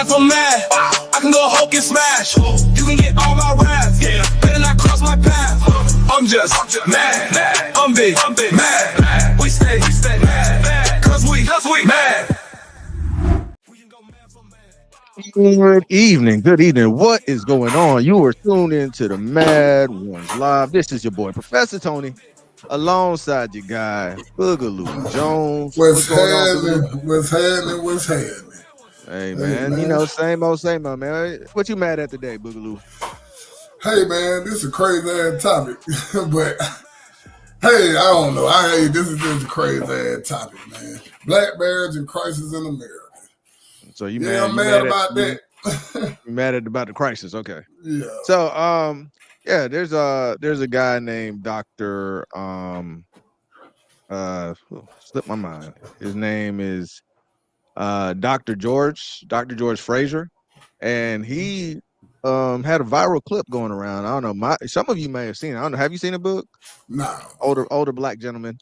man for man. I can go Hulk and smash. You can get all my wrath. Better not cross my path. I'm just mad. I'm big, mad. We stay mad. Cause we mad. Good evening. What is going on? You are tuned into the Mad Ones Live. This is your boy, Professor Tony, alongside your guy, Boogaloo Jones. What's happening? Hey, man. You know, same old, man. What you mad at today, Boogaloo? Hey, man, this is a crazy ass topic. But, hey, I don't know. This is just a crazy ass topic, man. Black marriage and crisis in America. So I'm mad about that. You mad about the crisis? Okay. Yeah. So, there's a guy named Dr. Slipped my mind. His name is Dr. George Fraser, and he had a viral clip going around. I don't know. Some of you may have seen it. I don't know. Have you seen the book? No. Older black gentleman,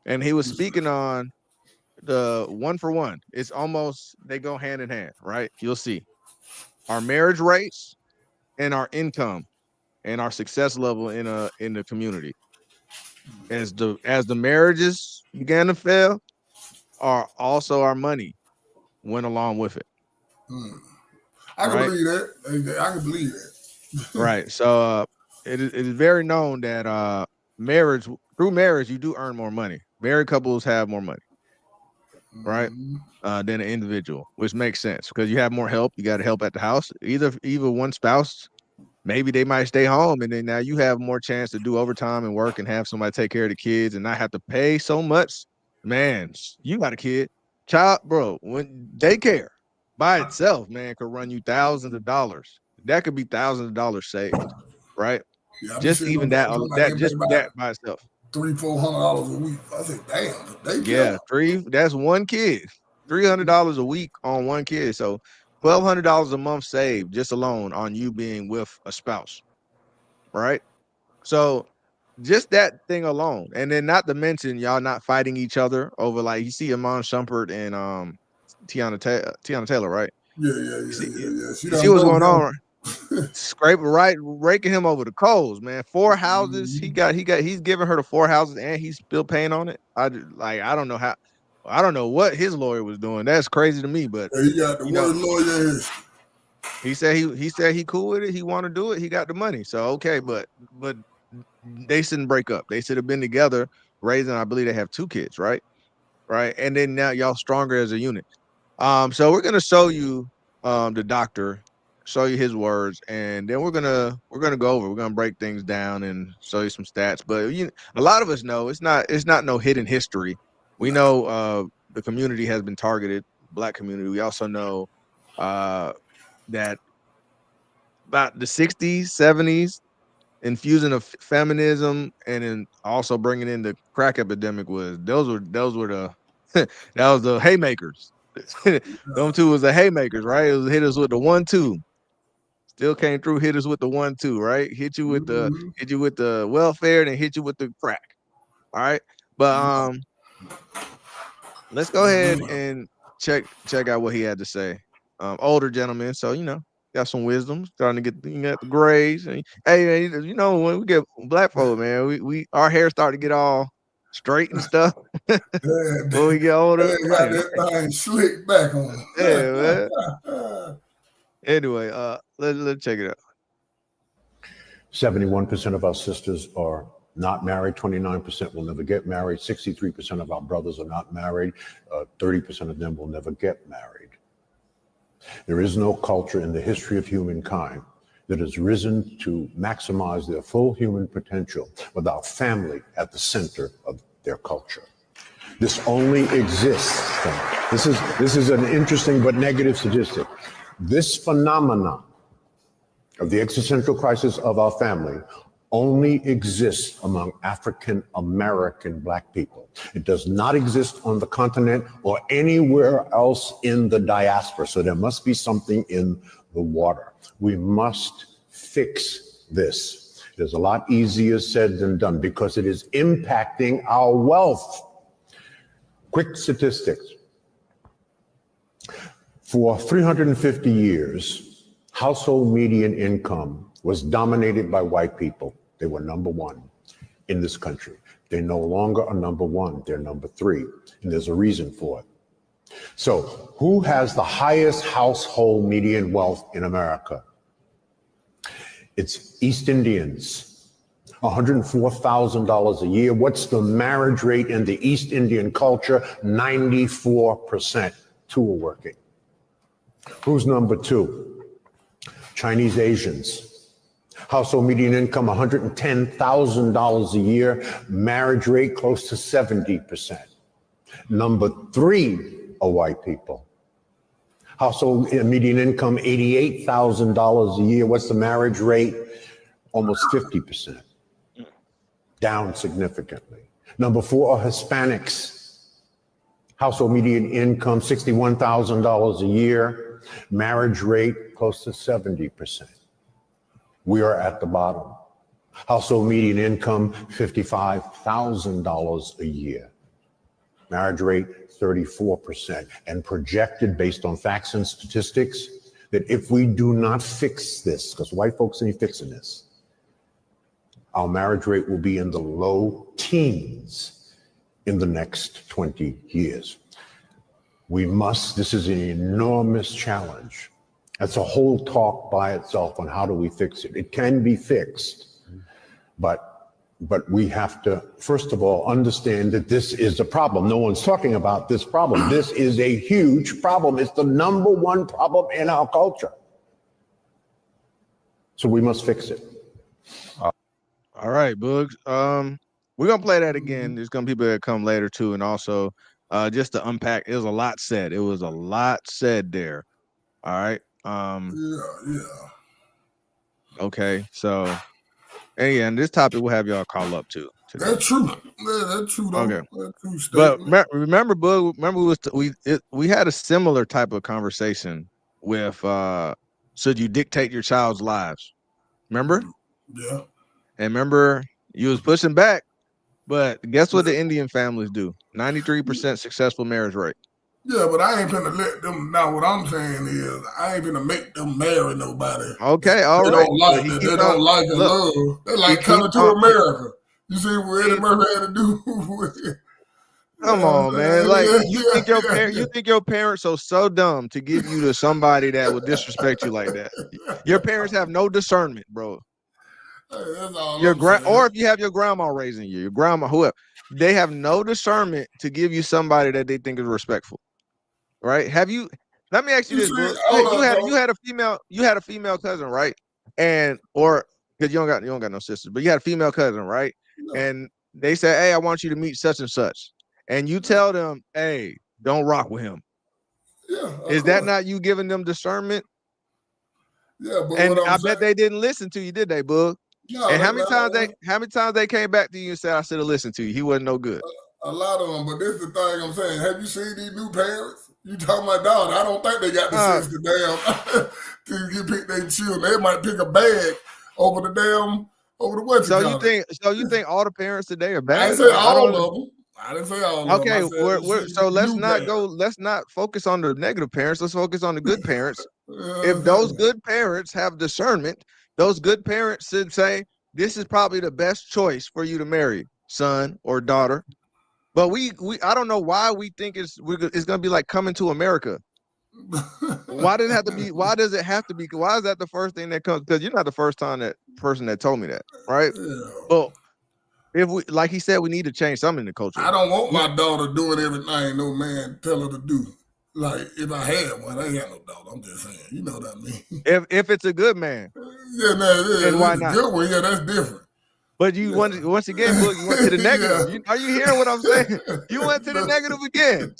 and he was speaking on the 1 for 1. It's almost, they go hand in hand, right? You'll see our marriage rates and our income and our success level in the community. As the marriages began to fail, our money went along with it. I can believe that. I can believe that. Right. So it is very known that through marriage you do earn more money. Married couples have more money, right? Than an individual, which makes sense because you have more help. You got to help at the house. Either one spouse, maybe they might stay home, and then now you have more chance to do overtime and work and have somebody take care of the kids and not have to pay so much. Man, you got a kid, child, bro. When daycare by itself, man, could run you thousands of dollars. That could be thousands of dollars saved, right? Yeah, just even that by itself. $300-400 a week. I said, damn. Yeah, that's one kid. $300 a week on one kid. So $1,200 a month saved just alone on you being with a spouse, right? So just that thing alone, and then not to mention y'all not fighting each other over, like, you see Iman Shumpert and Tiana Taylor, right? Yeah. You see what's going on? Raking him over the coals, man. 4 houses. He's giving her the 4 houses and he's still paying on it. I don't know what his lawyer was doing. That's crazy to me, but he got the worst lawyer. He said he cool with it. He want to do it. He got the money. So okay, but they shouldn't break up. They should have been together, raising, I believe they have 2 kids, right? Right. And then now y'all stronger as a unit. So we're gonna show you the doctor, show you his words, and then we're gonna break things down and show you some stats. But a lot of us know it's not no hidden history. We know the community has been targeted, Black community. We also know that about the 60s, 70s, infusing of feminism and then also bringing in the crack epidemic those were the that was the haymakers. Them two was the haymakers, right? It was hit us with the 1-2. Still came through, hit us with the 1-2, right? Hit you with the welfare, and hit you with the crack. All right. But let's go ahead and check out what he had to say. Older gentleman, so got some wisdom, starting to get the grays. And hey, man, when we get Black folk, man, we our hair start to get all straight and stuff. When we get older, got that thing slick back on. Yeah, man. Anyway, let's check it out. 71% of our sisters are not married. 29% will never get married. 63% of our brothers are not married. 30% of them will never get married. There is no culture in the history of humankind that has risen to maximize their full human potential without family at the center of their culture. This only exists. This is an interesting but negative statistic. This phenomenon of the existential crisis of our family only exists among African American Black people. It does not exist on the continent or anywhere else in the diaspora. So there must be something in the water. We must fix this. It is a lot easier said than done because it is impacting our wealth. Quick statistics. For 350 years, household median income was dominated by white people. They were number one in this country. They no longer are number one, they're number three, and there's a reason for it. So, who has the highest household median wealth in America? It's East Indians, $104,000 a year. What's the marriage rate in the East Indian culture? 94%. Two are working. Who's number two? Chinese Asians. Household median income, $110,000 a year. Marriage rate close to 70%. Number three are white people. Household median income, $88,000 a year. What's the marriage rate? Almost 50%. Down significantly. Number four are Hispanics. Household median income, $61,000 a year. Marriage rate, close to 70%. We are at the bottom. Household median income, $55,000 a year. Marriage rate, 34%. And projected based on facts and statistics that if we do not fix this, because white folks ain't fixing this, our marriage rate will be in the low teens in the next 20 years. This is an enormous challenge. That's a whole talk by itself on how do we fix it. It can be fixed, but we have to, first of all, understand that this is a problem. No one's talking about this problem. This is a huge problem. It's the number one problem in our culture. So we must fix it. All right, Boogs. We're gonna play that again. There's gonna be people that come later too, and also just to unpack. It was a lot said. It was a lot said there. All right. Yeah. Okay. So, and this topic we'll have y'all call up to. Today. That's true. Yeah, that's true. Though. Okay. That's true but remember, Bug. Remember, we had a similar type of conversation with should you dictate your child's lives? Remember? Yeah. And remember, you was pushing back, but guess what the Indian families do? 93% successful marriage rate. Yeah, but I ain't gonna let them. Now, what I'm saying is, I ain't gonna make them marry nobody. Okay, all they right. Don't like it. They don't like it. Love. They like coming to America. You see what Eddie Murphy had to do with it. Come on, man. Like you think your parents are so dumb to give you to somebody that would disrespect you like that. Your parents have no discernment, bro. That's all or if you have your grandma raising you, your grandma, whoever, they have no discernment to give you somebody that they think is respectful. Right? Let me ask you this, bro. You had a female cousin, right? And or because you don't got no sisters, but you had a female cousin, right? No. And they said, hey, I want you to meet such and such. And you tell them, hey, don't rock with him. Yeah. Is that not you giving them discernment? Yeah, but and I bet they didn't listen to you, did they, Bug? No, and how many times they came back to you and said, I should have listened to you. He wasn't no good. A lot of them, but this is the thing I'm saying. Have you seen these new parents? You talking about dog? I don't think they got the sense to pick their children. They might pick a bag over the what? So you think all the parents today are bad? I didn't say all of them. I didn't say all of them. Okay, so let's not focus on the negative parents. Let's focus on the good parents. If those good parents have discernment, those good parents should say, this is probably the best choice for you to marry, son or daughter. But I don't know why we think it's gonna be like Coming to America. Why does it have to be? Why is that the first thing that comes? Because you're not the first person that told me that, right? Yeah. Well, if we, like he said, we need to change something in the culture. I don't want my daughter doing everything no man tell her to do. Like if I had one, I ain't got no daughter. I'm just saying, you know what I mean. If it's a good man, then why not? Good one, that's different. But you once again, you went to the negative. Are you hearing what I'm saying? You went to the negative again.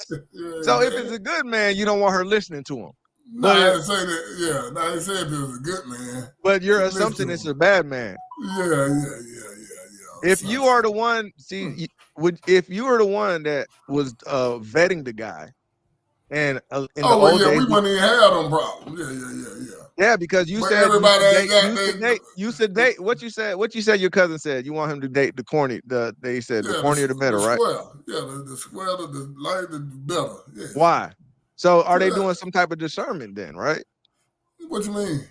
So if it's a good man, you don't want her listening to him. No, I didn't say that. Yeah, no, I didn't say if it was a good man. But your assumption is a bad man. Yeah. If you are the one, if you were the one that was vetting the guy, and in the old days, we wouldn't even have them problems. Yeah, because you said you should date. What you said your cousin said you want him to date the corny. They said the cornier the better, right? The square, the lighter the better. Yeah. Why? So are they doing some type of discernment then, right? What you mean?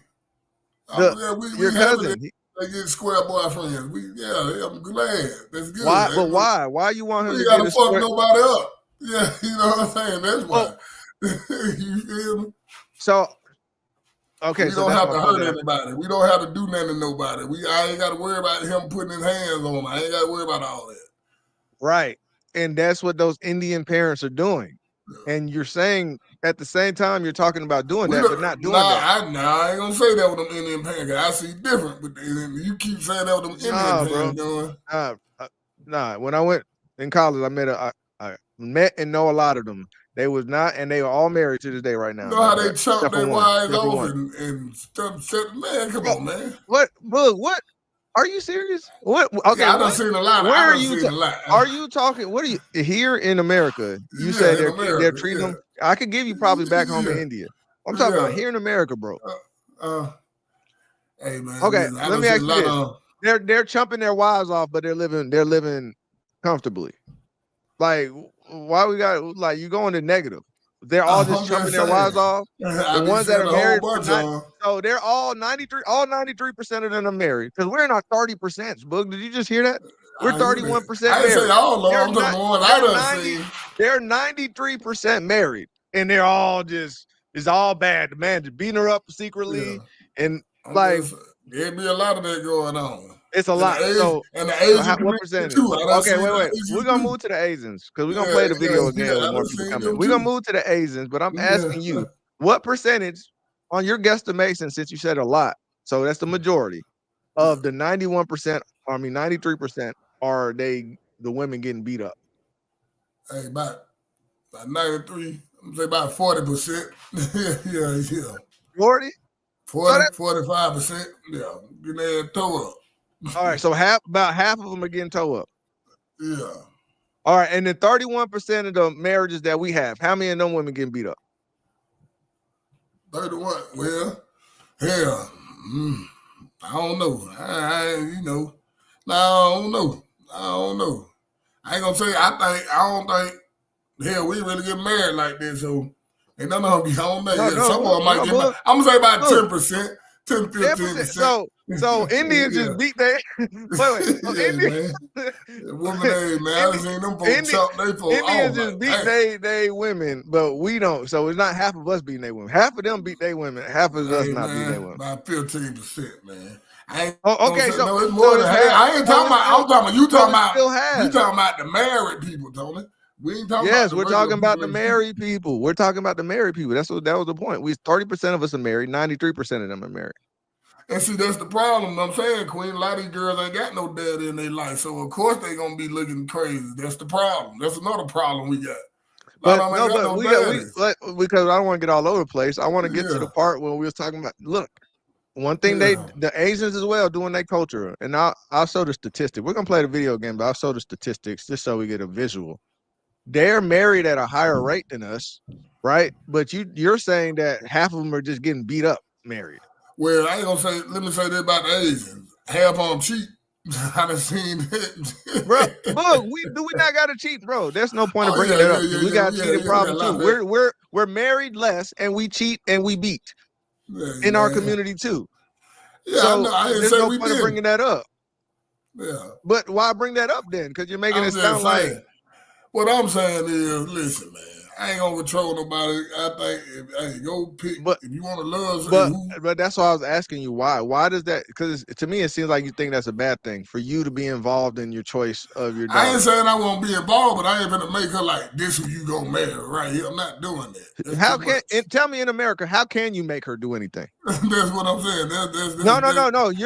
Your cousin. They get square boyfriends. I'm glad. That's good. Why? But why? Why you want him to gotta get a fuck square? nobody up? Yeah, you know what I'm saying. That's why. You feel me? So, okay, we so don't have to hurt anybody. We don't have to do nothing to nobody. I ain't got to worry about him putting his hands on me. I ain't got to worry about all that. Right, and that's what those Indian parents are doing. And you're saying at the same time you're talking about doing that, but not doing that. I ain't gonna say that with them Indian parents. I see different with you keep saying that with them Indian parents doing. Nah, when I went in college, I met and know a lot of them. They was not, and they are all married to this day right now. You know how they chop their wives off and stuff? Man, come on, man. What? Are you serious? What? Okay, I done seen a lot. Where are you? Are you talking? What are you here in America? You said they're treating them. I could give you probably back home in India. I'm talking about here in America, bro. Hey man. Okay, let me ask you this: they're chumping their wives off, but they're living comfortably. Like, why we got like you going to negative? They're all just chumping their wives off. The ones that are married, so they're all 93%. All 93% of them are married because we're in our 30%. Boog, did you just hear that? We're 31% married. I didn't say all of them. I'm talking the ones I done seen. They're 93% married, and they're all just it's all bad. The man just beating her up secretly, and like there be a lot of that going on. It's a lot. And the Asian what percentage? Okay, wait. We're gonna move to the Asians because we're gonna play the video again with more people coming. We're gonna move to the Asians, but I'm asking you, what percentage on your guesstimation, since you said a lot, so that's the majority of the 93% are the women getting beat up? Hey, about 93, I'm say about 40%. yeah. 40? 45%. Yeah, getting their toe up. All right, so about half of them are getting toe up. Yeah. All right, and then 31% of the marriages that we have, how many of them women getting beat up? 31. Well, hell, I don't know. I don't know. I ain't gonna say. I don't think. Hell, we really get married like this, so ain't none of them be on that. Some of them might get married. I'm gonna say about 10%. 10-15%. So Indians just beat their Indians. Woman, man, I seen them folks chop they folks. Indians just beat they women, but we don't. So it's not half of us beating their women. Half of them beat their women. Half of us not beating their women. About 15%, man. So it's more than half. I ain't talking about. I'm talking about you. Talking about the married people, Tony. We ain't talking about we're talking about the married people. We're talking about the married people. That was the point. 30% of us are married. 93% of them are married. And see, that's the problem. I'm saying, Queen, a lot of these girls ain't got no daddy in their life, so of course they gonna be looking crazy. That's the problem. That's another problem we got. Because I don't want to get all over the place. I want to get to the part where we was talking about. Look, one thing the Asians as well doing their culture, and I'll show the statistic. We're gonna play the video game, but I'll show the statistics just so we get a visual. They're married at a higher rate than us, right? But you're saying that half of them are just getting beat up married. Well, I ain't gonna say. Let me say this about the Asians: half of them cheat. I done seen that, bro. Look, we not gotta cheat, bro. There's no point of bringing that up. We got cheating problem too. We're married less, and we cheat and we beat in our community too. Yeah, so there's no point of bringing that up. Yeah, but why bring that up then? Because you're making it sound like. What I'm saying is, listen, man. I ain't gonna control nobody. I think, go pick. If you want to love, but that's why I was asking you why. Why does that? Because to me, it seems like you think that's a bad thing for you to be involved in your choice of your daughter. I ain't saying I won't be involved, but I ain't gonna make her like this. Who you gonna marry right here? I'm not doing that. Tell me in America? How can you make her do anything? That's what I'm saying. No.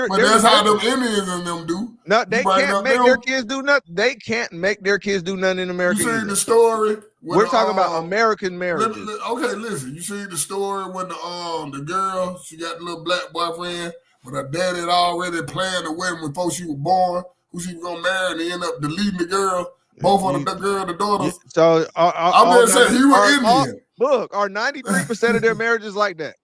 But that's how them Indians and them do. No, they can't make their kids do nothing. They can't make their kids do nothing in America. You see the story. We're talking about American marriages. Okay, listen. You see the story when the girl, she got the little black boyfriend, but her daddy had already planned the wedding before she was born, who she was gonna marry, and they end up deleting the girl. Both of the girl, the daughters. So I'm just saying he was Indian. Look, are 93% of their marriages like that?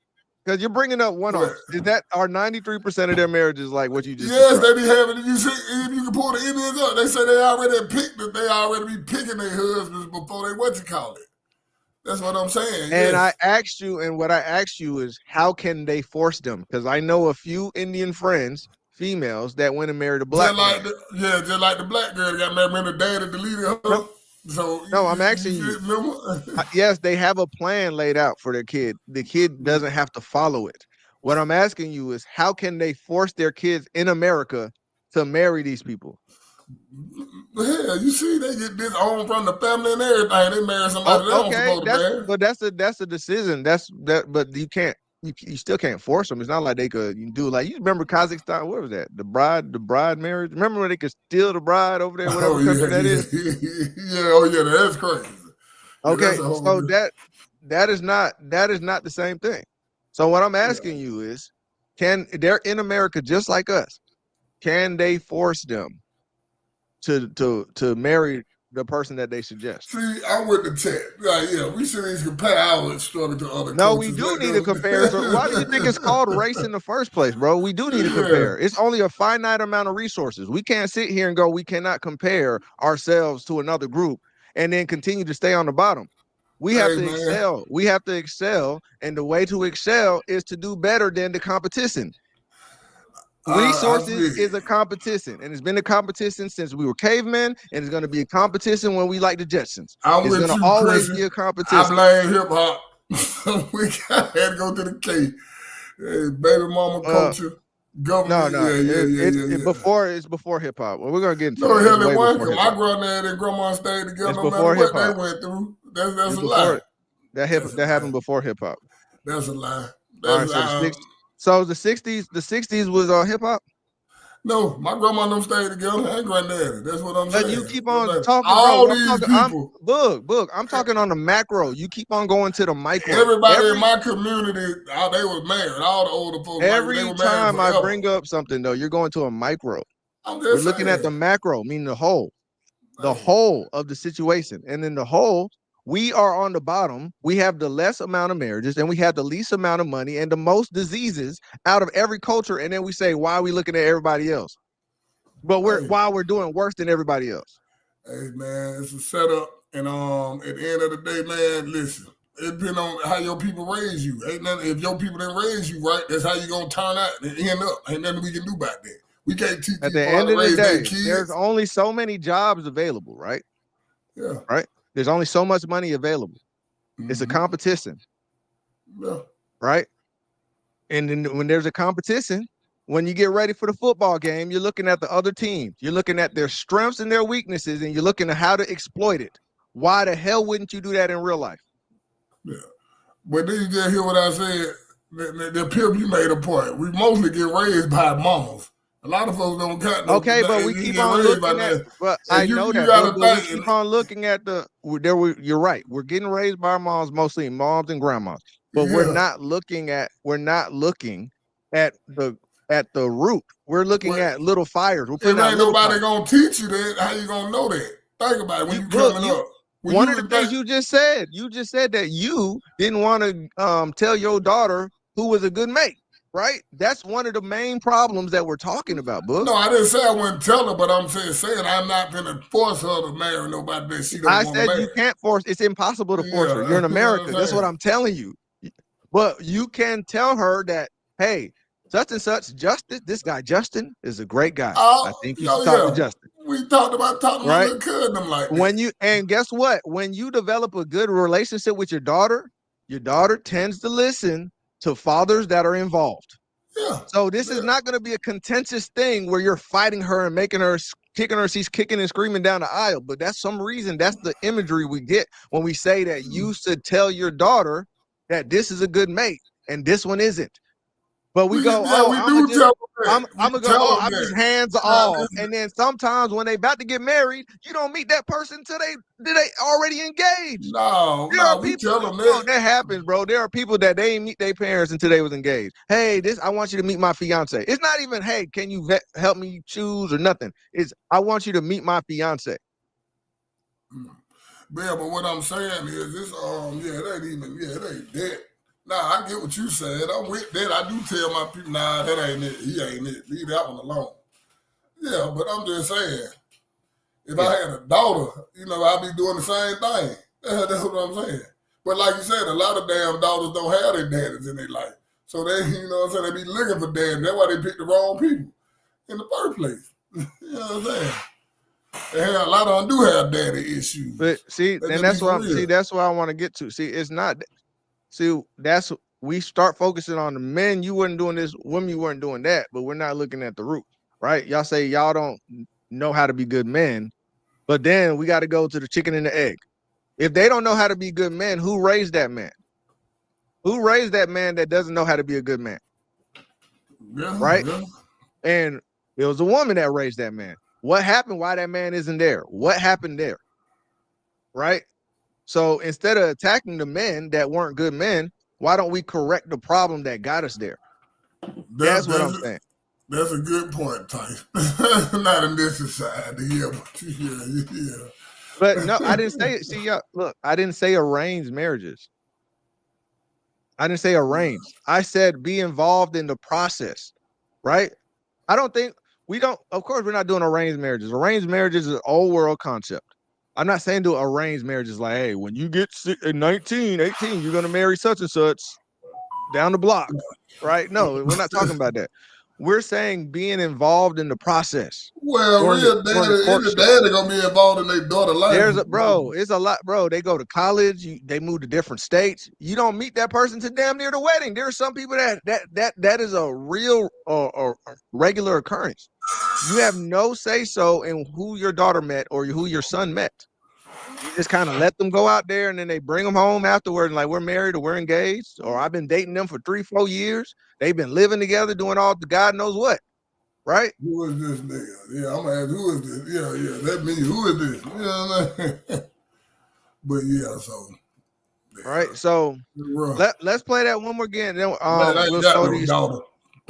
Because you're bringing up one off. Is that are 93% of their marriages like what you just Yes, described? They be having. You see, if you can pull the Indians up, they say they already picked it. They already be picking their husbands before they what you call it. That's what I'm saying. And yes. I asked you, and what I asked you is, how can they force them? Because I know a few Indian friends, females, that went and married a black man. Just like the black girl that got married. Remember, the daddy deleted her. No. So No, I'm asking you. Yes, they have a plan laid out for their kid. The kid doesn't have to follow it. What I'm asking you is, how can they force their kids in America to marry these people? Hell, you see, they get this home from the family and everything. They marry somebody they don't supposed to marry. But that's a decision. But you can't. You still can't force them. It's not like they could do like, you remember Kazakhstan? What was that? The bride marriage. Remember when they could steal the bride over there, whatever country that is? Yeah, that's crazy. Okay, so that is not the same thing. So what I'm asking you is, they're in America just like us? Can they force them to marry the person that they suggest? See, I'm with the tech. Like, we should need to compare our struggle to other No, cultures. we do need to compare. So why do you think it's called race in the first place, bro? We do need to compare. It's only a finite amount of resources. We can't sit here and go, we cannot compare ourselves to another group and then continue to stay on the bottom. We have to excel. We have to excel. And the way to excel is to do better than the competition. Resources is a competition, and it's been a competition since we were cavemen, and it's going to be a competition when we like the Jetsons. It's going to always be a competition. I blame hip hop. We got to go to the K. Hey, baby mama culture. Government. It's before hip hop. Well, we're gonna get into it. Hell, it wasn't. My granddad and grandma stayed together. It's no before matter what they went through. That's a lie. That happened before hip hop. That's a lie. So the 60s was hip hop? No, my grandma and them stayed together and granddaddy. That's what I'm saying. But you keep on talking, all bro. these people. Book. I'm talking on the macro. You keep on going to the micro. Everybody in my community, they were married. All the older folks. Every time I bring up something, though, you're going to a micro. We're looking at the macro, meaning the whole of the situation. And in the whole, we are on the bottom. We have the less amount of marriages, and we have the least amount of money and the most diseases out of every culture. And then we say, why are we looking at everybody else? But while we're doing worse than everybody else. Hey man, it's a setup. And at the end of the day, man, listen, it depends on how your people raise you. Ain't nothing, if your people didn't raise you right, that's how you're gonna turn out and end up. Ain't nothing we can do about that. We can't teach at the end of the day, there's only so many jobs available, right? Yeah. Right? There's only so much money available. Mm-hmm. It's a competition. Yeah. Right? And then when there's a competition, when you get ready for the football game, you're looking at the other team. You're looking at their strengths and their weaknesses, and you're looking at how to exploit it. Why the hell wouldn't you do that in real life? Yeah. But then you just hear what I said. The Pip, you made a point. We mostly get raised by mamas. A lot of folks don't cut. Okay, but we keep on looking at. But I know that. But we keep on looking at you're right. We're getting raised by our moms, mostly moms and grandmas. But we're not looking at the root. We're looking at little fires. If ain't nobody gonna teach you that, how you gonna know that? Think about it when you coming up. One of the things you just said that you didn't want to tell your daughter who was a good mate. Right? That's one of the main problems that we're talking about, Book. No, I didn't say I wouldn't tell her, but I'm saying I'm not going to force her to marry nobody that she don't want to marry. I said you can't force. It's impossible to force her. You're in America. That's what I'm telling you. But you can tell her that, hey, such and such, this guy Justin is a great guy. I think you should talk to Justin. We talked about talking to little kid them like that. And guess what? When you develop a good relationship with your daughter tends to listen to fathers that are involved. Yeah. So this is not going to be a contentious thing where you're fighting her and making her she's kicking and screaming down the aisle. But that's some reason, that's the imagery we get when we say that you should tell your daughter that this is a good mate and this one isn't. But we go, I'm just hands off. And then sometimes when they about to get married, you don't meet that person until they already engaged. We tell them that. That happens, bro. There are people that they didn't meet their parents until they was engaged. Hey, I want you to meet my fiance. It's not even, hey, can you help me choose or nothing. It's, I want you to meet my fiance. Yeah, but what I'm saying is this, it ain't that. Nah, I get what you said. I'm with that. I do tell my people, nah, that ain't it. He ain't it. Leave that one alone. Yeah, but I'm just saying, if I had a daughter, I'd be doing the same thing. That's what I'm saying. But like you said, a lot of damn daughters don't have their daddies in their life. So they, you know what I'm saying, they be looking for daddy. That's why they pick the wrong people in the first place. You know what I'm saying? They have, a lot of them do have daddy issues. But see, They and just that's be what for I'm real. see, that's what I want to get to. See, it's not see, that's we start focusing on the men, you weren't doing this, women, you weren't doing that, but we're not looking at the root, right? Y'all say y'all don't know how to be good men, but then we got to go to the chicken and the egg. If they don't know how to be good men, who raised that man? Who raised that man that doesn't know how to be a good man? Yeah, Right? yeah. And it was a woman that raised that man. What happened? Why that man isn't there? What happened there? Right? So instead of attacking the men that weren't good men, why don't we correct the problem that got us there? That's what I'm saying. That's a good point, Tyson. Not in this society, yeah, but yeah. But no, I didn't say it. See, look, I didn't say arranged marriages. I didn't say arranged. I said be involved in the process, right? I don't think of course, we're not doing arranged marriages. Arranged marriages is an old world concept. I'm not saying do arranged marriages like, hey, when you get 19, 18, you're going to marry such and such down the block, right? No, we're not talking about that. We're saying being involved in the process. Well, real daddy, any daddy gonna be involved in their daughter life. It's a lot, bro. They go to college, they move to different states. You don't meet that person to damn near the wedding. There are some people that is a real or regular occurrence. You have no say so in who your daughter met or who your son met. You just kind of let them go out there and then they bring them home afterward and like, we're married or we're engaged or I've been dating them for 3-4 years. They've been living together doing all the God knows what, right? Who is this nigga? Yeah, I'm gonna ask who is this? Yeah, that means who is this? You know what I mean? But yeah, so all right, so let's play that one more again. Then we'll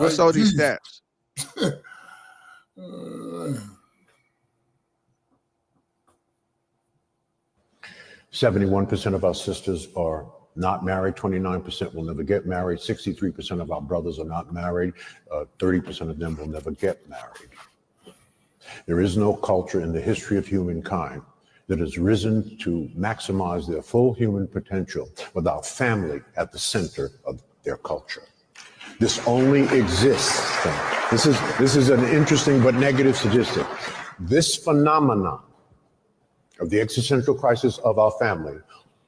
show these stats. 71% of our sisters are not married. 29% will never get married. 63% of our brothers are not married. 30% of them will never get married. There is no culture in the history of humankind that has risen to maximize their full human potential without family at the center of their culture. This only exists. This is an interesting but negative statistic. This phenomenon of the existential crisis of our family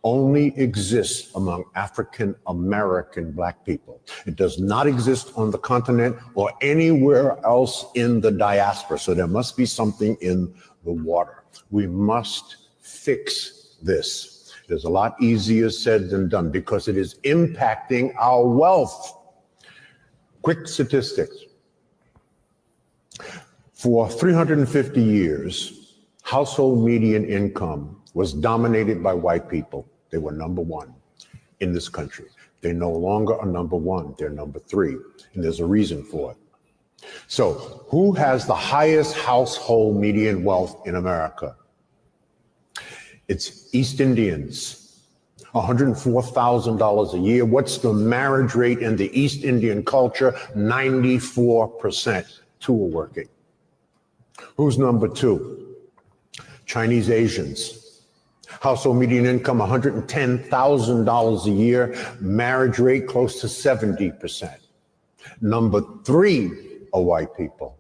only exists among African American Black people. It does not exist on the continent or anywhere else in the diaspora. So there must be something in the water. We must fix this. It is a lot easier said than done because it is impacting our wealth. Quick statistics. For 350 years, household median income was dominated by white people. They were number one in this country. They no longer are number one, they're number three, and there's a reason for it. So who has the highest household median wealth in America? It's East Indians, $104,000 a year. What's the marriage rate in the East Indian culture? 94%, two are working. Who's number two? Chinese Asians. Household median income, $110,000 a year. Marriage rate close to 70%. Number three are white people.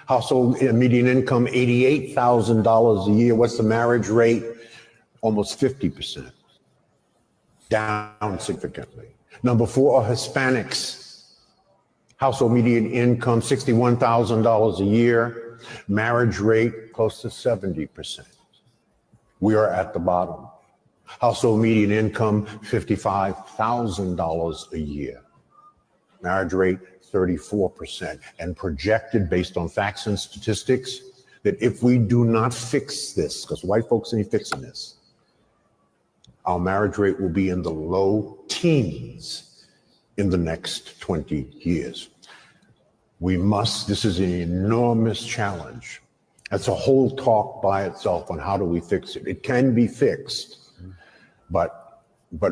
Household median income, $88,000 a year. What's the marriage rate? Almost 50%. Down significantly. Number four are Hispanics. Household median income, $61,000 a year. Marriage rate, close to 70%. We are at the bottom. Household median income, $55,000 a year. Marriage rate, 34%. And projected based on facts and statistics that if we do not fix this, because white folks ain't fixing this, our marriage rate will be in the low teens in the next 20 years. This is an enormous challenge. That's a whole talk by itself on how do we fix it. It can be fixed, but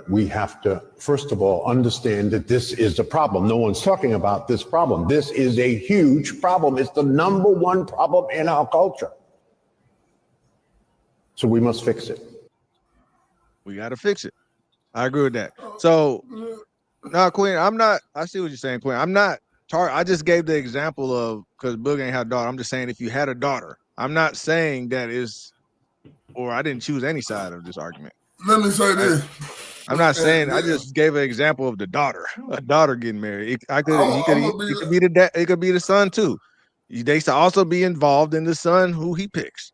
we have to, first of all, understand that this is a problem. No one's talking about this problem. This is a huge problem. It's the number one problem in our culture. So we must fix it. We got to fix it. I agree with that. So, no, Queen, I'm not. I see what you're saying, Queen. I'm not. I just gave the example of because Boog ain't had a daughter. I'm just saying if you had a daughter, I'm not saying that is, or I didn't choose any side of this argument. Let me say this. I'm not saying. I just gave an example of the daughter, a daughter getting married. It could be the dad. It could be the son too. They should also be involved in the son who he picks.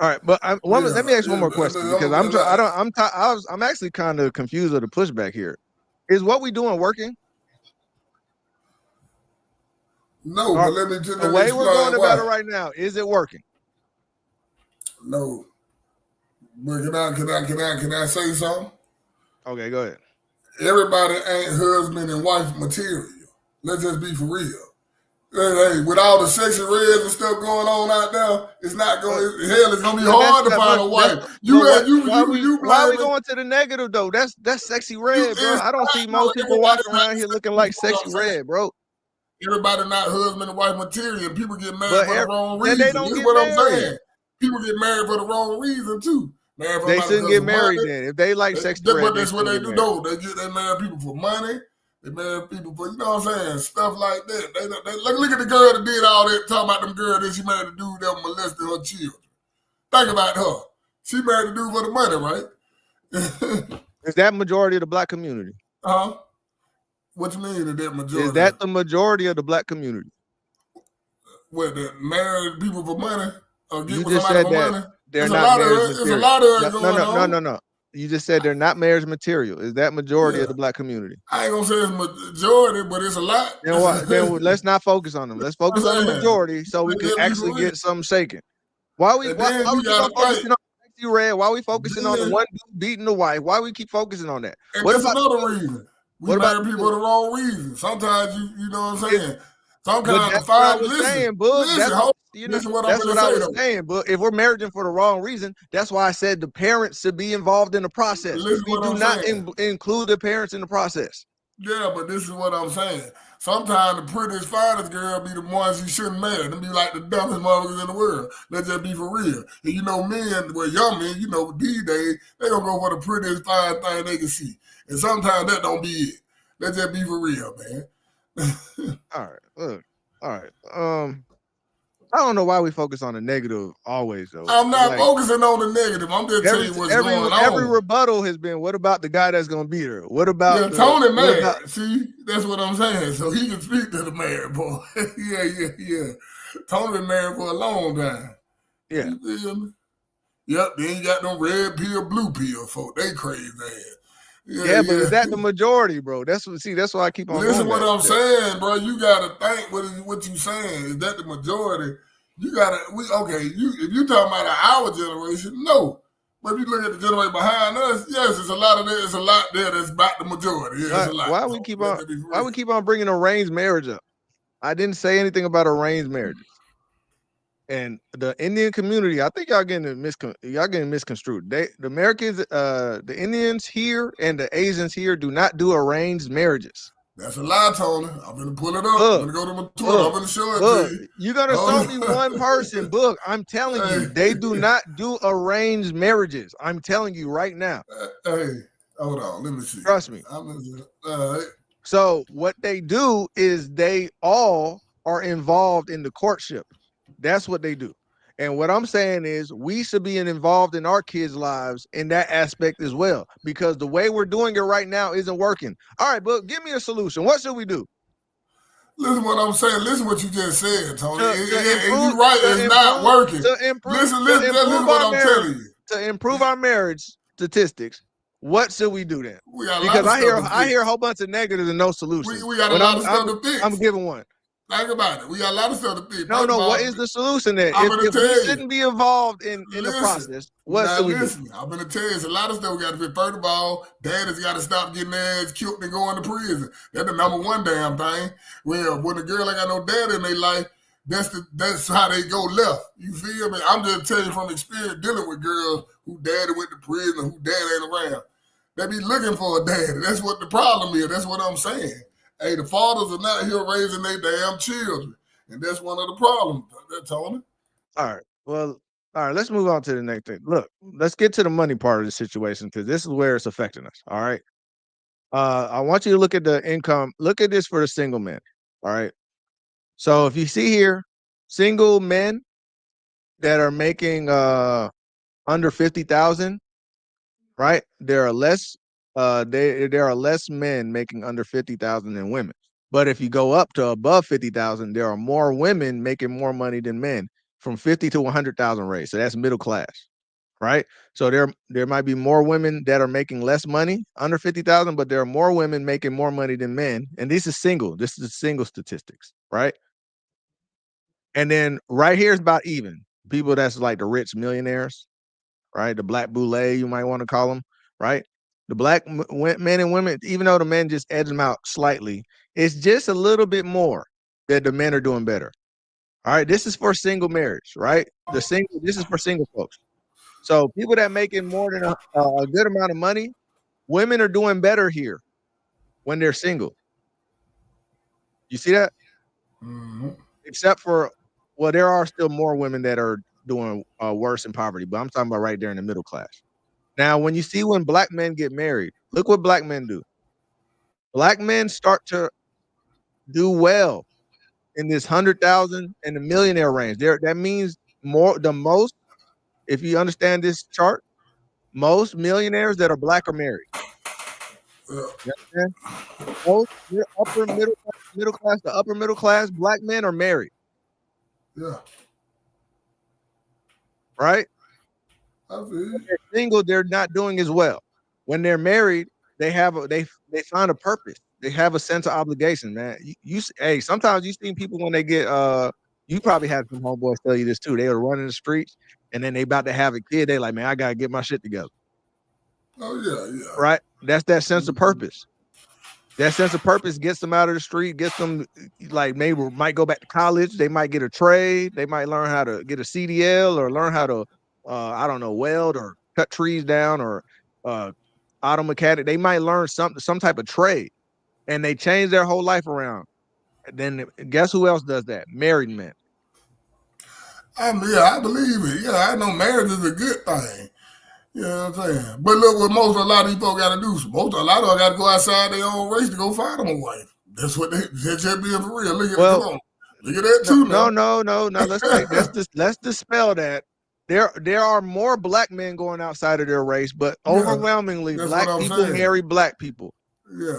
All right, but let me ask one more question because I'm actually kind of confused with the pushback here. Is what we doing working? No, but let me just the way we're going about it right now, is it working? No. But can I say something? Okay, go ahead. Everybody ain't husband and wife material. Let's just be for real. Hey, with all the sexy reds and stuff going on out there, it's not going. Hell, it's gonna be hard to find a wife. Why are we going to the negative though? That's sexy red, bro. I don't see most people walking around here looking like sexy red, bro. Everybody not husband and wife material. People get married for the wrong reason. They don't This is get what married. I'm saying. People get married for the wrong reason too. They shouldn't get married then. If they like sexy red, but that's what they do though. They marry people for money. They marry people for, you know what I'm saying, stuff like that. They look at the girl that did all that, talking about them girl that she married the dude that molested her children. Think about her. She married the dude for the money, right? Is that majority of the black community? Huh? What you mean is that majority? Is that the majority of the black community? What, that married people for money? Or get You with just somebody said for that money? they're not marriage material. There's a lot of it going on. No. You just said they're not marriage material. Is that majority of the black community? I ain't gonna say it's majority, but it's a lot. Then what? Then let's not focus on them. Let's focus on the majority so we can actually get something shaken. Why we keep focusing on sexy red? Why we focusing on the one dude beating the wife? Why we keep focusing on that? And that's another reason. We marry people for the wrong reason. Sometimes you know what I'm saying. Sometimes that's what I was saying, Boog. That's what I was saying. But if we're marrying for the wrong reason, that's why I said the parents should be involved in the process. We do not include the parents in the process. Yeah, but this is what I'm saying. Sometimes the prettiest, finest girl be the ones you shouldn't marry. Them be like the dumbest motherfuckers in the world. Let's just be for real. And you know, men, well, young men, you know, these days, they gonna go for the prettiest, fine thing they can see. And sometimes that don't be it. Let's just be for real, man. All right, look. All right. I don't know why we focus on the negative always, though. I'm not focusing on the negative. I'm just telling you what's going on. Every rebuttal has been, what about the guy that's going to beat her? What about Tony married? See, that's what I'm saying. So he can speak to the married boy. Yeah. Tony been married for a long time. Yeah. You feel me? Yep, then you got them red pill, blue pill folk. They crazy ass. Yeah, but is that the majority, bro? That's why I keep on. Listen, what I'm saying, bro. You gotta think what you saying. Is that the majority? You gotta if you talking about our generation, no. But if you look at the generation behind us, yes, it's a lot of there. It's a lot there that's about the majority. Yeah, it's a lot. Why we keep on bringing arranged marriage up? I didn't say anything about arranged marriages. And the Indian community, I think y'all getting misconstrued. The Americans, the Indians here and the Asians here do not do arranged marriages. That's a lie, Tony. I'm gonna pull it up. I'm gonna go to my Twitter. I'm gonna show it to you. You're gonna show me one person, Boog. I'm telling you, they do not do arranged marriages. I'm telling you right now. Hey, hold on. Let me see. Trust me. So what they do is they all are involved in the courtship. That's what they do. And what I'm saying is we should be involved in our kids' lives in that aspect as well, because the way we're doing it right now isn't working. All right, but give me a solution. What should we do? Listen what I'm saying. Listen what you just said, Tony. You're right. It's not working. Listen what I'm telling you. To improve our marriage statistics, what should we do then? Because I hear a whole bunch of negatives and no solutions. We got a lot of stuff to fix. I'm giving one. Think about it. We got a lot of stuff to fix. No. What is the solution then? If we shouldn't be involved in the process, what should we do? I'm going to tell you, there's a lot of stuff we got to fix. First of all, daddies got to stop getting their ass killed and going to prison. That's the number one damn thing. Well, when a girl ain't got no daddy in their life, that's how they go left. You feel me? I'm just telling you from experience dealing with girls who daddy went to prison, who daddy ain't around. They be looking for a daddy. That's what the problem is. That's what I'm saying. Hey, the fathers are not here raising their damn children. And that's one of the problems, Tony. All right. Well, All right, let's move on to the next thing. Look, let's get to the money part of the situation because this is where it's affecting us. All right. I want you to look at the income. Look at this for the single men. All right. So if you see here, single men that are making under 50,000, right? There are less there are less men making under 50,000 than women. But if you go up to above 50,000, there are more women making more money than men from 50 to 100,000 raised. So that's middle class, right? So there might be more women that are making less money under 50,000, but there are more women making more money than men. And this is single. This is single statistics, right? And then right here is about even. People that's like the rich millionaires, right? The black boule, you might want to call them, right? The black men and women, even though the men just edge them out slightly, it's just a little bit more that the men are doing better. All right, this is for single marriage, right? This is for single folks. So people that making more than a good amount of money, women are doing better here when they're single. You see that? Mm-hmm. Except for, well, there are still more women that are doing worse in poverty, but I'm talking about right there in the middle class. Now, when you see when black men get married, look what black men do. Black men start to do well in this 100,000 and the millionaire range. That means the most. If you understand this chart, most millionaires that are black are married. Yeah. You understand? Most middle class, the upper middle class black men are married. Yeah. Right? I feel When they're single, they're not doing as well. When they're married, they find a purpose. They have a sense of obligation, man. Hey, sometimes you see people when they get you probably had some homeboys tell you this too. They were running the streets and then they about to have a kid. They like, man, I gotta get my shit together. Oh yeah. Right? That's that sense of purpose. That sense of purpose gets them out of the street, gets them like maybe might go back to college. They might get a trade. They might learn how to get a CDL or learn how to, I don't know, weld or cut trees down or auto mechanic. They might learn some type of trade, and they change their whole life around. And then guess who else does that? Married men. I believe it. Yeah, I know marriage is a good thing. You know what I'm saying? But look, what a lot of these folks got to do. A lot of them got to go outside their own race to go find them a wife. That's what they're just being for real. Look at that too. No. Let's dispel that. There are more black men going outside of their race, but overwhelmingly black people marry black people. Yeah.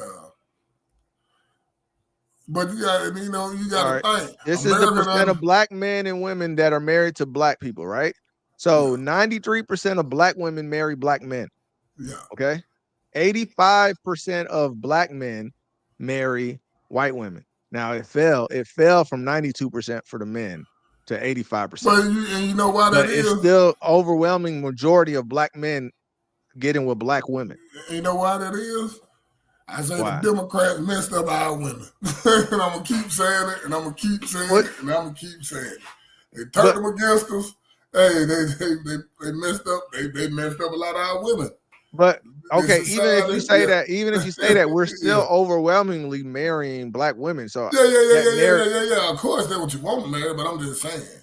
But you got to think. This is the percent of black men and women that are married to black people, right? So 93% of black women marry black men. Yeah. Okay. 85% of black men marry white women. Now it fell from 92% for the men to 85%. But you know why that is? It's still overwhelming majority of black men getting with black women. You know why that is? I say the Democrats messed up our women. And I'm going to keep saying it, and I'm going to keep saying it, and I'm going to keep saying it. They turned them against us. Hey, they messed up. They messed up a lot of our women. But okay, even if you say that, we're still overwhelmingly marrying black women. So yeah. Of course, that's what you want to marry, but I'm just saying.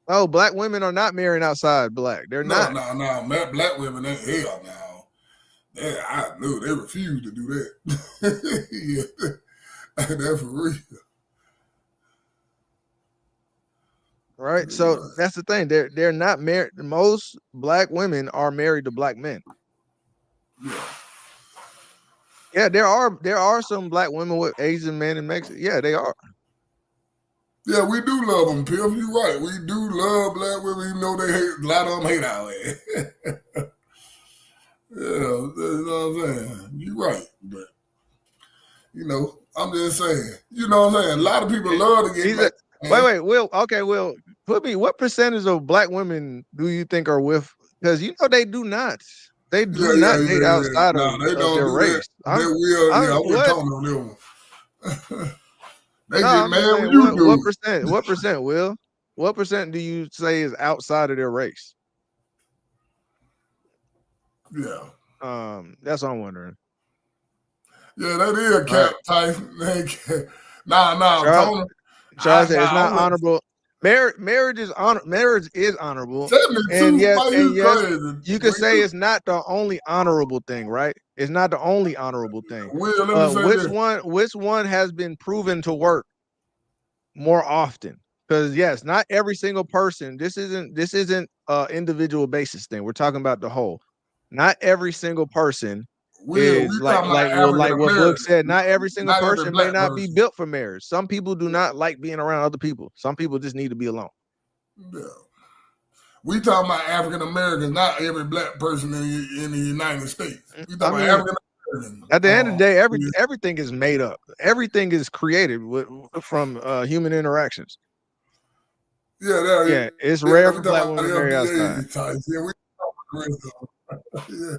Oh, black women are not marrying outside black. They're not. No. Black women, hell no. I knew they refused to do that. Yeah, that's for real. Right, so that's the thing. They're not married. Most black women are married to black men. Yeah, there are some black women with Asian men and Mexican. Yeah, they are. Yeah, we do love them, Piff. You're right. We do love black women, even though a lot of them hate our ass. Yeah, you know what I'm saying? You're right, but I'm just saying. You know what I'm saying? A lot of people love to get. Wait, Will. Okay, Will. Put me. What percentage of black women do you think are with? Because they do not. They do not date outside of their race. I'm talking on them. They get mad when you do. What percent, Will? What percent do you say is outside of their race? Yeah. That's what I'm wondering. Yeah, that is a cap type. Nah. Charles said it's not honorable. Marriage is honorable, 72, and yes, why and you yes, crazy? you could say it's not the only honorable thing, right? It's not the only honorable thing. Will, let me say this. Which one has been proven to work more often? Because yes, not every single person. This isn't individual basis thing. We're talking about the whole. Not every single person Will, we is talking about like what Book said. Not every single not every person may black not be person. built for marriage. Some people do not like being around other people. Some people just need to be alone. Yeah. We talking about African Americans, not every black person in the United States. We talking about African Americans. At the end of the day, everything is made up. Everything is created from human interactions. Yeah, it's rare for black women to marry outside. Yeah, we yeah.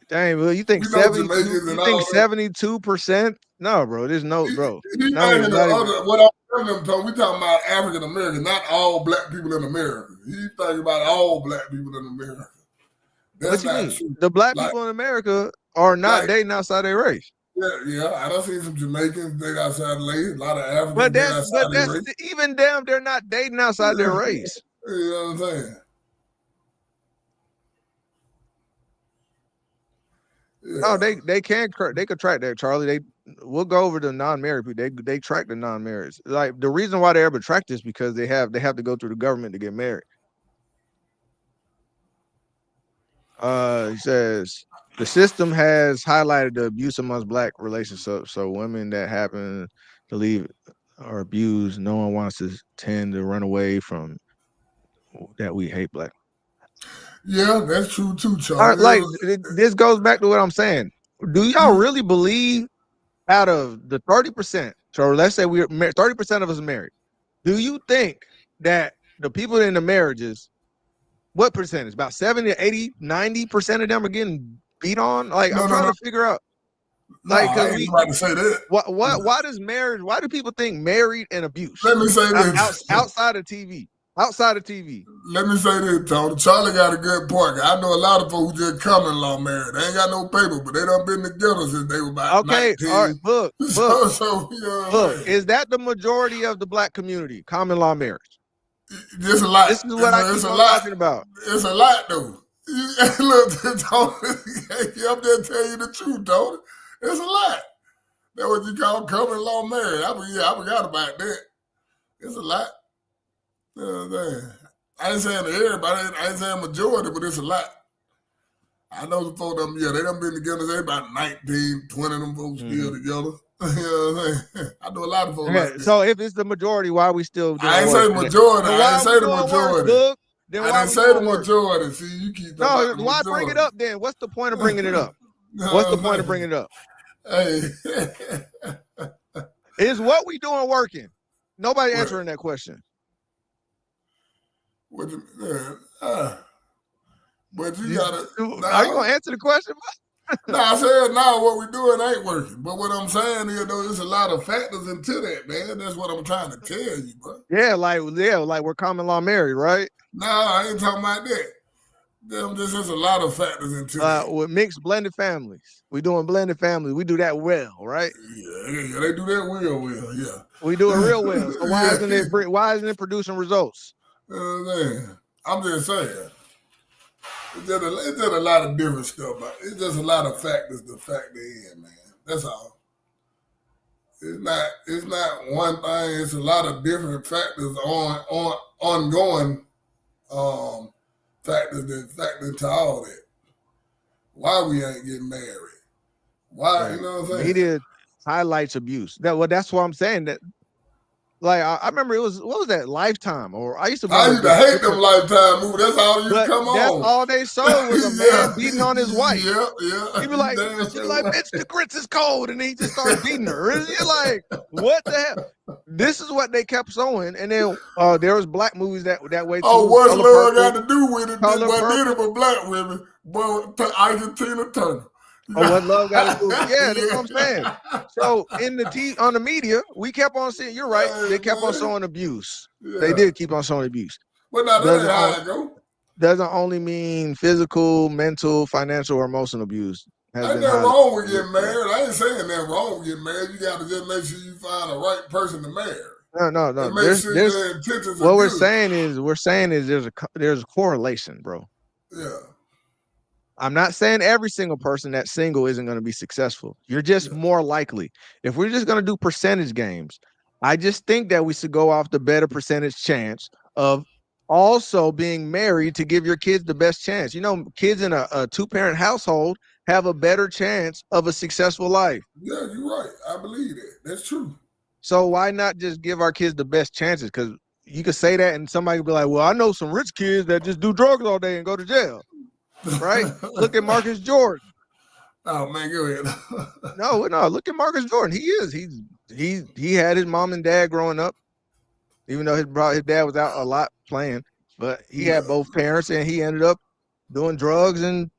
Dang, well, you think 72%? No, bro. There's no, bro. What I'm telling them, Tom, we talking about African Americans, not all black people in America. He's talking about all black people in America. That's what you not mean? true. The black people in America are not dating outside their race. Yeah. I don't see some Jamaicans date outside the race. A lot of Africans date outside their race. Even them, they're not dating outside their race. You know what I'm saying? Yeah. No, they could track that, Charlie. We'll go over the non-married people. They track the non-marrieds. Like the reason why they ever track this because they have to go through the government to get married. He says the system has highlighted the abuse amongst black relationships. So women that happen to leave or abused, no one wants to tend to run away from that. We hate black. Yeah, that's true too, Charlie. Like this goes back to what I'm saying. Do y'all really believe out of the 30%, so let's say we're 30% of us are married, do you think that the people in the marriages, what percentage? About 70, 80, 90% of them are getting beat on? Like I'm trying to figure out. Like, I ain't about to say that. Why does marriage? Why do people think married and abuse? Let me say this outside of TV. Outside of TV. Let me say this, Tony. Charlie got a good point. I know a lot of folks who just common law married. They ain't got no paper, but they done been together since they were about 19. All right, look. Look, is that the majority of the black community? Common law marriage. There's a lot. This is what I keep talking about. It's a lot, though. Look, Tony, I'm just telling you the truth, Tony. It's a lot. That's what you call common law marriage. I forgot about that. It's a lot. I ain't saying everybody, I ain't saying majority, but it's a lot. I know the folks they done been together, they about 19, 20 of them folks still together. You know what I'm saying? I know a lot of folks like that. So if it's the majority, why are we still doing I ain't say majority. I ain't say the majority. I didn't say the majority. See, you keep no, why bring it up then? What's the point of bringing it up? What's the point of bringing it up? Hey. Is what we doing working? Nobody answering that question. But you gotta. Are you gonna answer the question? I said what we doing ain't working. But what I'm saying is, though, there's a lot of factors into that, man. That's what I'm trying to tell you, bro. Yeah, like we're common law married, right? No, I ain't talking about that. There's just a lot of factors into that. With mixed blended families, we doing blended families. We do that well, right? Yeah, they do that well, yeah. We do it real well. So why isn't it producing results? I'm just saying. It's just a lot of different stuff. It's just a lot of factors to factor in, man. That's all. It's not one thing. It's a lot of different factors on ongoing factors that factor into all that. Why we ain't getting married? Why, you know what I'm saying? Media highlights abuse. That's what I'm saying. That like I remember what was that, Lifetime? Or I used to hate them Lifetime movies. That's all you come on. That's all they showed was a man beating on his wife. Yeah. He'd be like, bitch, the grits is cold, and he just started beating her. And you're like, what the hell? This is what they kept showing, and then there was black movies that way too. Oh, what's love got to do with it? What did it with black women? But Ike Tina Turner. Oh, what love got to do? Yeah, that's what I'm saying. So on the media, we kept on seeing. You're right. They kept on showing abuse. Yeah. They did keep on showing abuse. But now that's how it go. Doesn't only mean physical, mental, financial, or emotional abuse. Ain't nothing wrong with getting married. I ain't saying nothing wrong with getting married. You got to just make sure you find the right person to marry. No. And make There's sure your intentions what are we're good. saying is there's a correlation, bro. Yeah. I'm not saying every single person that's single isn't going to be successful. You're just more likely. If we're just going to do percentage games, I just think that we should go off the better percentage chance of also being married to give your kids the best chance. You know, kids in a two-parent household have a better chance of a successful life. Yeah, you're right. I believe that. That's true. So why not just give our kids the best chances? Because you could say that and somebody could be like, well, I know some rich kids that just do drugs all day and go to jail. Right? Look at Marcus Jordan. Oh man, go ahead. No, look at Marcus Jordan. He had his mom and dad growing up, even though his dad was out a lot playing, but he had both parents and he ended up doing drugs and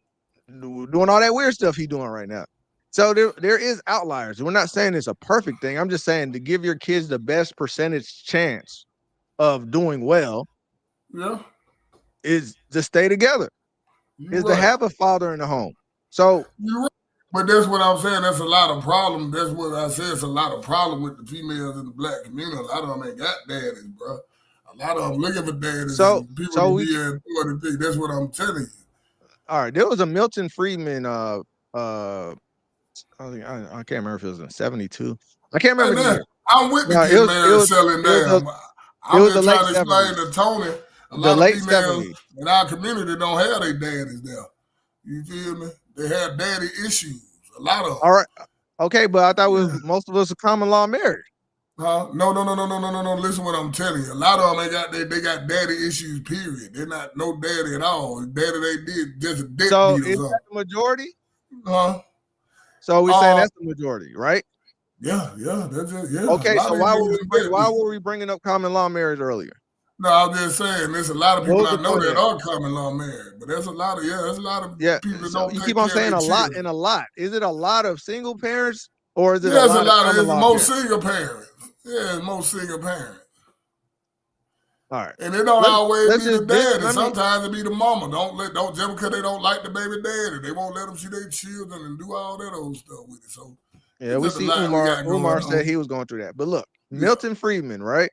doing all that weird stuff he's doing right now. So there is outliers. We're not saying it's a perfect thing. I'm just saying to give your kids the best percentage chance of doing well is to stay together. To have a father in the home. So you're right. But that's what I'm saying. That's a lot of problem. That's what I said. It's a lot of problem with the females in the black community. A lot of them ain't got daddies, bro. A lot of them looking for daddies. That's what I'm telling you. All right, there was a Milton Friedman. I can't remember if it was in '72. I can't remember the year. I'm with the get married, selling down. I'm just trying to explain to Tony. A lot of females in our community don't have their daddies there. You feel me? They have daddy issues. A lot of them. All right. Okay, but I thought most of us are common law married. Huh? No. Listen what I'm telling you. A lot of them they got daddy issues, period. They're not no daddy at all. Daddy they did just a deadbeat So or is something. that the majority? Huh? So we're saying that's the majority, right? Yeah, that's it. Yeah. Okay, so why were we bringing up common law marriage earlier? No, I'm just saying there's a lot of people I know that are common law married, but there's a lot of people that don't. You keep on saying a lot and a lot. Is it a lot of single parents or is it a lot of it's most single parents? Yeah, it's most single parents. All right, and it don't always be the daddy. Sometimes it be the mama. Don't just because they don't like the baby daddy, they won't let them see their children and do all that old stuff with it. So yeah, we see Umar said he was going through that, but look, Milton Friedman, right?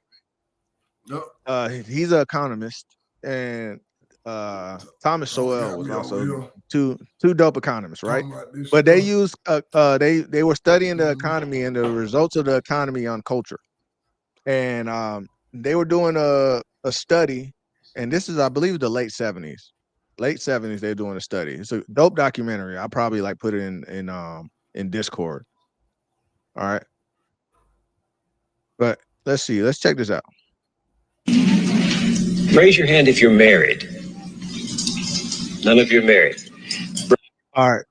He's an economist, and Thomas Sowell was also two dope economists, right? But they used they were studying the economy and the results of the economy on culture, and they were doing a study, and this is I believe the late 70s. They're doing a study. It's a dope documentary. I'll probably put it in Discord. All right, but let's see. Let's check this out. Raise your hand if you're married. None of you are married. All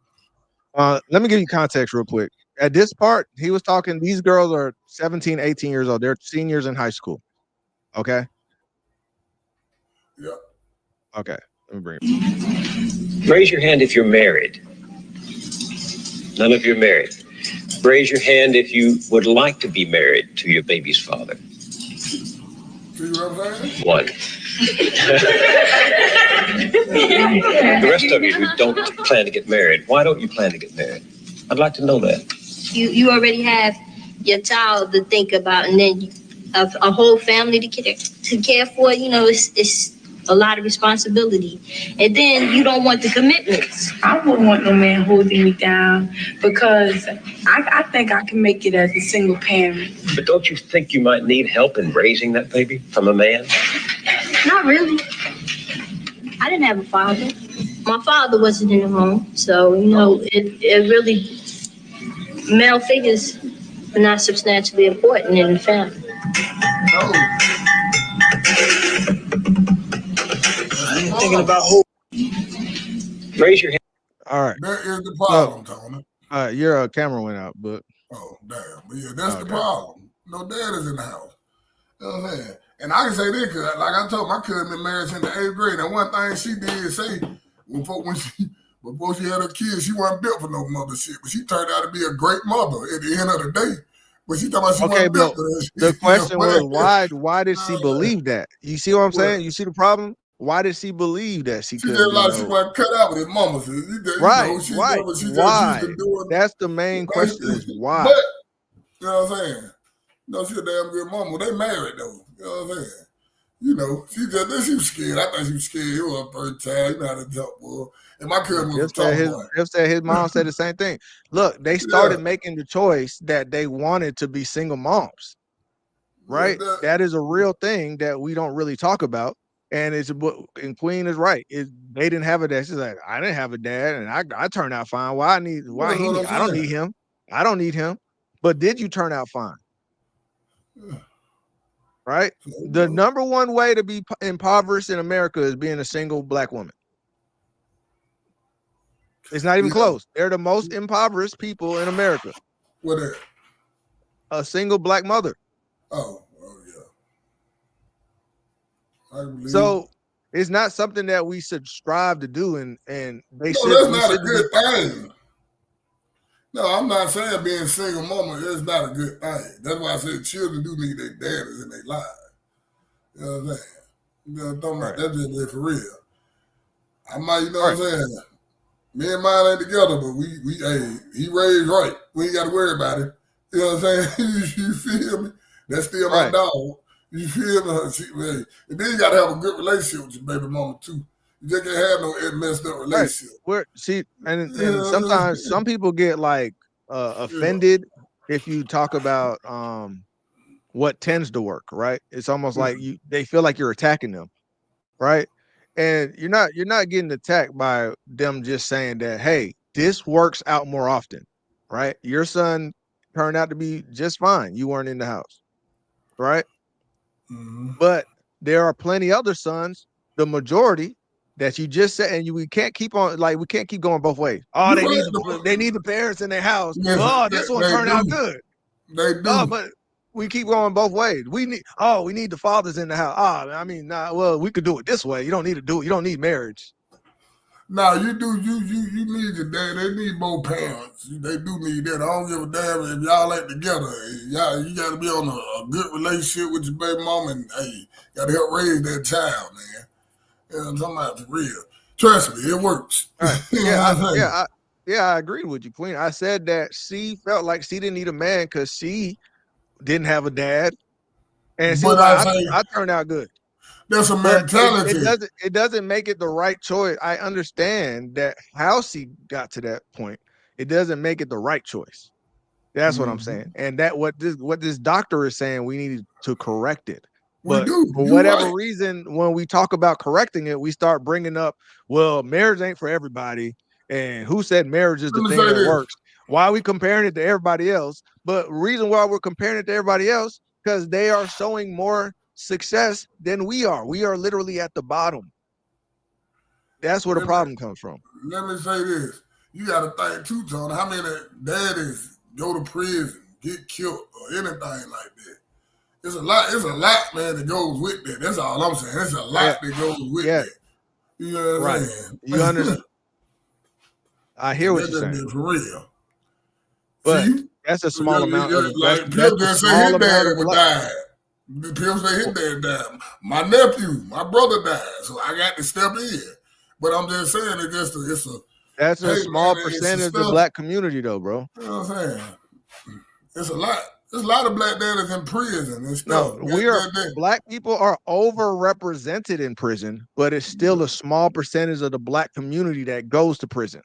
right. Let me give you context real quick. At this part, he was talking, these girls are 17, 18 years old. They're seniors in high school. Okay? Yeah. Okay. Let me bring it. Raise your hand if you're married. None of you are married. Raise your hand if you would like to be married to your baby's father. See what I'm saying? One. The rest of you who don't plan to get married, why don't you plan to get married? I'd like to know that. You already have your child to think about, and then a whole family to care for. You know, it's a lot of responsibility, and then you don't want the commitments. I wouldn't want no man holding me down because I think I can make it as a single parent. But don't you think you might need help in raising that baby from a man? Not really. I didn't have a father. My father wasn't in the home, so it really male figures are not substantially important in the family. I'm thinking about who. Raise your hand. All right. That is the problem, Tony. Your camera went out, but. Oh, damn. But yeah, that's the problem. No dad is in the house. You know what I'm saying? And I can say this because, like I told my cousin been married since the 8th grade. And one thing she did say, before she had her kids, she wasn't built for no mother shit. But she turned out to be a great mother at the end of the day. But she thought she wasn't built for that shit. The question was, why did she believe that? You see what I'm saying? You see the problem? Why did she believe that she could? She wasn't cut out with his mama. Right. Why? That's the main question is why. But, you know what I'm saying? No, she a damn good mama. They married though. You know what I'm saying? You know, she was scared. I thought she was scared. It was her first time. You know how to talk, boy. And my cousin was a tomboy. Biff said his mom said the same thing. Look, they started making the choice that they wanted to be single moms, right? That is a real thing that we don't really talk about. And and Queen is right. They didn't have a dad. She's like, I didn't have a dad, and I turned out fine. I don't need him. I don't need him. But did you turn out fine? Right? The number one way to be impoverished in America is being a single black woman. It's not even close. They're the most impoverished people in America. What is? A single black mother. Oh yeah. So it's not something that we should strive to do, and they that's not a good thing. No, I'm not saying being single mama is not a good thing. That's why I said children do need their daddies in their lives. You know what I'm saying? You know, that's just for real. I might, you know what I'm saying? Me and mine ain't together, but he raised right. We ain't got to worry about it. You know what I'm saying? You feel me? That's still my dog. You feel me? And then you got to have a good relationship with your baby mama too. You just can't have no messed up relationship. And sometimes some people get like offended if you talk about what tends to work, right? It's almost like they feel like you're attacking them, right? And you're not getting attacked by them just saying that, hey, this works out more often, right? Your son turned out to be just fine. You weren't in the house, right? Mm-hmm. But there are plenty other sons, the majority, that you just said, and we can't keep on, like, we can't keep going both ways. Oh, they need the parents in their house. Yeah, this one turned out good. They do. Oh, but we keep going both ways. We need the fathers in the house. Well, we could do it this way. You don't need to do it. You don't need marriage. No, you do. You need your dad. They need both parents. They do need that. I don't give a damn if y'all ain't together. You got to be on a good relationship with your baby mom, and hey, got to help raise that child, man. You know, I'm talking about for real. Trust me, it works. Right. I agreed with you, Queen. I said that she felt like she didn't need a man because she didn't have a dad, and she was like, I turned out good. That's a mentality. It doesn't make it the right choice. I understand that how she got to that point. It doesn't make it the right choice. That's what I'm saying. And that what this doctor is saying, we need to correct it. But for whatever reason, when we talk about correcting it, we start bringing up, well, marriage ain't for everybody. And who said marriage is the thing that works? Why are we comparing it to everybody else? But reason why we're comparing it to everybody else, because they are showing more success than we are. We are literally at the bottom. That's where the problem comes from. Let me say this. You got to think too, Tony, how many daddies go to prison, get killed, or anything like that? It's a lot, man, that goes with that. That's all I'm saying. It's a lot that goes with that. You know what I'm saying? You understand? I hear what you're saying. For real. But that's a small amount of like Pip just said his dad would die. Pip said his dad died. My nephew, my brother died. So I got to step in. But I'm just saying that's a small percentage of the black community though, bro. You know what I'm saying? It's a lot. There's a lot of black daddies in prison and stuff. No, black people are overrepresented in prison, but it's still a small percentage of the black community that goes to prison.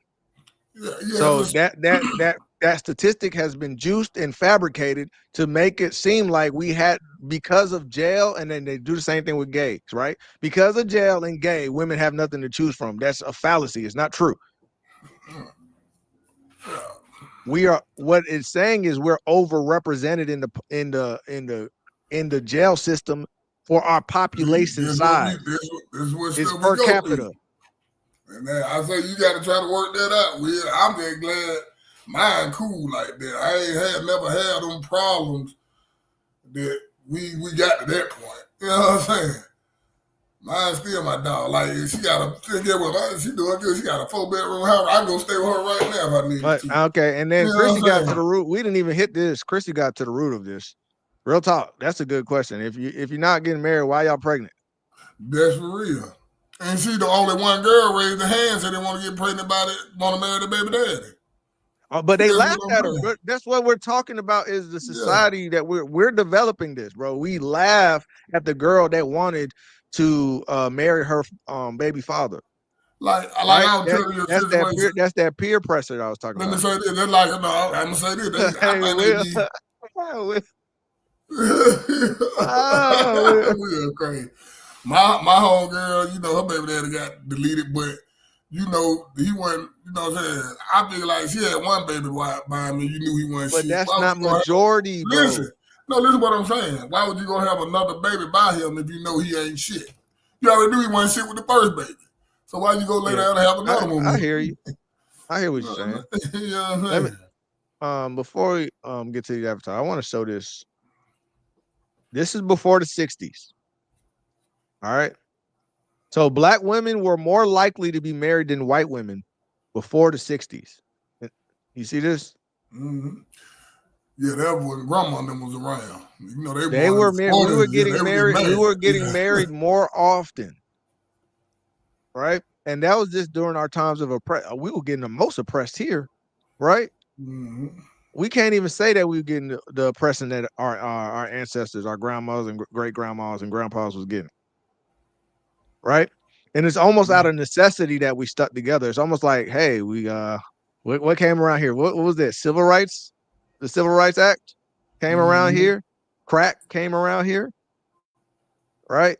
So that statistic has been juiced and fabricated to make it seem like we had, because of jail, and then they do the same thing with gays, right? Because of jail and gay, women have nothing to choose from. That's a fallacy. It's not true. What it's saying is we're overrepresented in the jail system for our population size. It's per capita. And I say you got to try to work that out. I'm just glad mine cool like that. I ain't never had them problems that we got to that point. You know what I'm saying? Mine's still my dog. Like she got she doing good. She got a 4-bedroom house. I can go stay with her right now if I need to. Okay, and then Chrissy got to the root. We didn't even hit this. Chrissy got to the root of this. Real talk. That's a good question. If you're not getting married, why y'all pregnant? That's for real. And she the only one girl raised her hand said they want to get pregnant want to marry the baby daddy. But they That's laughed what I'm at her. saying. Bro. That's what we're talking about is the Yeah. society that we're developing this, bro. We laugh at the girl that wanted to marry her baby father. Like Right? I'll tell you a situation. That's that peer pressure that I was talking Let me about. say this. They're like, no, I'm gonna say this. I Hey, think Will. they be Will. Will crazy. My homegirl, you know, her baby daddy got deleted, but you know, he wasn't, you know what I'm saying? I feel like she had one baby by me, you knew he wasn't But shit. that's Why would not you gonna majority, bro. listen what I'm saying. Why would you gonna have another baby by him if you know he ain't shit? You already knew he wasn't shit with the first baby. So why you go lay down and have another one? I with hear him? you. I hear what you're saying. You know what I'm Let me saying? before we get to the avatar, I want to show this. This is before the 60s. All right. So black women were more likely to be married than white women before the 60s. You see this? Mm-hmm. Yeah, that was grandma and them was around. You know, They were married. We were getting married. We were getting Yeah. married more often. Right. And that was just during our times of oppression. We were getting the most oppressed here. Right. Mm-hmm. We can't even say that we were getting the oppression that our ancestors, our grandmas and great grandmas and grandpas was getting. Right. And it's almost out of necessity that we stuck together. It's almost like, hey, we what came around here? What was that? Civil rights? The Civil Rights Act came around here. Crack came around here. Right.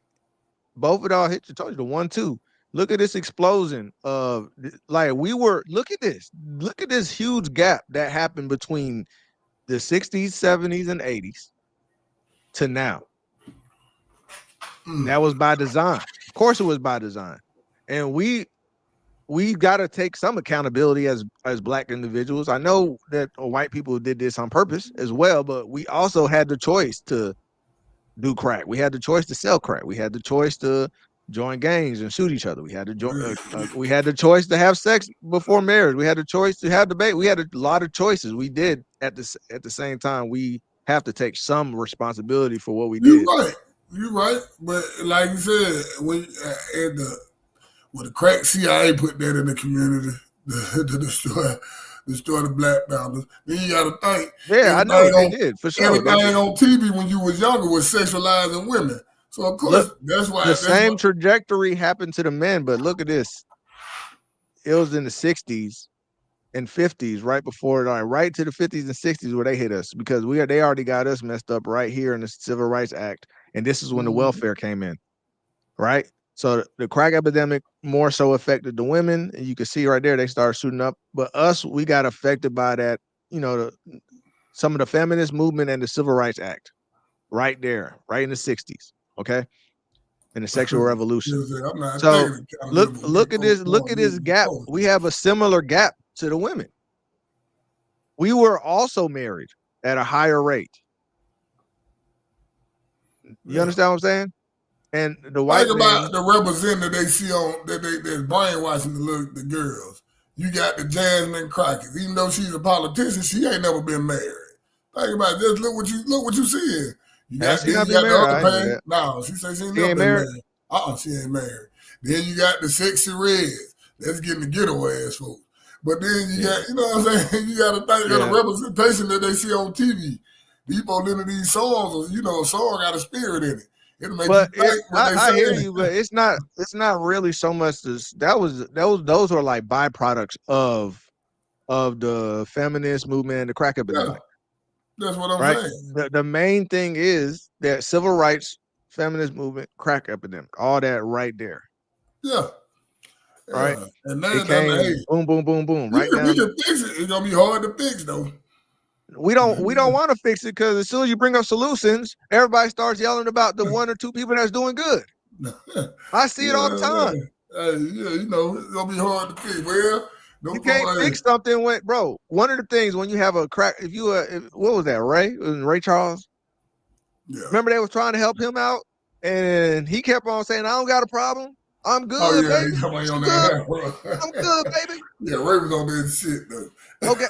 Both of y'all hit you, told you the 1-2. Look at this explosion of like look at this. Look at this huge gap that happened between the 60s, 70s, and 80s to now. That was by design. Of course it was by design. And we got to take some accountability as black individuals. I know that white people did this on purpose as well, but we also had the choice to do crack. We had the choice to sell crack. We had the choice to join gangs and shoot each other. We had the choice to have sex before marriage. We had the choice to have debate. We had a lot of choices. We did at the same time. We have to take some responsibility for what we did. You're right. But like you said, when the crack CIA put that in the community to destroy the black founders, then you got to think. Yeah, I know they did for sure. Everything on TV when you was younger was sexualizing women. So of course that's why the same trajectory happened to the men. But look at this. It was in the 60s and 50s, right before, right to the 50s and 60s where they hit us because they already got us messed up right here in the Civil Rights Act. And this is when the welfare came in, right? So the crack epidemic more so affected the women. And you can see right there, they started shooting up. But us, we got affected by that, some of the feminist movement and the Civil Rights Act right there, right in the 60s, okay? And the sexual revolution. So look at this gap. We have a similar gap to the women. We were also married at a higher rate. You understand what I'm saying? And the white think about the representative they see on they're brainwashing the girls. You got the Jasmine Crockett. Even though she's a politician, she ain't never been married. Think about it. Just look what you see. You got the other pain. No, she said she ain't never been married. She ain't married. Then you got the sexy reds. That's getting the getaway ass folks. But then you got, you know what I'm saying? You got to think of the representation that they see on TV. People into these songs, a song got a spirit in it. I hear you, but it's not really so much those are like byproducts of the feminist movement and the crack epidemic. That's what I'm saying. The main thing is that civil rights, feminist movement, crack epidemic, all that right there. Yeah. Right. And then it came boom, boom, boom, boom. Right now. We can fix it. It's gonna be hard to fix though. We don't want to fix it because as soon as you bring up solutions, everybody starts yelling about the 1 or 2 people that's doing good. I see it all the time. It's gonna be hard to fix. Well, you can't fix something when, bro. One of the things when you have a crack, what was that? Ray? It was Ray Charles. Yeah. Remember they was trying to help him out, and he kept on saying, "I don't got a problem. I'm good, baby. I'm good, baby." Yeah, Ray was on that shit though. Okay,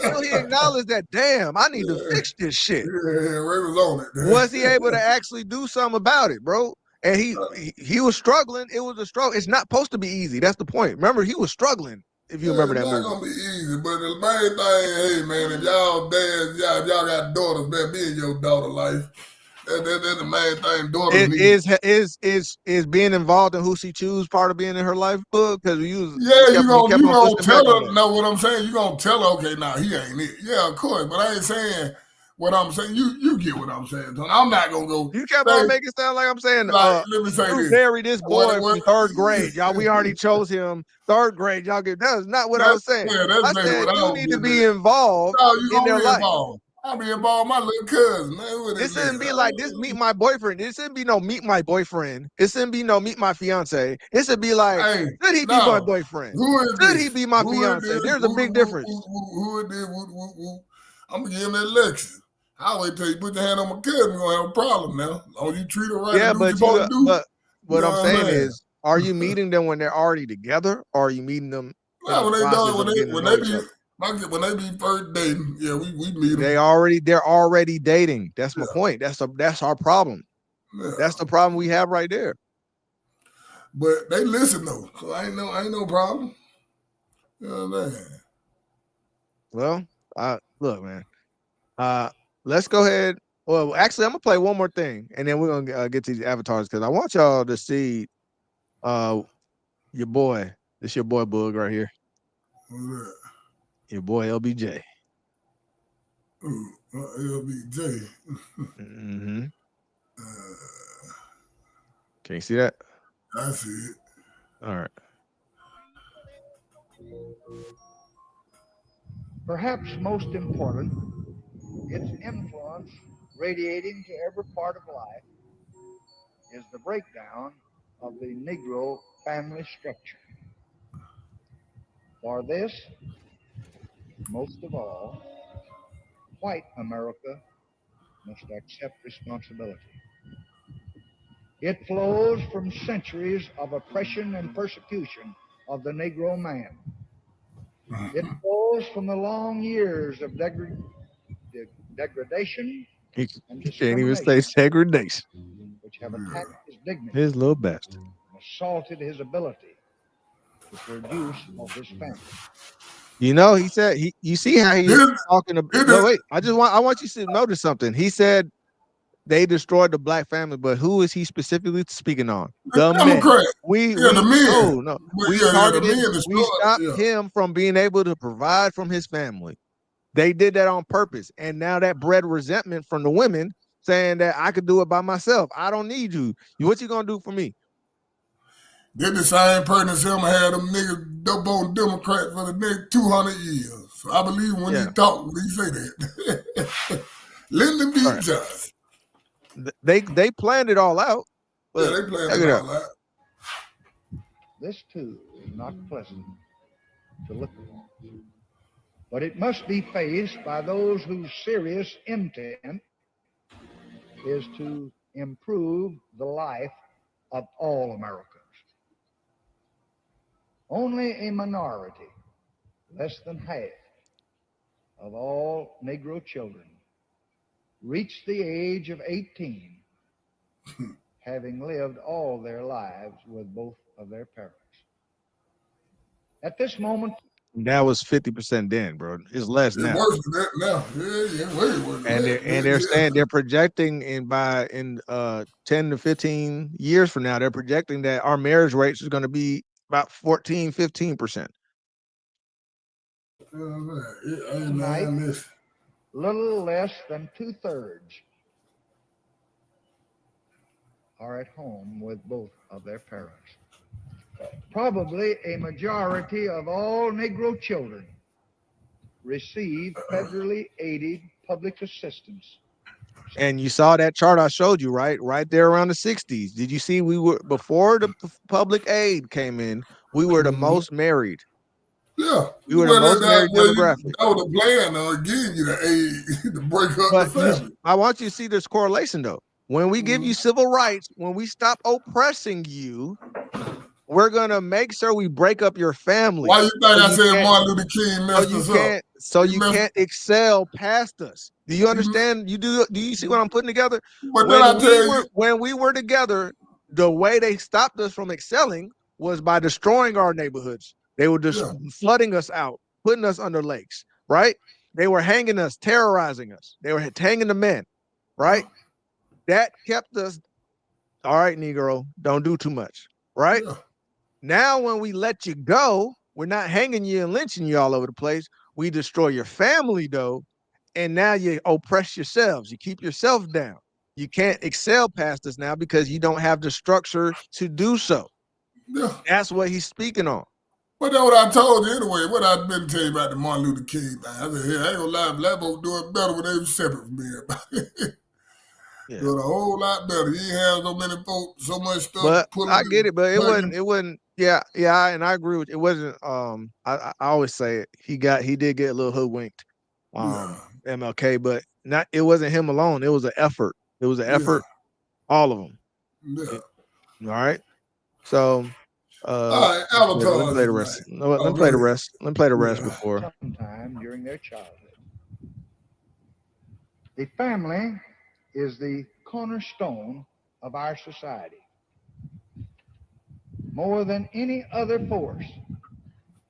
until he acknowledged that, damn, I need to fix this shit. Yeah, Ray was on it. Was he able to actually do something about it, bro? And he was struggling. It was a struggle. It's not supposed to be easy. That's the point. Remember, he was struggling. if you remember that It's not movie. gonna be easy, but the main thing, hey man, if y'all dads, y'all got daughters, man, be in your daughter life. That's the main thing. Daughters It need. is being involved in who she choose part of being in her life book because you Yeah, you kept on gonna pushing tell back on her. that. Know what I'm saying? You gonna tell her, okay, nah, he ain't it. Yeah, of course, but I ain't saying what I'm saying. You get what I'm saying. Tony. I'm not gonna go You kept on say making it sound like I'm saying, like. Let me say you this. married this boy What? from third grade. Y'all, we already chose him. Third grade, y'all get that is not what I was saying. That's I basically said what I you was need to getting be at. involved No, you in gonna their be life. involved. I'll be involved. My little cousin, man. Who This this shouldn't be nigga? like this. Meet my boyfriend. It shouldn't be no meet my boyfriend. It shouldn't be no meet my fiance. It should be like, Hey, should he be my no. boyfriend? Who is Should he this? be my Who is fiance? this? There's a big difference. Who is this? I'm gonna give him that lecture. I always tell you, put your hand on my cousin, you're gonna have a problem now. As long as you treat her right Yeah, and do what you're but you supposed to do, but you what know I'm what I'm saying saying? is, are you meeting them when they're already together, or are you meeting them in Well, the when they process done, of getting to when know they each be other? when they be first dating, yeah, we meet them. They're already dating. That's my point. That's our problem. Yeah. That's the problem we have right there. But they listen though, so ain't no problem. You know what I'm saying? Well, look, man. Let's go ahead. Well, actually, I'm gonna play one more thing, and then we're gonna get to these avatars because I want y'all to see your boy. This your boy Boog right here. What's that? Your boy LBJ. Ooh, LBJ. Mm-hmm. Can you see that? I see it. All right. Perhaps most important, its influence radiating to every part of life is the breakdown of the Negro family structure. For this, most of all, white America must accept responsibility. It flows from centuries of oppression and persecution of the Negro man. It flows from the long years of degradation He and can't even say discrimination segregation. which have attacked his dignity His little bastard. and assaulted his ability to produce of his family. You know, he said you see how he's Did- talking about did no it- wait, I want you to notice something. He said they destroyed the black family, but who is he specifically speaking on? The men. Democrat. We Yeah, the men. no. But We the targeted, men we destroyed. stopped Yeah. him from being able to provide from his family. They did that on purpose. And now that bred resentment from the women saying that I could do it by myself. I don't need you. What you gonna do for me? They're the same person as him had them niggas dope on Democrats for the next 200 years. So I believe when Yeah. he talk, when he say that. Lyndon B. All right. Johnson. They planned it all out. Yeah, Look, they playing check it it out. all out. This too is not pleasant to look upon, but it must be faced by those whose serious intent is to improve the life of all Americans. Only a minority, less than half, of all Negro children reach the age of 18, having lived all their lives with both of their parents. At this moment, That was 50% then, bro. It's less It's now. worse than that now. Yeah, way worse than And that. they're saying they're projecting in 10 to 15 years from now, they're projecting that our marriage rates is going to be about 14-15%. Tonight, little less than 2/3 are at home with both of their parents. Probably a majority of all Negro children receive federally aided public assistance. And you saw that chart I showed you, right? Right there around the 60s. Did you see we were before the public aid came in, we were the most married. Yeah. We were the most married demographic. That was the plan again, you the aid to break up But the family. I want you to see this correlation though. When we give you civil rights, when we stop oppressing you, we're gonna make sure we break up your family. Why you think I said Martin Luther King messed us up? So you can't excel past us. Do you understand? Do you see what I'm putting together? But then I tell you, when we were together, the way they stopped us from excelling was by destroying our neighborhoods, They were just flooding us out, putting us under lakes, right? They were hanging us, terrorizing us. They were hanging the men, right? That kept us, all right, Negro, don't do too much, right? Yeah. Now, when we let you go, we're not hanging you and lynching you all over the place. We destroy your family, though, and now you oppress yourselves. You keep yourself down. You can't excel past us now because you don't have the structure to do so. Yeah. That's what he's speaking on. But that's what I told you anyway. What I've been telling you about the Martin Luther King thing. I said, hey, I ain't gonna lie, black folks doing better when they were separate from everybody. Yeah. Doing a whole lot better. You ain't have so many folks, so much stuff. But pulling I get it, but plugging. it wasn't. Yeah, and I agree with it. It wasn't. I always say it. He did get a little hoodwinked. MLK, but not. It wasn't him alone. It was an effort. It was an effort. All of them. Yeah. All right. So. All right, Avatar. Let me play the rest. Let me play the rest. Let me play the rest before. Sometime during their childhood. The family is the cornerstone of our society. More than any other force,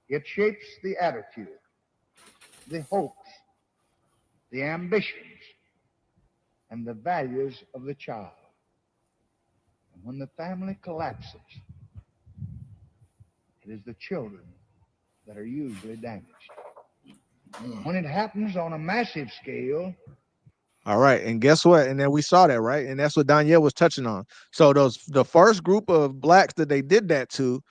it shapes the attitude, the hopes, the ambitions, and the values of the child. And when the family collapses, it is the children that are usually damaged. When it happens on a massive scale. All right, and guess what? And then we saw that, right? And that's what Danielle was touching on. So the first group of blacks that they did that to,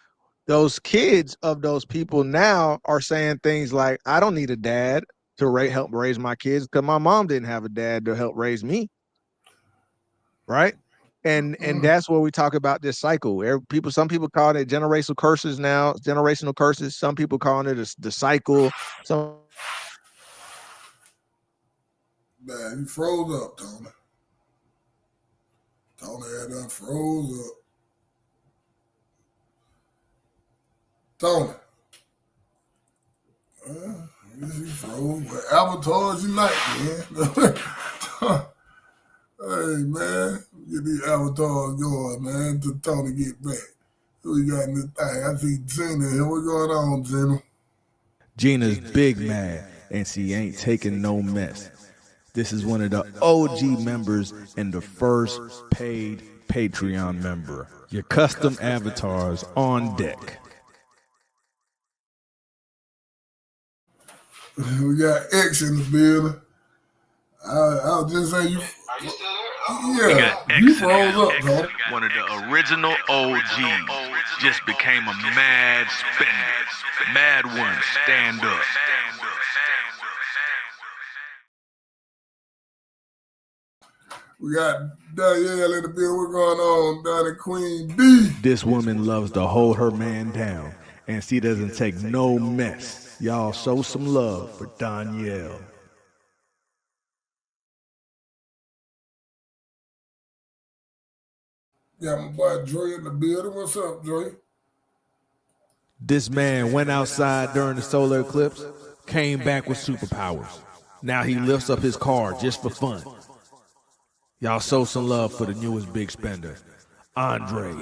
those kids of those people now are saying things like, I don't need a dad to help raise my kids because my mom didn't have a dad to help raise me. Right? And that's where we talk about this cycle. Some people call it generational curses now, generational curses. Some people calling it the cycle. Man, you froze up, Tony. Tony had done froze up. Tony. He froze. But Avatars unite, man. Hey, man. Get these Avatars going, man, till Tony get back. Who we got in this thing? I see Gina here. What's going on, Gina? Gina's big mad, and she ain't taking no mess. This is one of the OG members and the first paid Patreon member. Your custom avatars on deck. We got X in the building. I was just saying you. Yeah, you froze up, bro. One of the original OGs just became a mad spender. Mad one, stand up. We got Danielle in the building. What's going on, Donnie Queen D? This woman loves to hold her man down, and she doesn't take no mess. Y'all show some love for Danielle. Got my boy Dre in the building. What's up, Dre? This man went outside during the solar eclipse, came back with superpowers. Now he lifts up his car just for fun. Y'all show some love for the newest big spender, Andre.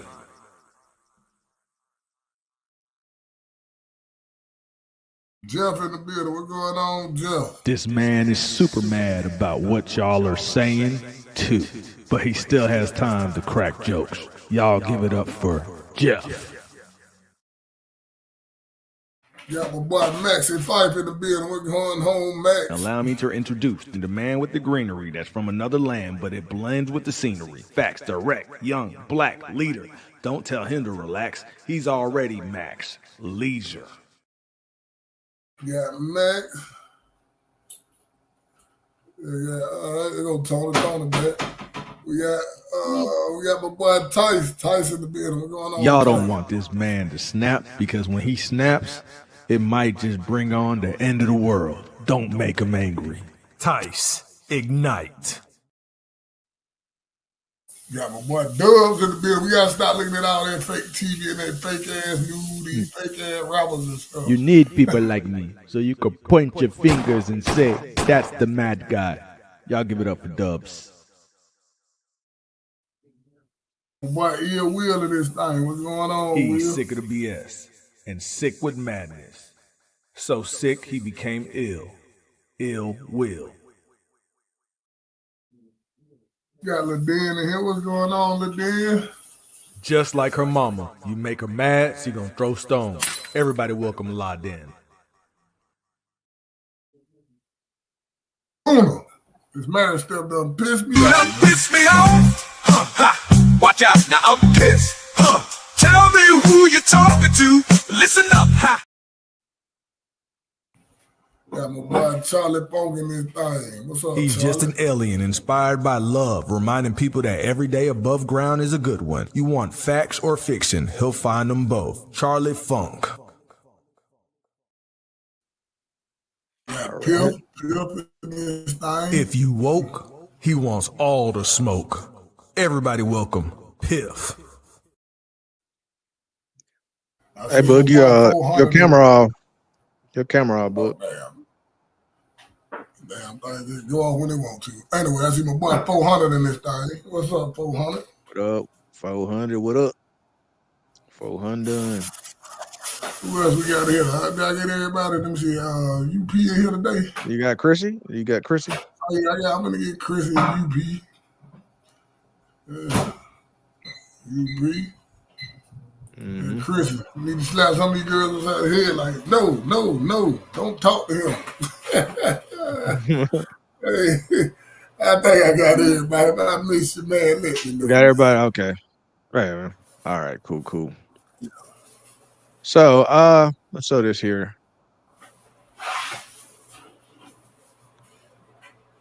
Jeff in the building. What's going on, Jeff? This man is super mad about what y'all are saying, too. But he still has time to crack jokes. Y'all give it up for Jeff. Got my boy Max and Fife in the building. We're going home, Max. Allow me to introduce the man with the greenery that's from another land, but it blends with the scenery. Facts, direct, young, black, leader. Don't tell him to relax. He's already Max. Leisure. Got Max. Yeah, all right, they're gonna Tony back. We got my boy Tice in the building. What's going on? Y'all don't want this man to snap, because when he snaps, it might just bring on the end of the world. Don't make him angry. Tice, ignite. Got my boy Dubs in the building. We gotta stop looking at all that fake TV and that fake ass news, these fake ass rappers and stuff. You need people like me, so you can point your fingers and say, that's the mad guy. Y'all give it up for Dubs. My boy Will in this thing. What's going on, He's Will? sick of the BS. and sick with madness. So sick he became ill. Ill will. Got LaDen in here. What's going on, LaDen? Just like her mama, you make her mad, she gonna throw stones. Everybody welcome La Den. Uno. This marriage stuff done pissed me You off. done piss me off? Huh, ha. Watch out, now I'm pissed. Huh. Tell me who you're talking to. Listen up, ha. Got my boy Charlie Funk in this thing. What's up, He's Charlie? just an alien inspired by love, reminding people that every day above ground is a good one. You want facts or fiction, he'll find them both. Charlie Funk. Got Pimp in this thing. If you woke, he wants all the smoke. Everybody welcome Piff. I Hey, see Boog, my your boy 400 camera off. Your camera off, Boog. Damn thing just go off when they want to. Anyway, I see my boy 400 in this thing. What's up, 400? What up? 400. What up? 400. Who else we got here? I get everybody. Let me see. UP in here today. You got Chrissy? You got Chrissy? Oh, yeah, I'm gonna get Chris and UP. UP. And Chris, you need to slap some of these girls upside the head like, no, don't talk to him. Hey, I think I got everybody, but I miss you, man. Let me know. You got everybody? Okay. Right, man. All right, cool. So, let's show this here.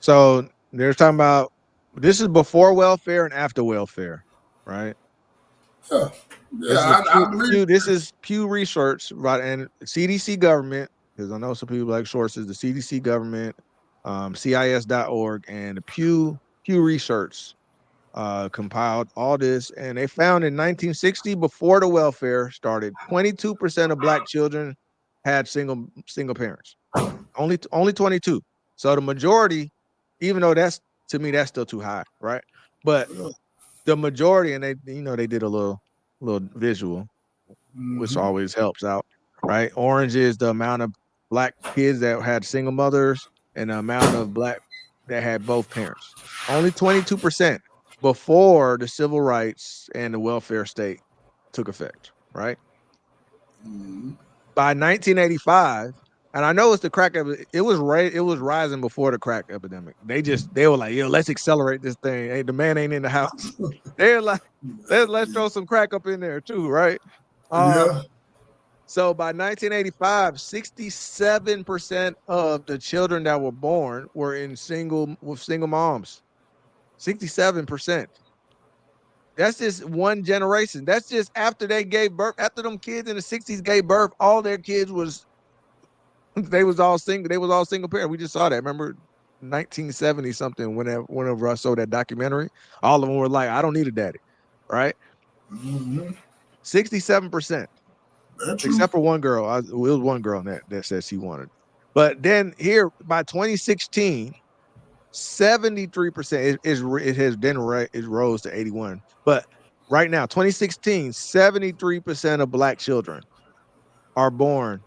So they're talking about this is before welfare and after welfare, right? Yeah, This is Pew Research, right? And CDC government, because I know some people like sources, the CDC government, CIS.org, and the Pew Research compiled all this, and they found in 1960, before the welfare started, 22% of Black children had single parents. Only 22. So the majority, even though that's, to me, that's still too high, right? But the majority, and they did a little visual, which always helps out, right? Orange is the amount of Black kids that had single mothers, and the amount of Black that had both parents. Only 22% before the civil rights and the welfare state took effect, right? By 1985, and I know it's the crack it was rising before the crack epidemic. They were like, yo, let's accelerate this thing. Hey, the man ain't in the house. They're like, let's throw some crack up in there too, right? Yeah. So by 1985, 67% of the children that were born were with single moms. 67%. That's just one generation. That's just after they gave birth. After them kids in the 60s gave birth, all their kids they was all single. They was all single parent. We just saw that. Remember 1970 something, whenever I saw that documentary, all of them were like, I don't need a daddy, right? 67%. Except for one girl. It was one girl that said she wanted. But then here by 2016, 73% it rose to 81. But right now, 2016, 73% of Black children are born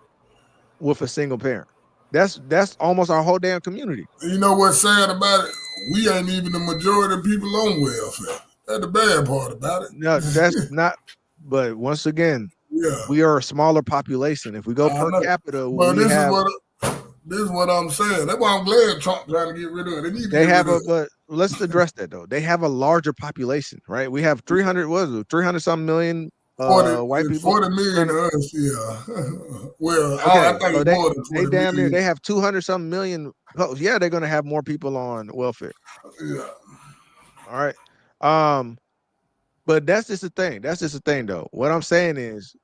with a single parent. That's almost our whole damn community. You know what's sad about it? We ain't even the majority of people on welfare. That's the bad part about it. No, that's not. But once again, yeah, we are a smaller population. If we go per capita, but this is what I'm saying. That's why I'm glad Trump trying to get rid of it. But let's address that though. They have a larger population, right? We have 300 something million 40, white people. 40 million to us, yeah. Well, Okay, I think so it's more than 40 they damn near million. they have 200 something million. Yeah, they're gonna have more people on welfare. Yeah. All right. But that's just the thing. That's just the thing though. What I'm saying is,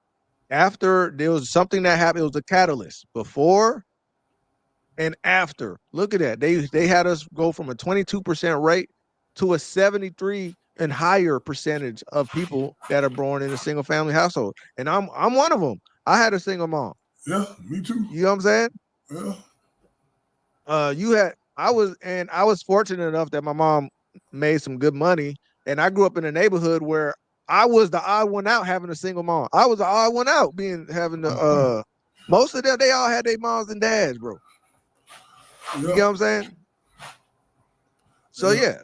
after there was something that happened, it was a catalyst before and after. Look at that. They had us go from a 22% rate to a 73 and higher percentage of people that are born in a single family household. And I'm one of them. I had a single mom. Yeah, me too. You know what I'm saying? Yeah. I was fortunate enough that my mom made some good money, and I grew up in a neighborhood where I was the odd one out having a single mom. I was the odd one out having the most of them, they all had their moms and dads, bro. You get what I'm saying? So yeah.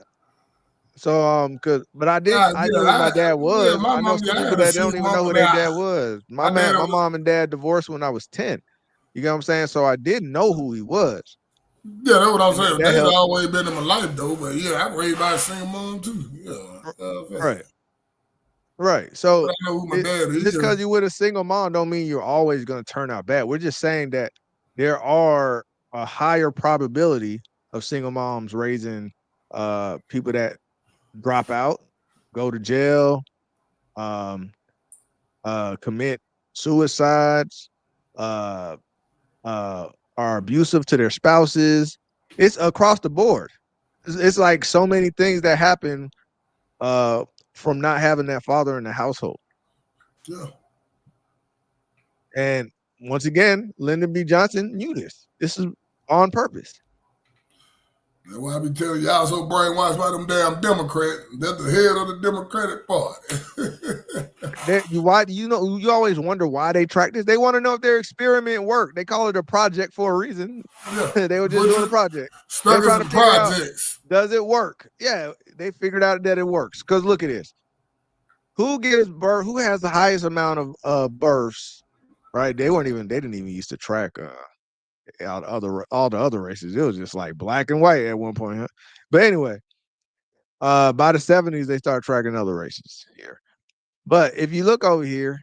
So but I knew who my dad was. my I know mom, some I people had that a don't single even know mom, who but their dad was. My dad was- mom and dad divorced when I was 10. You get what I'm saying? So I didn't know who he was. Yeah, that's what I'm saying. that They've helped. always been in my life though, but yeah, I raised by a single mom too. Yeah. Right. Right. So But I know who my dad is. just because you're with a single mom don't mean you're always going to turn out bad. We're just saying that there are a higher probability of single moms raising people that drop out, go to jail, commit suicides, are abusive to their spouses. It's across the board. It's like so many things that happen from not having that father in the household. Yeah. And once again, Lyndon B. Johnson knew this. This is on purpose. That's why I be telling y'all so brainwashed by them damn Democrats. They're the head of the Democratic Party. You always wonder why they track this. They want to know if their experiment worked. They call it a project for a reason. Yeah. They were just doing a project. Stuck They're trying in to some figure out, projects. does it work? Yeah, they figured out that it works. Because look at this. Who gives birth? Who has the highest amount of births? Right? They didn't even used to track all the other races. It was just like black and white at one point. Huh? But anyway, by the 70s, they started tracking other races here. But if you look over here,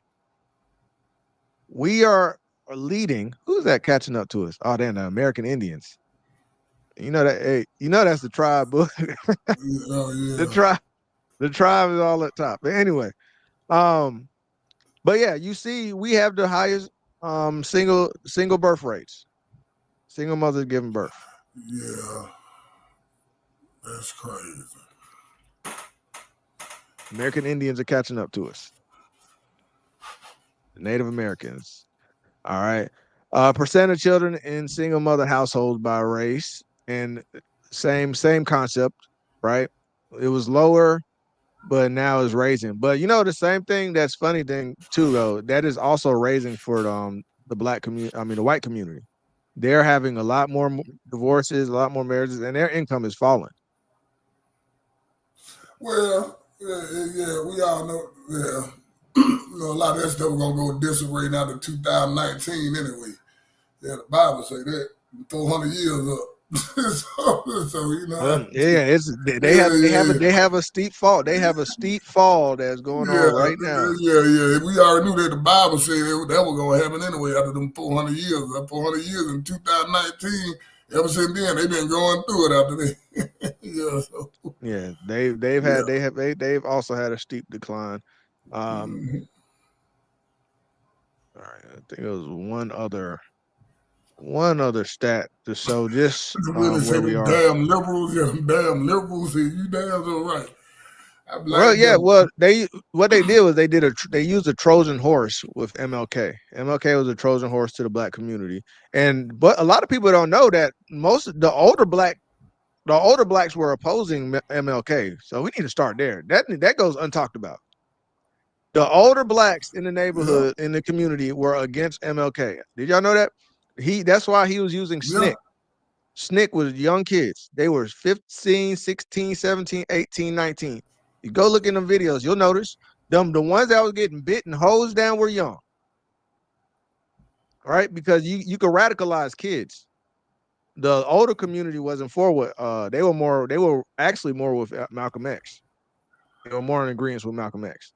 we are leading. Who's that catching up to us? Oh, they're the American Indians. You know that. Hey, that's the tribe book. Oh yeah. The tribe is all at top. But anyway, but yeah, you see, we have the highest single birth rates. Single mothers giving birth. Yeah. That's crazy. American Indians are catching up to us. The Native Americans. All right. Percent of children in single mother households by race, and same concept, right? It was lower, but now it's raising. But the same thing. That's funny thing too, though. That is also raising for the black community. I mean, the white community. They're having a lot more divorces, a lot more marriages, and their income is falling. Well, yeah, we all know. Yeah, a lot of that stuff gonna go disarray now to 2019 anyway. Yeah, the Bible say that 400 years up. so yeah, they have a steep fall. They have a steep fall that's going on right now. Yeah. We already knew that the Bible said that was gonna happen anyway after them 400 years. That 400 years in 2019. Ever since then, they've been going through it after that. Yeah. So. Yeah, they've also had a steep decline. All right, I think it was one other stat to show just where we are. Damn liberals, you damn so right. Well, yeah. Well, what they did was they used a Trojan horse with MLK. MLK was a Trojan horse to the black community, but a lot of people don't know that most of the older blacks were opposing MLK. So we need to start there. That goes untalked about. The older blacks in the neighborhood, in the community, were against MLK. Did y'all know that? That's why he was using SNCC. Yeah. SNCC was young kids. They were 15, 16, 17, 18, 19. You go look in them videos, you'll notice the ones that was getting bit and hosed down were young. Right? Because you could radicalize kids. The older community wasn't for what they were actually more with Malcolm X. They were more in agreement with Malcolm X.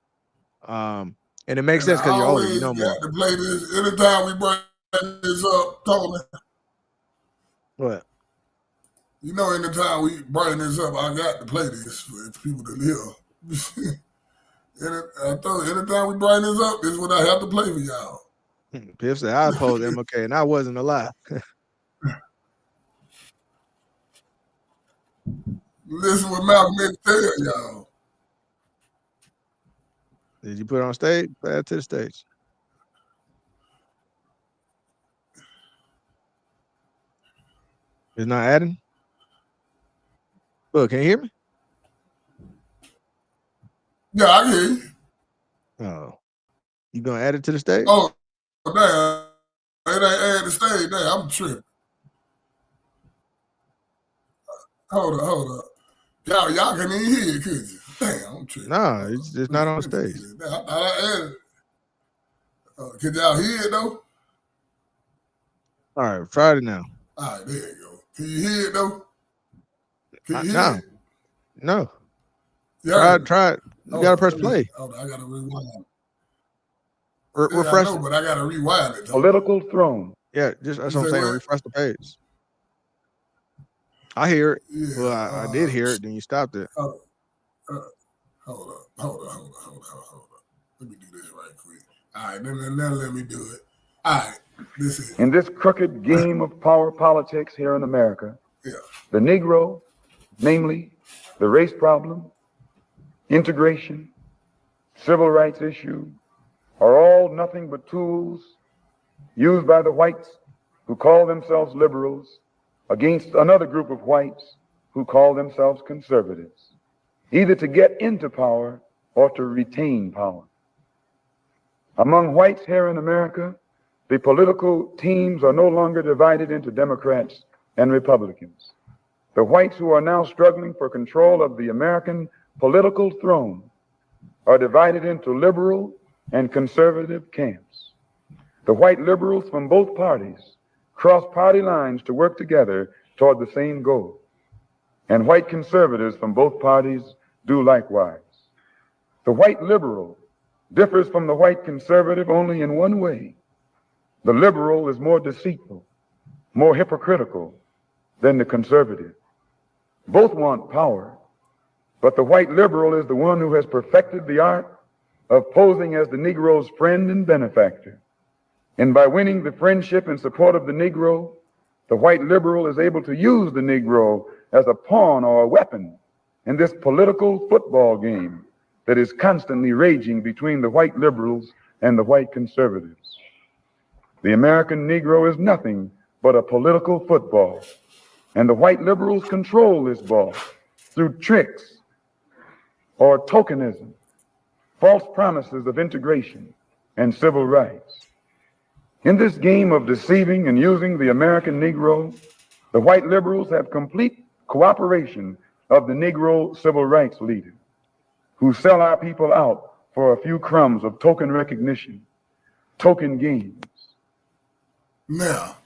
And it makes sense because you're older, you know more. To play this anytime we bring this up, Tony. What? Anytime we bring this up, I got to play this for people to hear. Anytime we bring this up, this is what I have to play for y'all. Piff said I opposed MLK and I wasn't alive. Listen what Malcolm X tell y'all. Did you put it on stage? Add it to the stage. It's not adding? Look, can you hear me? Yeah, I can hear you. Oh, you gonna add it to the stage? Oh, damn. It ain't add the stage. Damn, I'm tripping. Hold up. Y'all couldn't even hear it, could you? Damn, I'm tripping. Nah, it's not on stage. Damn, I thought I added it. Could y'all hear it, though? All right, try it now. All right, there you go. Can you hear it, though? Can you hear No. it? No. Yeah. Try it. You gotta press play. Hold on, I gotta rewind. Refresh. I know, but I gotta rewind it. Political throne. Yeah, just that's You what I'm say saying. what? Refresh the page. I hear it. Yeah. Well, I did hear it. Then you stopped it. Hold up. Let me do this right quick. All right, then let me do it. All right, this is In this crooked game of power politics here in America, yeah. the Negro, namely the race problem, integration, civil rights issue, are all nothing but tools used by the whites who call themselves liberals against another group of whites who call themselves conservatives, either to get into power or to retain power. Among whites here in America, the political teams are no longer divided into Democrats and Republicans. The whites who are now struggling for control of the American political throne are divided into liberal and conservative camps. The white liberals from both parties cross party lines to work together toward the same goal. And white conservatives from both parties do likewise. The white liberal differs from the white conservative only in one way. The liberal is more deceitful, more hypocritical than the conservative. Both want power, but the white liberal is the one who has perfected the art of posing as the Negro's friend and benefactor. And by winning the friendship and support of the Negro, the white liberal is able to use the Negro as a pawn or a weapon in this political football game that is constantly raging between the white liberals and the white conservatives. The American Negro is nothing but a political football, and the white liberals control this ball through tricks or tokenism, false promises of integration and civil rights. In this game of deceiving and using the American Negro, the white liberals have complete cooperation of the Negro civil rights leaders who sell our people out for a few crumbs of token recognition, token gains. Now,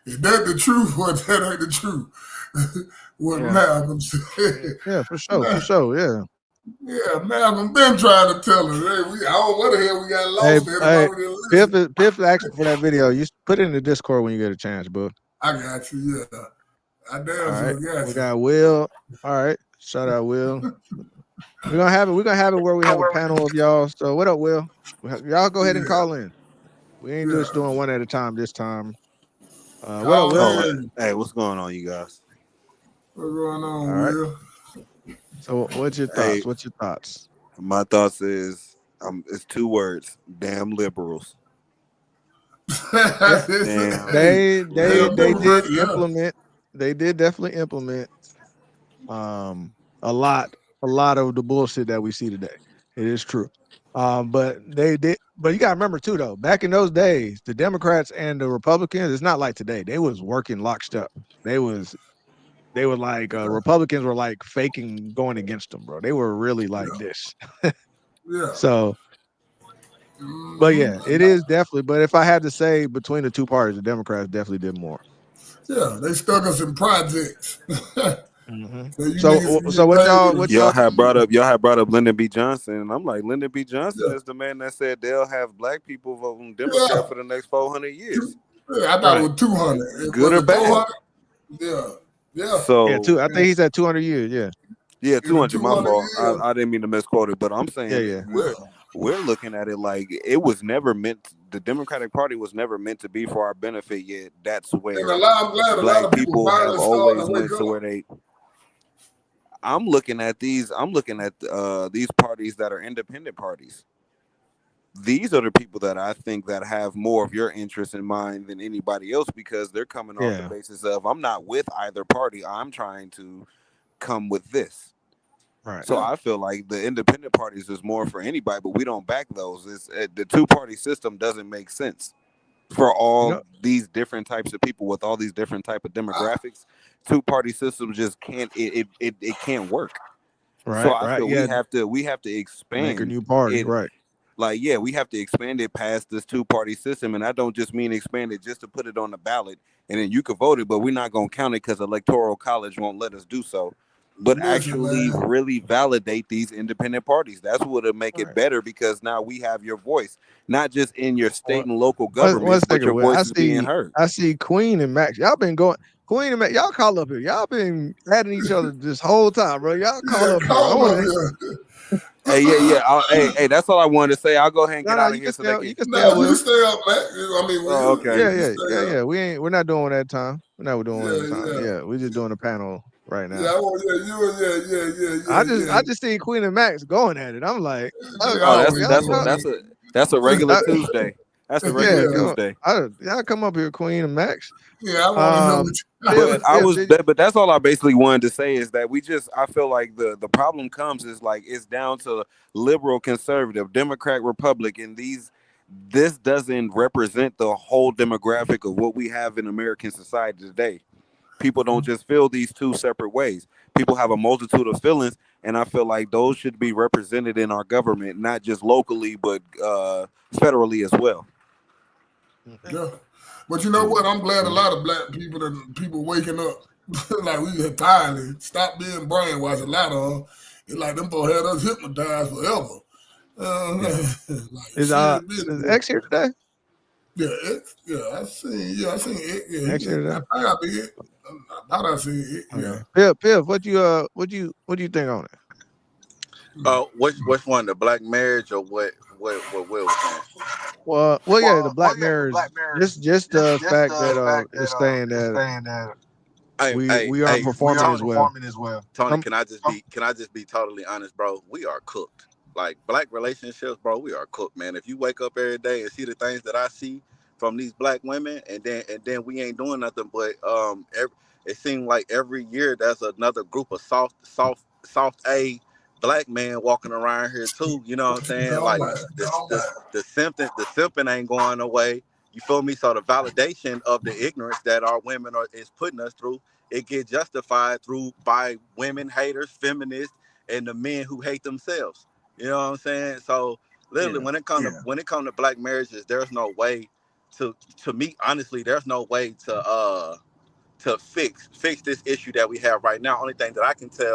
is that the truth or that ain't the truth? What Malcolm said. Yeah, for sure, yeah. Yeah, Malcolm been trying to tell us. Hey, I don't know what the hell we got lost in. Piff asking for that video. You put it in the Discord when you get a chance, bro. I got you, yeah. I damn sure got you. We got Will. All right. Shout out Will. We're gonna have it where we have a panel of y'all. So what up, Will? Y'all go ahead and call in. We ain't just doing one at a time this time. What up, Will? Hey, what's going on, you guys? What's going on, right. Will? So what's your thoughts? Hey, What's your thoughts? My thoughts is it's two words: damn liberals. Damn. They did implement. They did definitely implement a lot of the bullshit that we see today. It is true. But they did. But you gotta remember too, though. Back in those days, the Democrats and the Republicans, it's not like today. They was working lockstep. They were like Republicans were like faking going against them, bro. They were really like this. Yeah. So, but yeah, it is definitely. But if I had to say between the two parties, the Democrats definitely did more. Yeah, they stuck us in projects. So what y'all had brought up Lyndon B. Johnson, and I'm like, Lyndon B. Johnson is the man that said they'll have black people voting Democrat for the next 400 years. Yeah, I thought it was 200. Good or bad? Yeah. So I think he's at 200 years. Yeah, 200. My fault. I didn't mean to misquote it, but I'm saying we're looking at it like it was never meant. The Democratic Party was never meant to be for our benefit. Yet that's where black people have always went to where they. I'm looking at these parties that are independent parties. These are the people that I think that have more of your interest in mind than anybody else, because they're coming off the basis of I'm not with either party. I'm trying to come with this. Right. So I feel like the independent parties is more for anybody, but we don't back those. It's the two-party system doesn't make sense for all these different types of people with all these different type of demographics. Two-party system just can't it can't work. Right. So I feel we have to expand, make a new party. Right. Like, yeah, we have to expand it past this two-party system, and I don't just mean expand it just to put it on the ballot and then you can vote it, but we're not gonna count it because Electoral College won't let us do so. But actually really validate these independent parties. That's what'll make it better, because now we have your voice, not just in your state and local government, but your voice is being heard. I see Queen and Max. Y'all been going. Queen and Max, y'all call up here. Y'all been adding each other this whole time, bro. Y'all call up here. Hey, hey, that's all I wanted to say. I'll go ahead and get out of here. So you can stay up, Max. I mean, yeah. We're not doing that time. We're not doing that time. Yeah, we're just doing a panel right now. I just see Queen and Max going at it. I'm like, that's a regular Tuesday. That's a regular Tuesday. Y'all come up here, Queen and Max. Yeah, I want to know. But that's all I basically wanted to say is that I feel like the problem comes is like it's down to liberal, conservative, Democrat, Republic, and this doesn't represent the whole demographic of what we have in American society today. People don't just feel these two separate ways. People have a multitude of feelings, and I feel like those should be represented in our government, not just locally, but federally as well. Yeah. But you know what? I'm glad a lot of black people waking up. Like, we had finally stopped being brainwashed. A lot of them. It's like them folks had us hypnotized forever. Is X here today? I seen it. Yeah, X here today? I did. I thought I seen it. Yeah. Piff, what do you think on it? Which one, the black marriage or what Will was saying? Well, the black marriage. Just the fact that it's saying that we are performing as well. Tony, can I just be totally honest, bro? We are cooked. Like, black relationships, bro, we are cooked, man. If you wake up every day and see the things that I see from these black women, and then we ain't doing nothing but it seems like every year there's another group of soft A black man walking around here too. You know what I'm saying? Like, the simping ain't going away. You feel me? So the validation of the ignorance that our women is putting us through, it gets justified by women haters, feminists, and the men who hate themselves. You know what I'm saying? So literally, when it comes to black marriages, there's no way to me, honestly, there's no way to fix this issue that we have right now. Only thing I can say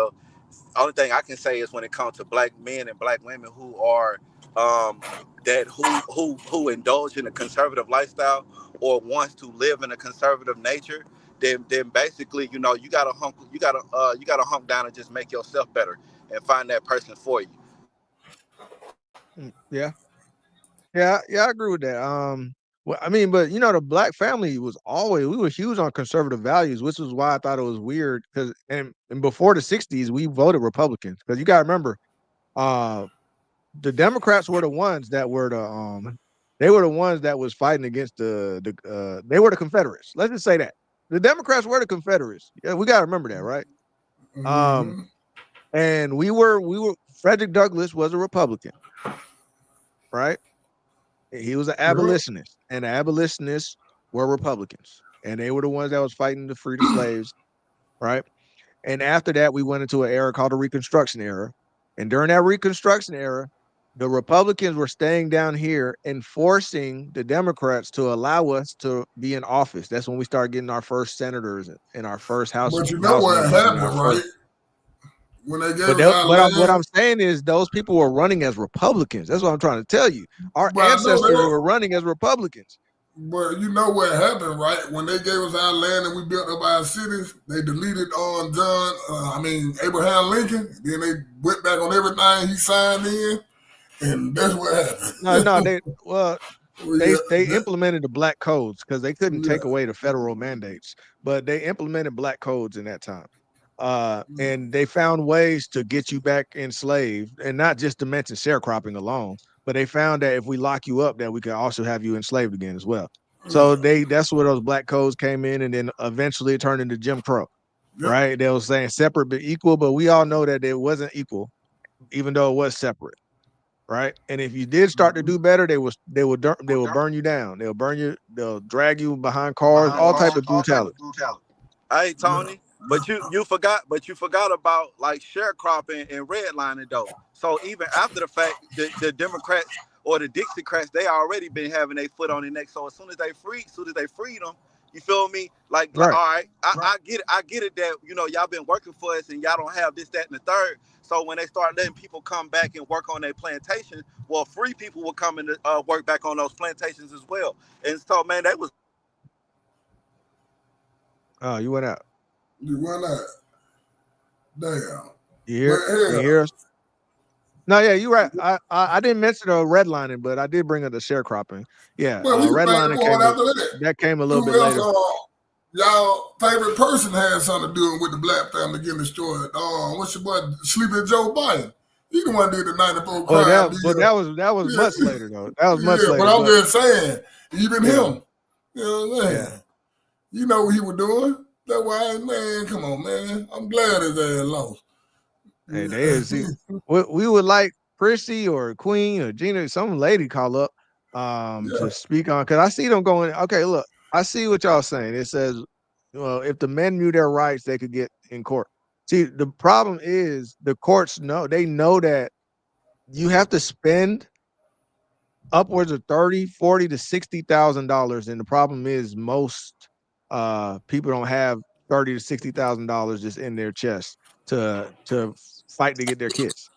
is when it comes to black men and black women who are who indulge in a conservative lifestyle or wants to live in a conservative nature, then basically, you gotta hump down and just make yourself better and find that person for you. Yeah, I agree with that. Well, I mean, but the black family we were huge on conservative values, which is why I thought it was weird because and before the 60s we voted Republicans, because you got to remember, the Democrats were the ones that were they were the ones that was fighting against they were the Confederates. Let's just say that the Democrats were the Confederates. Yeah, we got to remember that, right? Mm-hmm. And we were Frederick Douglass was a Republican, right? He was an abolitionist, and the abolitionists were Republicans, and they were the ones that was fighting to free the slaves, right? And after that, we went into an era called the Reconstruction era. And during that Reconstruction era, the Republicans were staying down here and forcing the Democrats to allow us to be in office. That's when we started getting our first senators and our first House. But you know what happened, right? When they gave what I'm saying is those people were running as Republicans. That's what I'm trying to tell you. Our ancestors were running as Republicans. But you know what happened, right? When they gave us our land and we built up our cities, they deleted on Abraham Lincoln. Then they went back on everything he signed in, and that's what happened. They implemented the black codes because they couldn't take away the federal mandates, but they implemented black codes in that time. And they found ways to get you back enslaved, and not just to mention sharecropping alone, but they found that if we lock you up, that we could also have you enslaved again as well. So that's where those black codes came in, and then eventually it turned into Jim Crow. right? They were saying separate but equal, but we all know that it wasn't equal, even though it was separate, right? And if you did start to do better, they will burn you down. They'll burn you. They'll drag you behind cars. All type of brutality. Hey Tony, but you forgot about like sharecropping and redlining though. So even after the fact, the Democrats or the Dixiecrats, they already been having their foot on their neck. So as soon as they freed them, you feel me? Like all right, I get it that y'all been working for us and y'all don't have this, that, and the third. So when they start letting people come back and work on their plantation, well, free people will come and work back on those plantations as well. And so man, that was. Oh, you went out. You went out. Damn. You hear us? No, yeah, you're right. I didn't mention the redlining, but I did bring up the sharecropping. Yeah, redlining came a little bit later. Y'all favorite person had something to do with the black family getting destroyed. What's your boy, Sleepy Joe Biden? He the one did the 94 crime. But that was much later though. That was much later. But I'm just saying, even him. You know what I'm saying? Yeah. You know what he was doing. That's why, man, come on, man. I'm glad his ass lost. Hey, we would like Chrissy or Queen or Gina, some lady call up to speak on, because I see them going, okay, look, I see what y'all saying. It says, well, if the men knew their rights, they could get in court. See, the problem is the courts know that you have to spend upwards of $30,000, $40,000 to $60,000. And the problem is most people don't have $30,000 to $60,000 just in their chest to fight to get their kids.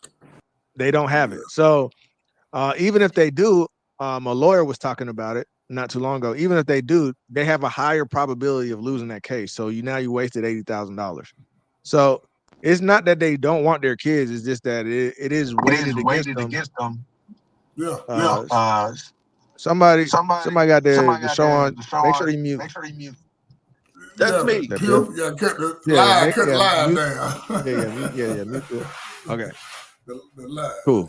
They don't have it. So even if they do, a lawyer was talking about it not too long ago. Even if they do, they have a higher probability of losing that case. So you wasted $80,000. So it's not that they don't want their kids. It's just that it is weighted against them. Yeah. Somebody got the show on. Make sure you mute. That's me. Cut the live down. Yeah. Mute it. Okay. The live. Cool.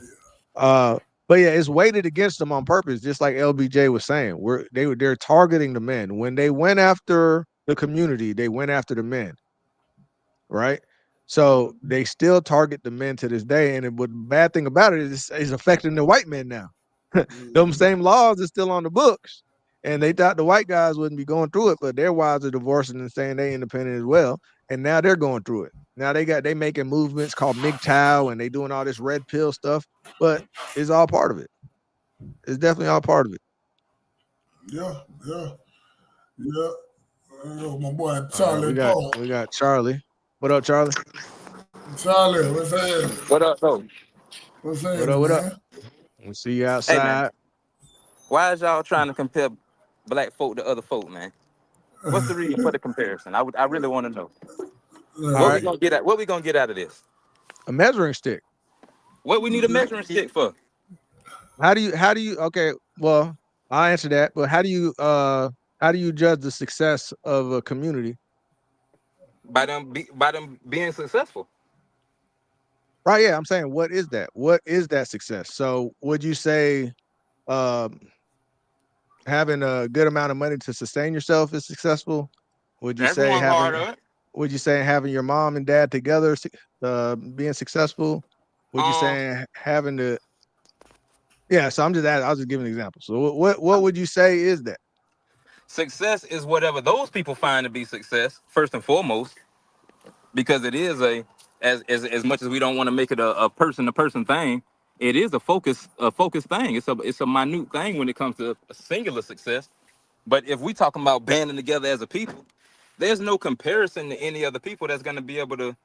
But yeah, it's weighted against them on purpose, just like LBJ was saying. They're targeting the men. When they went after the community, they went after the men. Right? So they still target the men to this day. And the bad thing about it is affecting the white men now. Them same laws are still on the books. And they thought the white guys wouldn't be going through it, but their wives are divorcing and saying they independent as well. And now they're going through it. Now they making movements called MGTOW, and they doing all this red pill stuff, but it's all part of it. It's definitely all part of it. Yeah. My boy Charlie we got Charlie. What up, Charlie? Charlie, what's happening? What up, though? What's happening? What up? We'll see you outside. Hey, why is y'all trying to compare black folk to other folk, man? What's the reason for the comparison? I really want to know. What we gonna get out of this? A measuring stick. What we need a measuring stick for? How do you okay, well, I'll answer that, but how do you judge the success of a community? By them being successful. Right, yeah. I'm saying, what is that? What is that success? So would you say having a good amount of money to sustain yourself is successful? Would you say having your mom and dad together being successful? Would you say having to? Yeah, so I was just giving an example. So what would you say is that? Success is whatever those people find to be success, first and foremost, because it is as much as we don't want to make it a person-to-person thing, it is a focus thing. It's a minute thing when it comes to a singular success. But if we talking about banding together as a people, there's no comparison to any other people that's going to be able to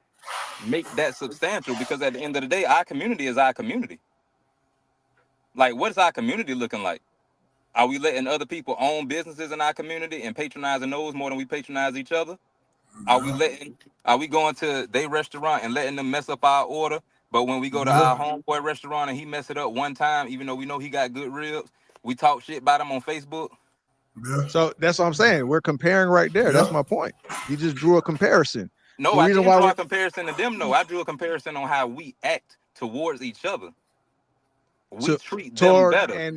make that substantial, because at the end of the day, our community is our community. Like, what is our community looking like? Are we letting other people own businesses in our community and patronizing those more than we patronize each other? Are we going to their restaurant and letting them mess up our order? But when we go to our homeboy restaurant and he mess it up one time, even though we know he got good ribs, we talk shit about him on Facebook. Yeah. So that's what I'm saying. We're comparing right there. Yeah. That's my point. You just drew a comparison. No, I didn't draw a comparison to them. No, I drew a comparison on how we act towards each other. We treat them better.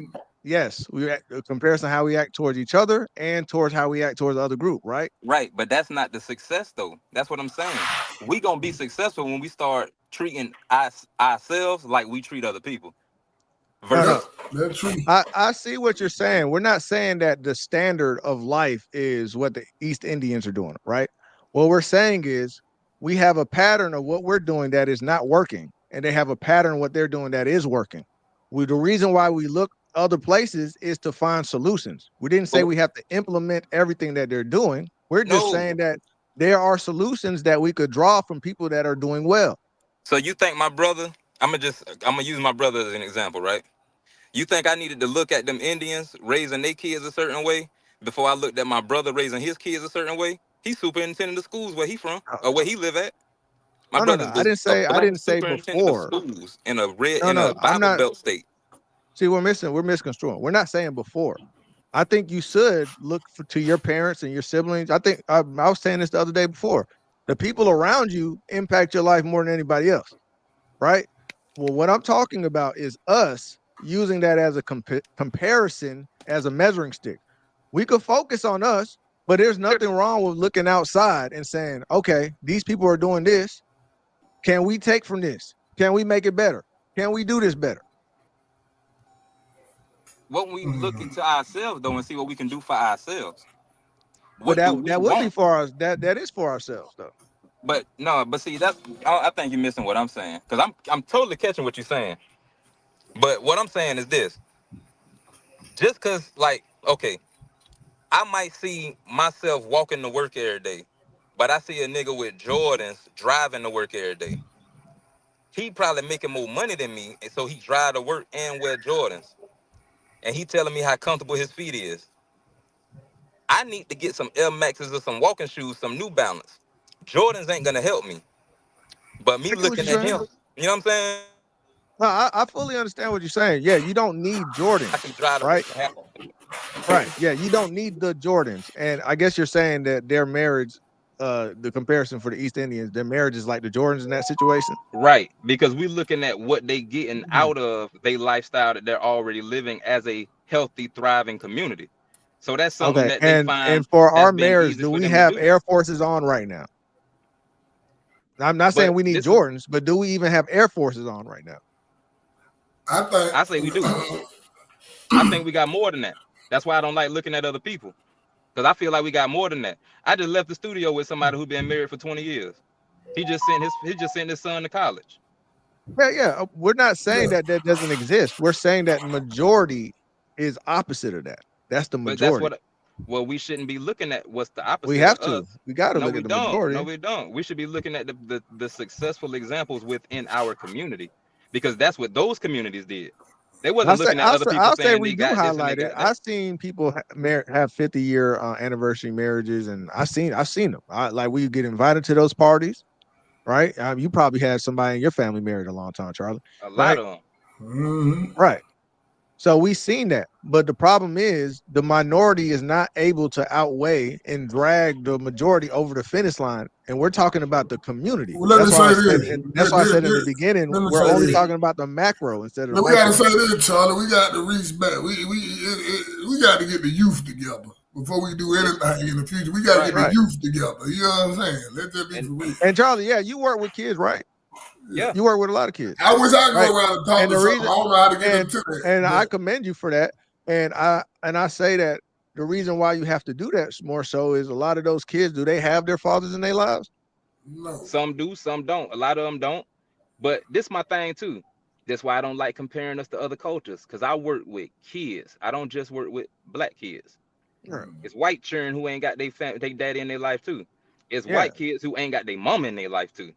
Yes, we act, a comparison how we act towards each other and towards how we act towards the other group, right? Right, but that's not the success though. That's what I'm saying. We gonna be successful when we start treating ourselves like we treat other people. No. That's true. I see what you're saying. We're not saying that the standard of life is what the East Indians are doing, right? What we're saying is we have a pattern of what we're doing that is not working, and they have a pattern of what they're doing that is working. The reason why we look other places is to find solutions. We didn't say we have to implement everything that they're doing. We're just saying that there are solutions that we could draw from people that are doing well. So you think my brother, I'm gonna use my brother as an example, right? You think I needed to look at them Indians raising their kids a certain way before I looked at my brother raising his kids a certain way? He's superintendent of schools where he from or where he live at. My brother's I didn't say before. Schools in a red No, in a Bible Belt state. See, we're misconstruing. We're not saying before. I think you should look to your parents and your siblings. I think I was saying this the other day before. The people around you impact your life more than anybody else, right? Well, what I'm talking about is us using that as a comparison, as a measuring stick. We could focus on us, but there's nothing wrong with looking outside and saying, okay, these people are doing this. Can we take from this? Can we make it better? Can we do this better? What we look into ourselves though and see what we can do for ourselves. But that would be for us. That is for ourselves though. But no, but see, I think you're missing what I'm saying. Because I'm totally catching what you're saying. But what I'm saying is this. Just because, like, okay, I might see myself walking to work every day, but I see a nigga with Jordans driving to work every day. He probably making more money than me, and so he drive to work and wear Jordans. And he telling me how comfortable his feet is. I need to get some Air Maxes or some walking shoes, some New Balance. Jordans ain't gonna help me. But me looking at him, you know what I'm saying? No, I fully understand what you're saying. Yeah, you don't need Jordans, right? Right. Yeah, you don't need the Jordans. And I guess you're saying that their marriage, the comparison for the East Indians, their marriage is like the Jordans in that situation. Right. Because we're looking at what they getting out of their lifestyle that they're already living as a healthy, thriving community. So that's something that they find. And for our marriage, do we have Air Forces on right now? I'm not saying we need Jordans, but do we even have Air Forces on right now? I say we do. I think we got more than that. That's why I don't like looking at other people. Because I feel like we got more than that. I just left the studio with somebody who's been married for 20 years. He just sent his son to college. Yeah. We're not saying that doesn't exist. We're saying that majority is opposite of that. That's the majority. But that's well, we shouldn't be looking at what's the opposite. We have to. We got to look at the majority. No, we don't. We should be looking at the successful examples within our community, because that's what those communities did. They wasn't looking at other people. I'll say we do highlight it. I've seen people have 50-year anniversary marriages, and I've seen them. Like we get invited to those parties, right? You probably had somebody in your family married a long time, Charlie. A lot of them. Mm-hmm. Right. So we've seen that, but the problem is the minority is not able to outweigh and drag the majority over the finish line, and we're talking about the community. Well, that's why I said in the beginning we're only talking about the macro instead of the micro. We got to say this, Charlie. We got to reach back. We got to get the youth together before we do anything in the future. We got to get the youth together. You know what I'm saying? Let that be for real. And Charlie, yeah, you work with kids, right? Yeah, you work with a lot of kids. I wish I could go around and talk to something. I don't know how to get into that. And I commend you for that. And I say that the reason why you have to do that more so is a lot of those kids, do they have their fathers in their lives? No. Some do, some don't. A lot of them don't. But this is my thing too. That's why I don't like comparing us to other cultures, because I work with kids. I don't just work with black kids. Right. It's white children who ain't got their daddy in their life too. It's white kids who ain't got their mom in their life too.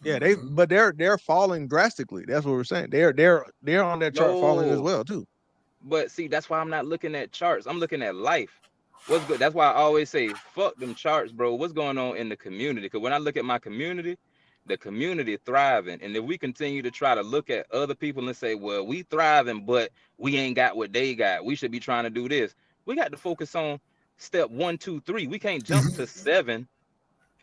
Yeah, they're falling drastically. That's what we're saying. They're on that chart falling as well too. But see, that's why I'm not looking at charts. I'm looking at life. What's good? That's why I always say, fuck them charts, bro. What's going on in the community? Because when I look at my community, the community thriving. And if we continue to try to look at other people and say, well, we thriving, but we ain't got what they got, we should be trying to do this. We got to focus on step 1, 2, 3. We can't jump to 7.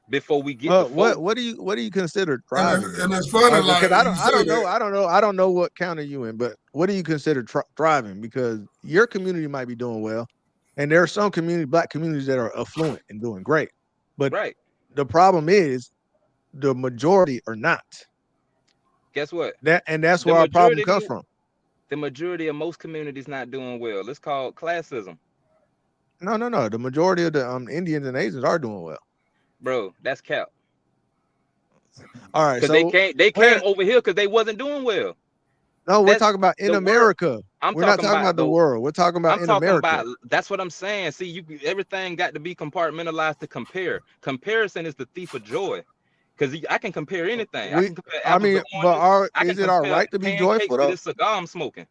before we get. What do you consider thriving? And it's funny, because I don't know what county you in, but what do you consider thriving? Because your community might be doing well, and there are some black communities that are affluent and doing great, but the problem is the majority are not. Guess what? That's where our problem comes from. The majority of most communities not doing well. It's called classism. No. The majority of the Indians and Asians are doing well. Bro, that's cap. All right, because they came over here because they wasn't doing well. No, we're talking about in America. We're not talking about the world. We're talking about in America. That's what I'm saying. See, everything got to be compartmentalized to compare. Comparison is the thief of joy. Because I can compare anything. Is it all right to be joyful though? This cigar I'm smoking.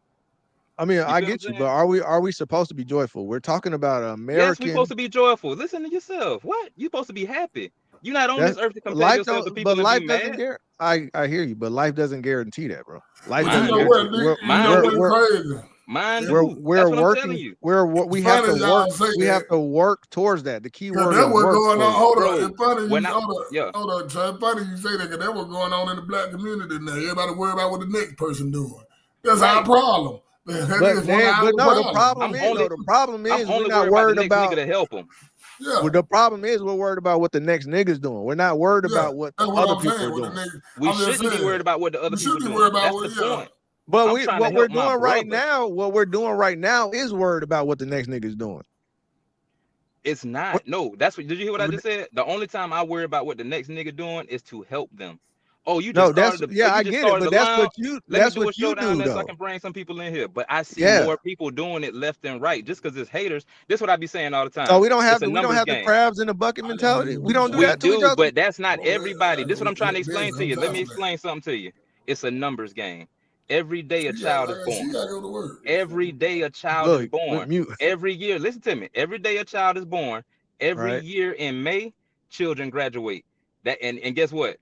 I mean, I get you, but are we supposed to be joyful? We're talking about American. Yes, we're supposed to be joyful. Listen to yourself. What? You're supposed to be happy. You're not on this earth to compare yourself to people. But life doesn't guarantee. I hear you, but life doesn't guarantee that, bro. Life doesn't guarantee. We're working. We have to work. We have to work towards that. The key word. That was going on. Hold on. Hold on. Funny you say that because that was going on in the black community now. Everybody worry about what the next person doing. That's our problem. The problem is we're not worried about to help them. Yeah. Well, the problem is we're worried about what the next nigga's doing. We're not worried about what other people are doing. We shouldn't be worried about what the other people are doing. That's the point. But what we're doing right now is worried about what the next nigga's doing. It's not. No, that's what. Did you hear what I just said? The only time I worry about what the next nigga doing is to help them. Oh, you just I get it, but that's what you do, though. So I can bring some people in here, but I see more people doing it left and right just because it's haters. This is what I be saying all the time. So we don't have the crabs in the bucket mentality. We don't do that to each other. But that's not everybody. This is what I'm trying to explain to you. Let me explain something to you. It's a numbers game. Every day a child is born. Every day a child is born. Every year, listen to me. Every day a child is born. Every year in May, children graduate. And guess what?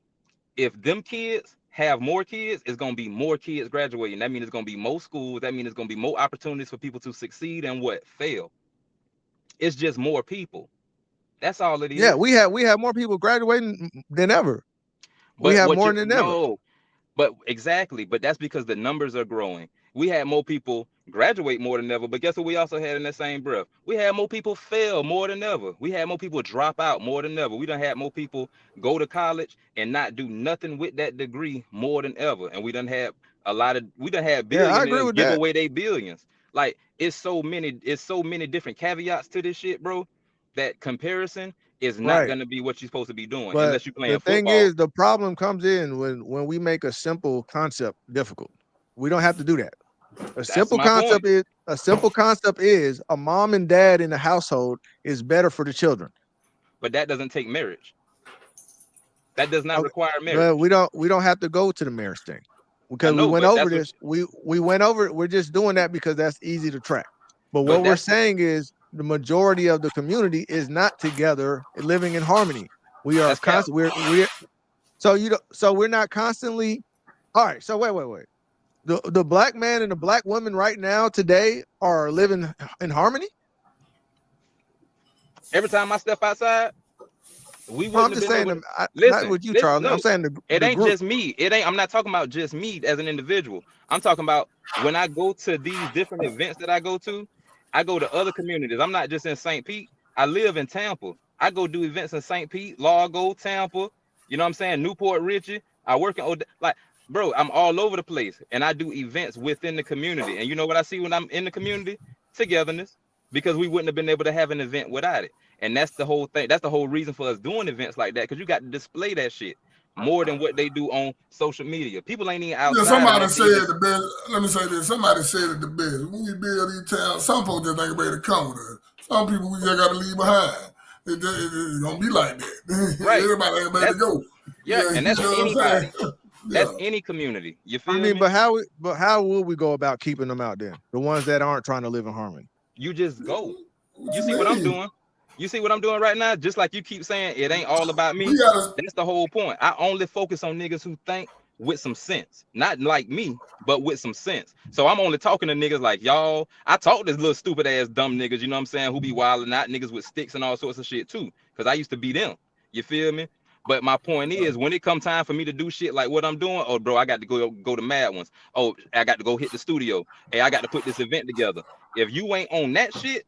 If them kids have more kids, it's going to be more kids graduating. That means it's going to be more schools. That means it's going to be more opportunities for people to succeed and fail. It's just more people. That's all it is. Yeah, we have more people graduating than ever. We have more than ever. No, but exactly. But that's because the numbers are growing. We had more people graduate more than ever. But guess what we also had in that same breath? We had more people fail more than ever. We had more people drop out more than ever. We done had more people go to college and not do nothing with that degree more than ever. And we done had billionaires give away their billions. Like it's so many different caveats to this shit, bro, that comparison is not going to be what you're supposed to be doing unless you're playing football. The thing is, the problem comes in when we make a simple concept difficult. We don't have to do that. A simple concept is a mom and dad in the household is better for the children. But that doesn't take marriage. That does not require marriage. But we don't have to go to the marriage thing because we went over this. We went over it. We're just doing that because that's easy to track. But what we're saying is the majority of the community is not together living in harmony. We are constantly so we're not constantly. All right. So wait. The black man and the black woman right now today are living in harmony. Every time I step outside, I'm just saying. Not with you, Charlie. I'm saying it ain't just me. I'm not talking about just me as an individual. I'm talking about when I go to these different events that I go to other communities. I'm not just in St. Pete. I live in Tampa. I go do events in St. Pete, Largo, Tampa. You know what I'm saying? Newport Richie. I work in bro, I'm all over the place and I do events within the community. And you know what I see when I'm in the community? Togetherness, because we wouldn't have been able to have an event without it. And that's the whole thing. That's the whole reason for us doing events like that, because you got to display that shit more than what they do on social media. People ain't even outside. Somebody said the best. Let me say this. Somebody said it the best. When we build these towns, some folks just ain't ready to come with us. Some people we just got to leave behind. It's going to be like that. Right. Everybody ain't ready to go. Yeah, and that's anybody. That's any community. You feel me? But how will we go about keeping them out there? The ones that aren't trying to live in harmony. You just go. You see what I'm doing? You see what I'm doing right now? Just like you keep saying, it ain't all about me. That's the whole point. I only focus on niggas who think with some sense. Not like me, but with some sense. So I'm only talking to niggas like y'all. I talk to this little stupid ass dumb niggas, you know what I'm saying, who be wilding out, niggas with sticks and all sorts of shit too. Because I used to be them. You feel me? But my point is, when it come time for me to do shit like what I'm doing, oh, bro, I got to go to Mad Ones. Oh, I got to go hit the studio. Hey, I got to put this event together. If you ain't on that shit,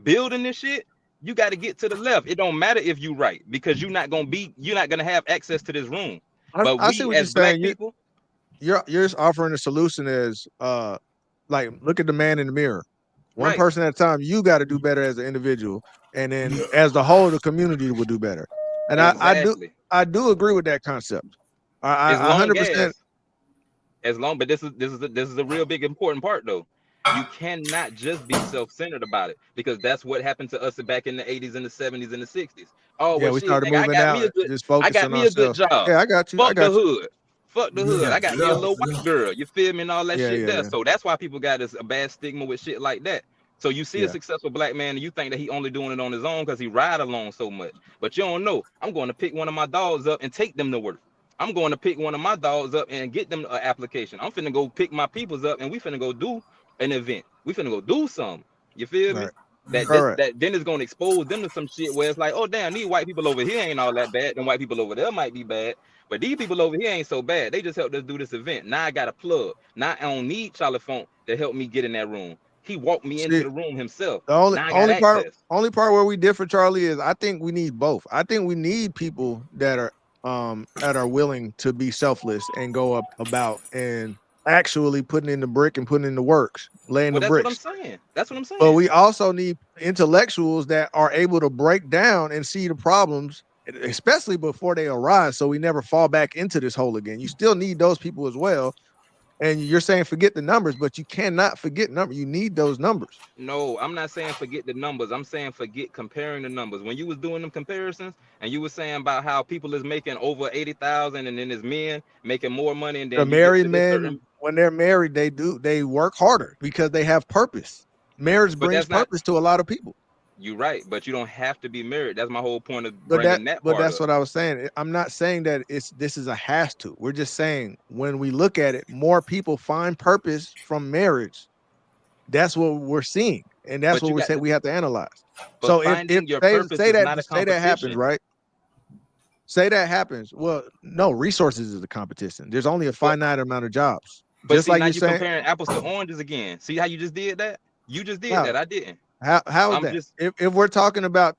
building this shit, you got to get to the left. It don't matter if you right, because you're not gonna have access to this room. But I see what we you're as black saying. people, You're just offering a solution as like look at the man in the mirror. One Right. person at a time. You got to do better as an individual, and then as the whole, the community will do better. And Exactly. I do agree with that concept. I As long 100%. but this is a real big important part though. You cannot just be self-centered about it, because that's what happened to us back in the 80s and the 70s and the 60s. Oh, Yeah, well, we shit, started nigga, moving out, just I focus got on me a good ourselves. job. Yeah, I got you. I Fuck got the you. hood. Fuck the hood. I got me a little white girl. You feel me? And all that shit there. Yeah. So that's why people got a bad stigma with shit like that. So you see a Yeah. successful black man and you think that he only doing it on his own because he ride along so much. But you don't know. I'm going to pick one of my dogs up and take them to work. I'm going to pick one of my dogs up and get them an application. I'm finna go pick my peoples up and we finna go do an event. We finna go do something. You feel me? Right. That then it's gonna expose them to some shit where it's like, oh damn, these white people over here ain't all that bad. Them white people over there might be bad, but these people over here ain't so bad. They just helped us do this event. Now I got a plug. Now I don't need Charlie Funk to help me get in that room. He walked me into the room himself. The only now I got only part where we differ, Charlie, is I think we need both. I think we need people that are willing to be selfless and go up about and actually putting in the brick and putting in the works, laying the bricks. That's what I'm saying. That's what I'm saying. But we also need intellectuals that are able to break down and see the problems, especially before they arise, so we never fall back into this hole again. You still need those people as well. And you're saying forget the numbers, but you cannot forget numbers. You need those numbers. No, I'm not saying forget the numbers. I'm saying forget comparing the numbers. When you was doing them comparisons and you were saying about how people is making over 80,000 and then there's men making more money, and then The married men, when they're married, they work harder because they have purpose. Marriage brings purpose to a lot of people. You're right, but you don't have to be married. That's my whole point of But bringing that part that's up. what I was saying. I'm not saying that this is a has to. We're just saying when we look at it, more people find purpose from marriage. That's what we're seeing, and that's what we say we have to analyze. So if say that happens, right? Say that happens. Well, no, resources is a competition. There's only a finite amount of jobs. But Just see, like now you're you're saying, comparing apples to oranges again. See how you just did that? You just did that. I didn't. How is I'm that? just- If we were talking about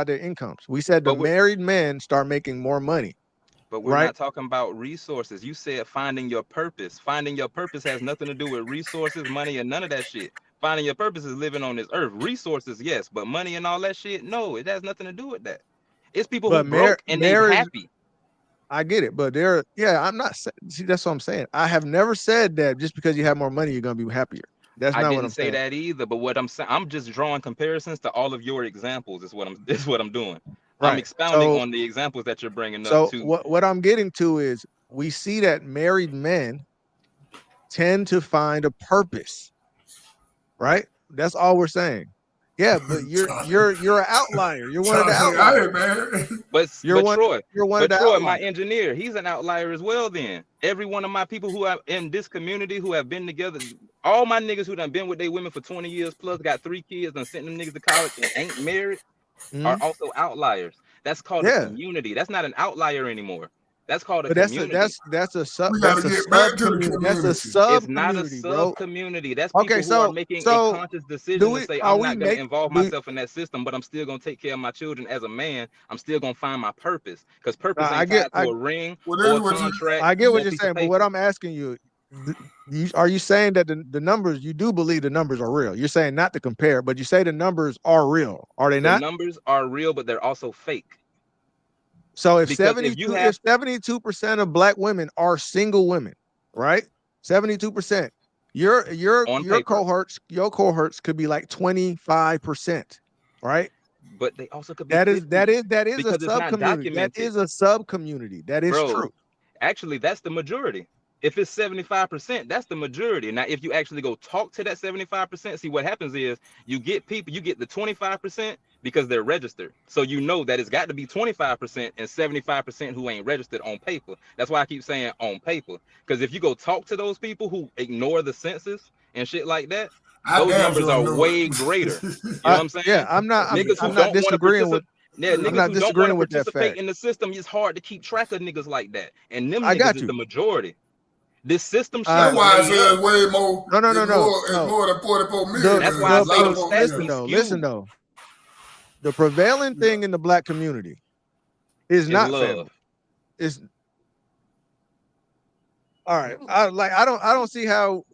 their incomes. We said the married men start making more money. But we're right? not talking about resources. You said finding your purpose. Finding your purpose has nothing to do with resources, money, and none of that shit. Finding your purpose is living on this earth. Resources, yes, but money and all that shit, no, it has nothing to do with that. It's people who broke and they're happy. I get it, but I'm not see, that's what I'm saying. I have never said that just because you have more money, you're gonna be happier. That's not what I'm saying. I didn't say that either, but what I'm saying, I'm just drawing comparisons to all of your examples. Is what I'm doing. Right. I'm expounding on the examples that you're bringing So up too. what I'm getting to is we see that married men tend to find a purpose, right? That's all we're saying. Yeah, but you're an outlier. You're one of the outliers. But Troy, Troy, my engineer, he's an outlier as well. Then every one of my people who are in this community who have been together, all my niggas who done been with their women for 20 years plus, got 3 kids, and sent them niggas to college and ain't married, are also outliers. That's called a community. That's not an outlier anymore. That's called a community. That's a sub. That's a sub-community. That's a sub. It's not a sub-community. That's people who are making a conscious decision to say, I'm not going to involve myself in that system, but I'm still going to take care of my children as a man. I'm still going to find my purpose, because purpose ain't tied to a ring or a contract. I get what you're saying, but what I'm asking you, are you saying that the numbers, you do believe the numbers are real? You're saying not to compare, but you say the numbers are real. Are they not? The numbers are real, but they're also fake. So if 72% of black women are single women, right? 72%. Your cohorts could be like 25%, right? But they also could be that is because a sub-community. That is a sub-community. That is true. Actually, that's the majority. If it's 75%, that's the majority. Now, if you actually go talk to that 75%, see what happens is you get the 25% because they're registered. So you know that it's got to be 25% and 75% who ain't registered on paper. That's why I keep saying on paper. Because if you go talk to those people who ignore the census and shit like that, those numbers are way greater. You know what I'm saying? Yeah, I'm not disagreeing with. Yeah, I'm niggas not who don't want disagreeing to with that participate fact. in the system, it's hard to keep track of niggas like that. And them I niggas got is you. the majority. This system shit That's was why I made said up. it's way more. No. It's more than 44 million. That's why I say them stats Listen be though. skewed. Listen though. The prevailing thing in the black community is not love. family. It's all right. I don't see how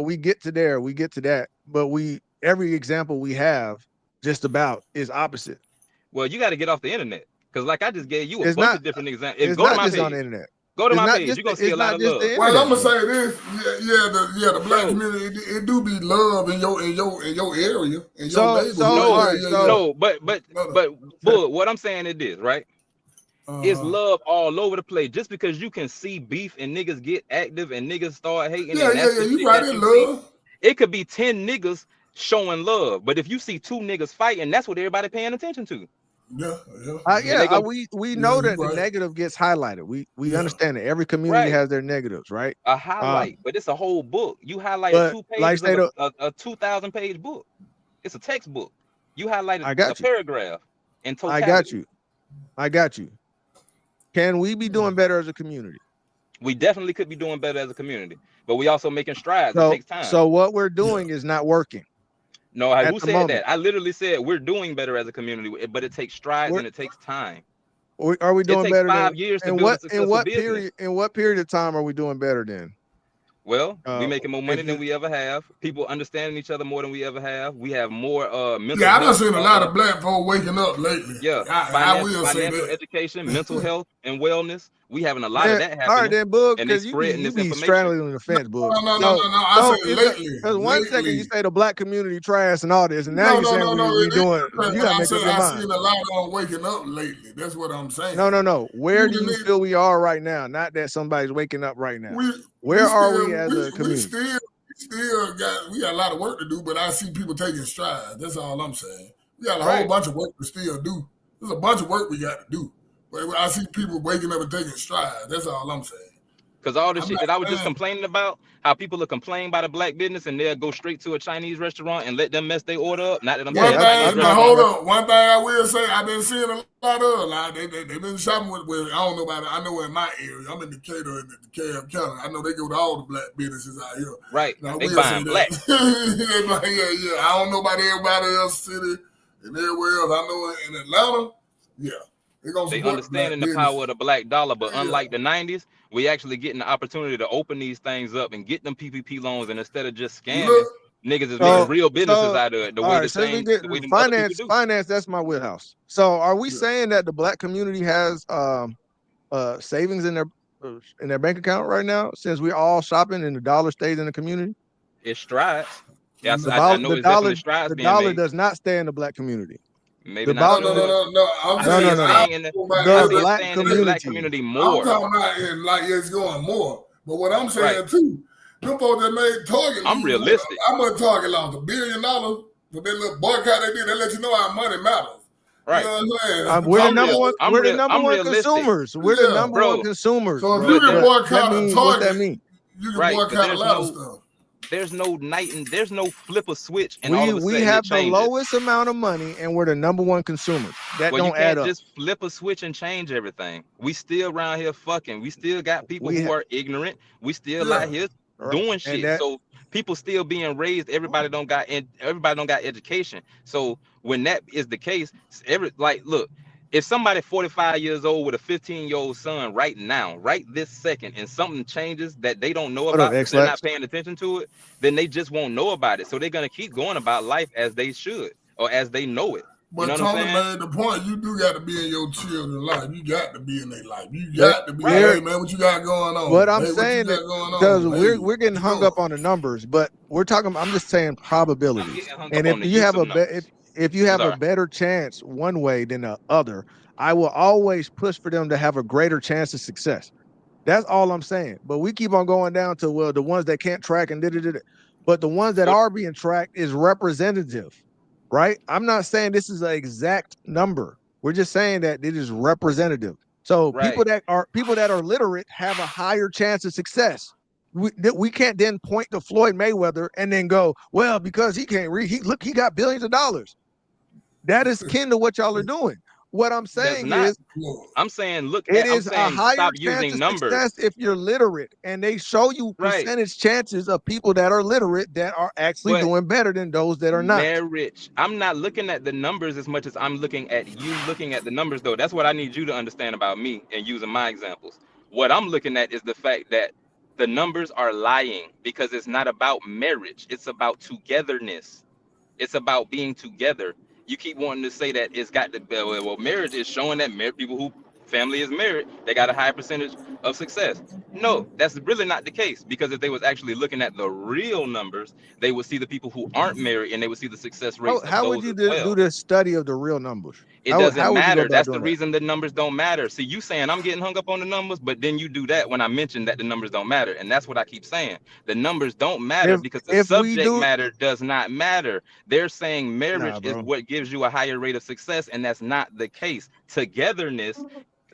we get to there. We get to that, but every example we have just about is opposite. Well, you got to get off the internet because, like I just gave you a It's bunch not- of different examples. It's Go to not my just page. on the internet. Go to It's my not page. just You're gonna the- see a it's lot not of just love. the Well, I'm internet, gonna say this. The black community, it do be love in your area, in your neighborhood. But Bull, what I'm saying is this, right? It's love all over the place. Just because you can see beef and niggas get active and niggas start hating, Yeah, and that's yeah, the you shit right that in you see, love. it could be 10 niggas showing love, but if you see 2 niggas fighting, that's what everybody paying attention to. Yeah. We know that the negative gets highlighted. We understand that every community has their negatives, right? A highlight, but it's a whole book. You highlighted but 2 like pages say of a 2,000 page book. It's a textbook. You highlighted I got a you. paragraph in totality. I got you. Can we be doing better as a community? We definitely could be doing better as a community, but we also making strides. It takes time. So what we're doing is not working. No, at who the said moment. that? I literally said we're doing better as a community, but it takes strides and it takes time. Are we doing takes better? 5 years to in build a what successful business. period? In what period of time are we doing better then? Well, we making more money than we ever have. People understanding each other more than we ever have. We have more mental Yeah, I done health, seen a lot of black folk waking up lately. Yeah, I will say financial that. education, mental health, and wellness. We having a lot of that happening. All right, then, Boog, and they because you spreading be this information. straddling on the fence, Boog. No. I say lately. Because one second you say the black community trash and all this, and now you're saying we doing. You gotta make up your I mind. seen a lot of them waking up lately. That's what I'm saying. No. Where do you feel we are right now? Not that somebody's waking up right now. Where are we as a community? We got a lot of work to do, but I see people taking strides. That's all I'm saying. We got a whole bunch of work to still do. There's a bunch of work we got to do. But I see people waking up and taking strides. That's all I'm saying. Because all the shit that I was just complaining about, how people are complaining about a black business and they'll go straight to a Chinese restaurant and let them mess their order up. Not that I'm saying hold up. One thing I will say, I've been seeing a lot of like they've been shopping with I don't know about it. I know in my area, I'm in Decatur and DeKalb County. I know they go to all the black businesses out here. Right. Now, They buying black. yeah. I don't know about everybody else city and everywhere else. I know in Atlanta, yeah. They understanding the power of the black dollar, but unlike the 90s, we actually getting the opportunity to open these things up and get them PPP loans, and instead of just scamming, niggas is making real businesses out of it. The way the same, the way finance, that's my wheelhouse. So, are we saying that the black community has savings in their bank account right now, since we're all shopping and the dollar stays in the community? It strides. Yeah, I know the dollar does not stay in the black community. Maybe not. No. The black community more. I'm talking about it like it's going more. But what I'm saying too, them folks that made Target. I'm realistic. I'm gonna Target lost $1 billion for that little boycott they did. They let you know our money matters. Right. You know what I'm saying? We're the number one. We're the number one consumers. We're the number one consumers. So if you can boycott a Target, what that mean? You can boycott a lot of stuff. There's no night and there's no flip a switch and all of a sudden we have the lowest amount of money and we're the number one consumers. That don't add up. You can't just flip a switch and change everything. We still around here fucking. We still got people who are ignorant. We still out here doing shit. So people still being raised. Everybody don't got education. So when that is the case, look. If somebody 45 years old with a 15-year-old son right now, right this second, and something changes that they don't know about, they're not paying attention to it, then they just won't know about it. So they're gonna keep going about life as they should or as they know it. But you know Tony made the point, you do got to be in your children's life. You got to be in their life. You got to be, hey man, what you got going on? What I'm saying is, because we're getting hung up on the numbers, but we're talking, I'm just saying probabilities. And if you have if you have a better chance one way than the other, I will always push for them to have a greater chance of success. That's all I'm saying. But we keep on going down to, well, the ones that can't track and but the ones that are being tracked is representative, right? I'm not saying this is an exact number. We're just saying that it is representative. So people that are literate have a higher chance of success. We can't then point to Floyd Mayweather and then go, well, because he can't read, he got billions of dollars. That is kin to what y'all are doing. What I'm saying is, I'm saying, look, it I'm is a saying higher stop chance using of numbers. success if you're literate, and they show you percentage chances of people that are literate that are actually doing better than those that are not. Marriage. I'm not looking at the numbers as much as I'm looking at you looking at the numbers, though. That's what I need you to understand about me and using my examples. What I'm looking at is the fact that the numbers are lying because it's not about marriage. It's about togetherness. It's about being together. You keep wanting to say that it's got the well, marriage is showing that people who family is married, they got a high percentage of success. No, that's really not the case, because if they was actually looking at the real numbers, they would see the people who aren't married and they would see the success rates. How would you do the study of the real numbers? It doesn't matter. That's the reason the numbers don't matter. See, you saying I'm getting hung up on the numbers, but then you do that when I mention that the numbers don't matter. And that's what I keep saying. The numbers don't matter because the subject matter does not matter. They're saying marriage is what gives you a higher rate of success, and that's not the case. Togetherness.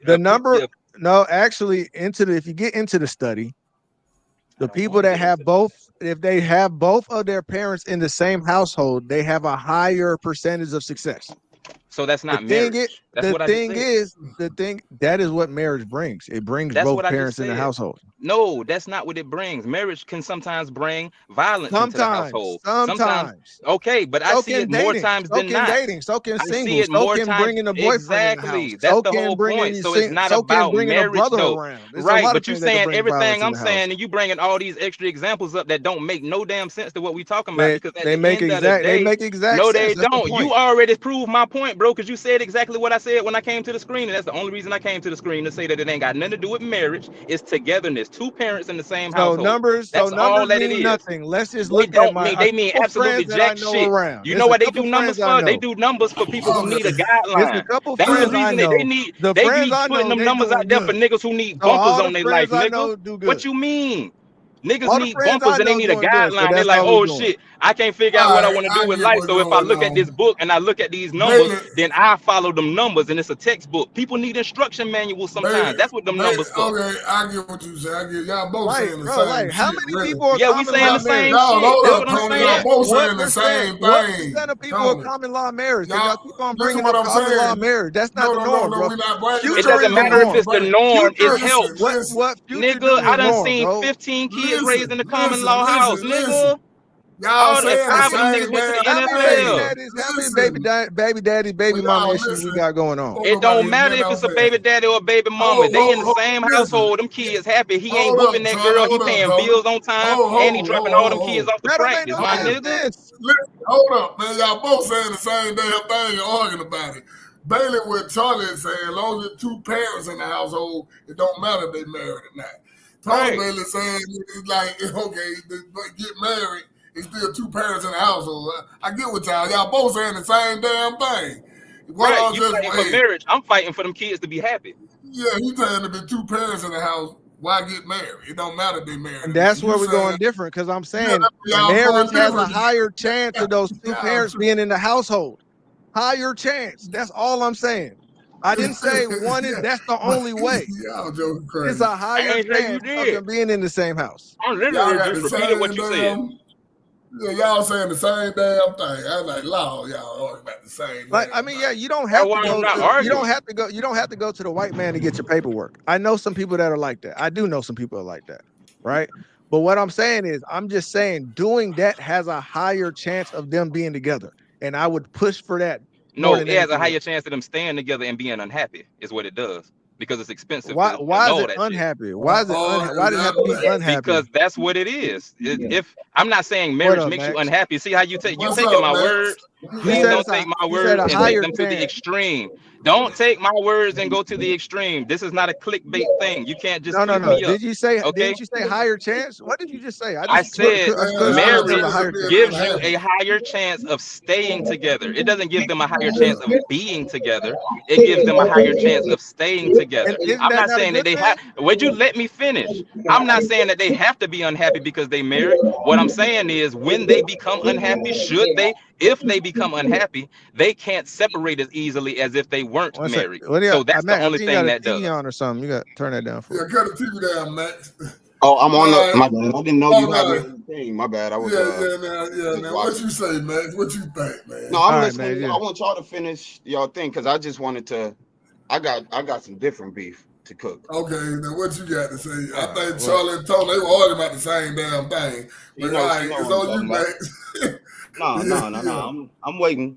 The number, no, actually, if you get into the study, the people that have both, if they have both of their parents in the same household, they have a higher percentage of success. So that's not marriage. The thing that is what marriage brings. It brings both parents in the household. No, that's not what it brings. Marriage can sometimes bring violence into the household. Sometimes. Okay, but I see it more times than not. So can dating, singles, so can bringing a boyfriend exactly. in the house. That's the whole point. So it's not about marriage, though. Right, but you're saying everything I'm saying, and you bringing all these extra examples up that don't make no damn sense to what we talking about. Because they make exact sense. No, they don't. You already proved my point, bro, because you said exactly what I said when I came to the screen, and that's the only reason I came to the screen, to say that it ain't got nothing to do with marriage. It's togetherness. Two parents in the same household. Numbers mean nothing. Let's just look at they mean absolutely jack shit. You know what they do numbers for? They do numbers for people who need a guideline. That's the reason they need putting them numbers out there for niggas who need bumpers on their life, nigga. What you mean? Niggas need bumpers and they need a guideline. They're like, oh shit, I can't figure out what I want to do with life. So if I look at this book and I look at these numbers, then I follow them numbers, and it's a textbook. People need instruction manuals sometimes. That's what them numbers for. Okay, I get what you say. I get y'all both saying the same shit. How many people are we saying the same shit. Y'all both saying the same thing. What percent of people are common law marriage? Y'all keep on bringing up common law marriage. That's not the norm, bro. It doesn't matter if it's the norm. It helps. Nigga, I done seen 15 kids raised in the common law house, nigga. Y'all saying the same thing. How many baby daddy, baby mama issues we got going on? It don't matter if it's a baby daddy or a baby mama. They in the same household. Them kids happy. He ain't whooping that girl. He paying bills on time, and he dropping all them kids off the practice, my nigga. Hold up, man. Y'all both saying the same damn thing and arguing about it. Bailey, what Charlie is saying, as long as there's two parents in the household, it don't matter if they married or not. Charlie Bailey saying it's like, okay, get married. It's still two parents in the household. I get what y'all both saying the same damn thing. Right, you fighting for marriage. I'm fighting for them kids to be happy. Yeah, you saying if there's two parents in the house, why get married? It don't matter if they married. And that's where we're going different, because I'm saying marriage has a higher chance of those two parents being in the household. Higher chance. That's all I'm saying. I didn't say one is that's the only way. It's a higher chance of them being in the same house. I'm literally just repeating what you said. Yeah, y'all saying the same damn thing. I was like, "Law, y'all talking about the same." Like, I mean, yeah, you don't have to go. You don't have to go. You don't have to go to the white man to get your paperwork. I know some people that are like that. I do know some people that are like that, right? But what I'm saying is, I'm just saying, doing that has a higher chance of them being together, and I would push for that. No, it has a higher chance of them staying together and being unhappy. Is what it does. Because it's expensive. Why is it unhappy? Why is it? Why does it have to be unhappy? Because that's what it is. If I'm not saying marriage makes you unhappy. See how you taking my words. Please don't take my words and take them to the extreme. Don't take my words and go to the extreme. This is not a clickbait thing. You can't just no. Did you say? Okay? Did you say higher chance? What did you just say? I said marriage gives you a higher chance of staying together. It doesn't give them a higher chance of being together. It gives them a higher chance of staying together. I'm not saying that they have. Would you let me finish? I'm not saying that they have to be unhappy because they married. What I'm saying is, when they become unhappy, if they become unhappy, they can't separate as easily as if they weren't married. So that's the only thing that does. On or something. You got to turn that down for cut the TV down, Max. Oh, I'm on the. Nah, My bad. I didn't know oh, you had me nah. on the thing. My bad. I was Now, what watching. you say, man? What you think, man? No, I'm All right, listening. man. I Yeah. want y'all to finish y'all thing because I just wanted to. I got some different beef to cook. Okay, now what you got to say? I think well, Charlie and Tony, they were arguing about the same damn thing. You But know, all what right, it's I'm on talking you, about. Max. No. I'm waiting.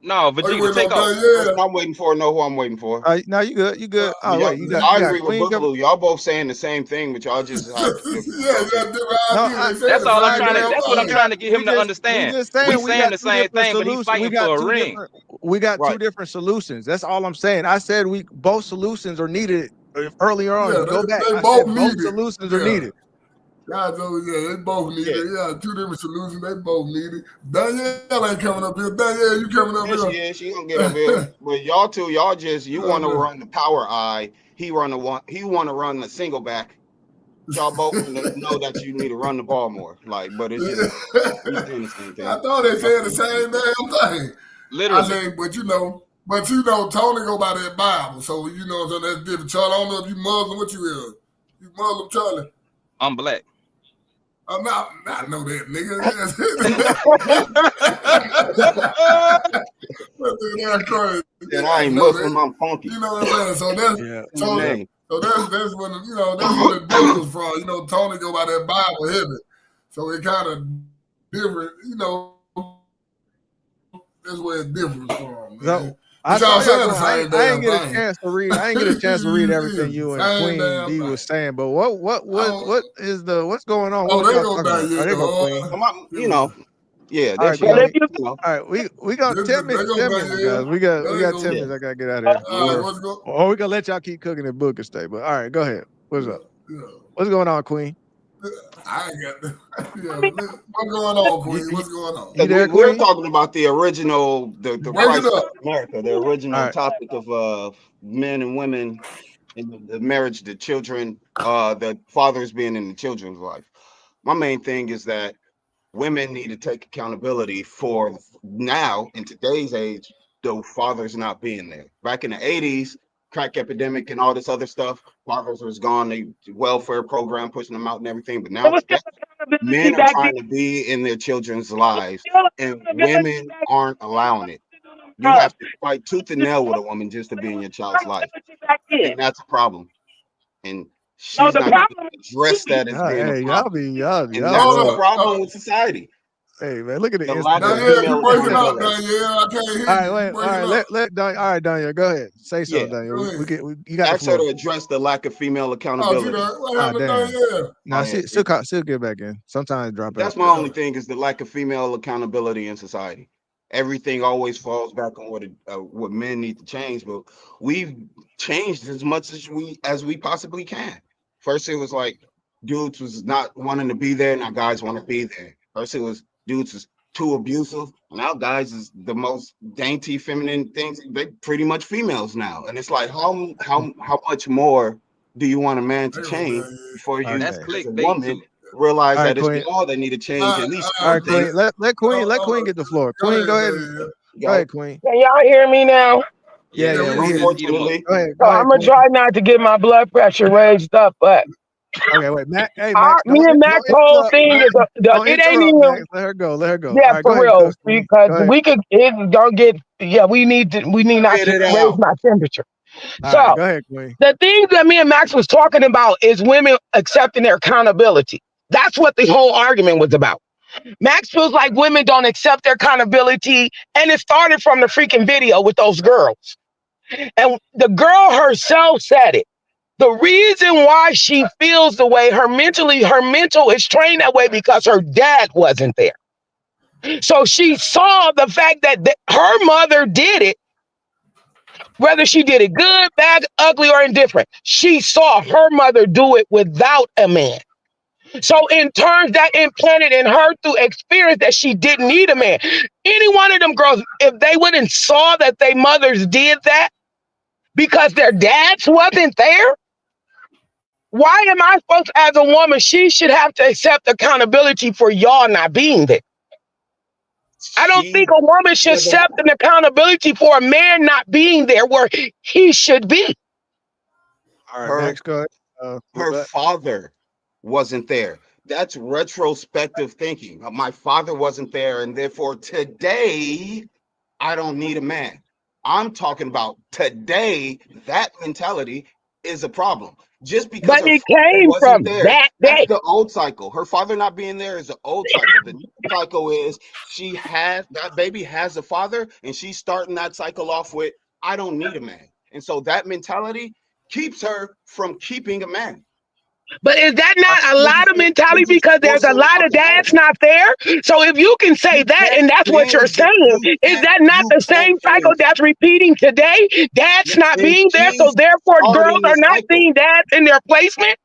No, Oh, you Vegeta, waiting take on off. Danielle? I'm waiting for. Know who I'm waiting for. No, you good. You good. Oh, Y'all, wait. You I got agree with Queen coming? Boogaloo. Y'all both saying the same thing, but y'all just have different approaches. No, That's all I'm I trying get to. it. That's what I'm trying to get him to We understand. just We saying we saying got the two same different thing, but he solutions. fighting for a ring. We got Right. two different solutions. That's all I'm saying. I said both solutions are needed earlier on. Yeah, You go back. they I both said need both it. solutions are Yeah. needed. Guys, they both need it. Yeah, two different solutions. They both need it. Danielle ain't coming up here. Danielle, you coming up Yes, here? she is. She gonna get up here. But y'all two, y'all just want to run the power eye. He want to run the single back. Y'all both know that you need to run the ball more. Like, but it's just we saying the same thing. I thought they said the same damn thing. Literally. I say, but Tony go by that Bible, so you know what I'm saying. That's different. Charlie, I don't know if you Muslim. What you is? You Muslim, Charlie? I'm black. I'm not. I know that, nigga. That's crazy. And I ain't Muslim. I'm funky. You know what I'm saying? So that's that's when that's where the difference from. You know, Tony go by that Bible heavy, so it kind of different. You know, that's where it differs from. Man. I ain't get a thing. chance to read. I ain't get a chance to read everything you and Same Queen damn D thing. was saying. But what's going on? Oh, What they y'all go talking about? Danielle. They go Queen. You know, yeah, All there right, she goes. all right, we got 10 minutes, guys. We got 10 minutes. I gotta get out of here. Or we gonna let y'all keep cooking and book and stay. But all right, go ahead. What's up? What's going on, Queen? I ain't got what's going on, Queen? What's going on? You there, We're Queen? talking about the original, the Christ of America, the original right. topic of men and women in the marriage, the children, the fathers being in the children's life. My main thing is that women need to take accountability for now in today's age, the fathers not being there. Back in the 80s, crack epidemic and all this other stuff, fathers was gone, they welfare program pushing them out and everything. But now men are trying to be in their children's lives, and women aren't allowing it. You have to fight tooth and nail with a woman just to be in your child's life, and that's a problem. And she's not going to address that as being a problem. And that's the problem with society. Hey man, look at the lack of female accountability. I can't hear you. All right, Daniel, go ahead. Say something, Daniel. You got the Ask her floor. to address the lack of female accountability. No, she'll get back in. Sometimes drop out. That's my only thing is the lack of female accountability in society. Everything always falls back on what men need to change, but we've changed as much as we possibly can. First, it was like dudes was not wanting to be there, now guys want to be there. First, it was dudes is too abusive. Now guys is the most dainty, feminine things. They pretty much females now, and it's like how much more do you want a man to change before you, as a woman, realize that it's all they need to change at least. All right, Queen. Let Queen get the floor. Queen, go ahead. Go ahead, Queen. Can y'all hear me now? Yeah. Unfortunately, go ahead, so I'm gonna try not to get my blood pressure raised up, but okay, wait, Matt. Hey, Matt. me and Matt's whole thing is it ain't even. Max. Let her go. Yeah, right, for real, because we could. It's gonna get. Yeah, we need not to raise my temperature. All So right, go ahead, Queen. the things that me and Max was talking about is women accepting their accountability. That's what the whole argument was about. Max feels like women don't accept their accountability, and it started from the freaking video with those girls. And the girl herself said it. The reason why she feels the way her mental is trained that way because her dad wasn't there. So she saw the fact that her mother did it, whether she did it good, bad, ugly, or indifferent. She saw her mother do it without a man. So in turn, that implanted in her through experience that she didn't need a man. Any one of them girls, if they went and saw that their mothers did that because their dads wasn't there, why am I supposed to, as a woman, she should have to accept accountability for y'all not being there? I don't think a woman should accept an accountability for a man not being there where he should be. All right, Max, go ahead. Her father wasn't there. That's retrospective thinking. My father wasn't there, and therefore today I don't need a man. I'm talking about today. That mentality is a problem. Just because But her it father came wasn't from there, that that's day. the old cycle. Her father not being there is the old cycle. The new cycle is that baby has a father, and she's starting that cycle off with, I don't need a man. And so that mentality keeps her from keeping a man. But is that not a Which lot of is mentality because there's a forcing lot out of the home. dads not there? So if you can say that and that's what you're saying, is that not the same cycle that's repeating today? Dads not being there, so therefore girls starting the are not cycle. seeing dads in their placement?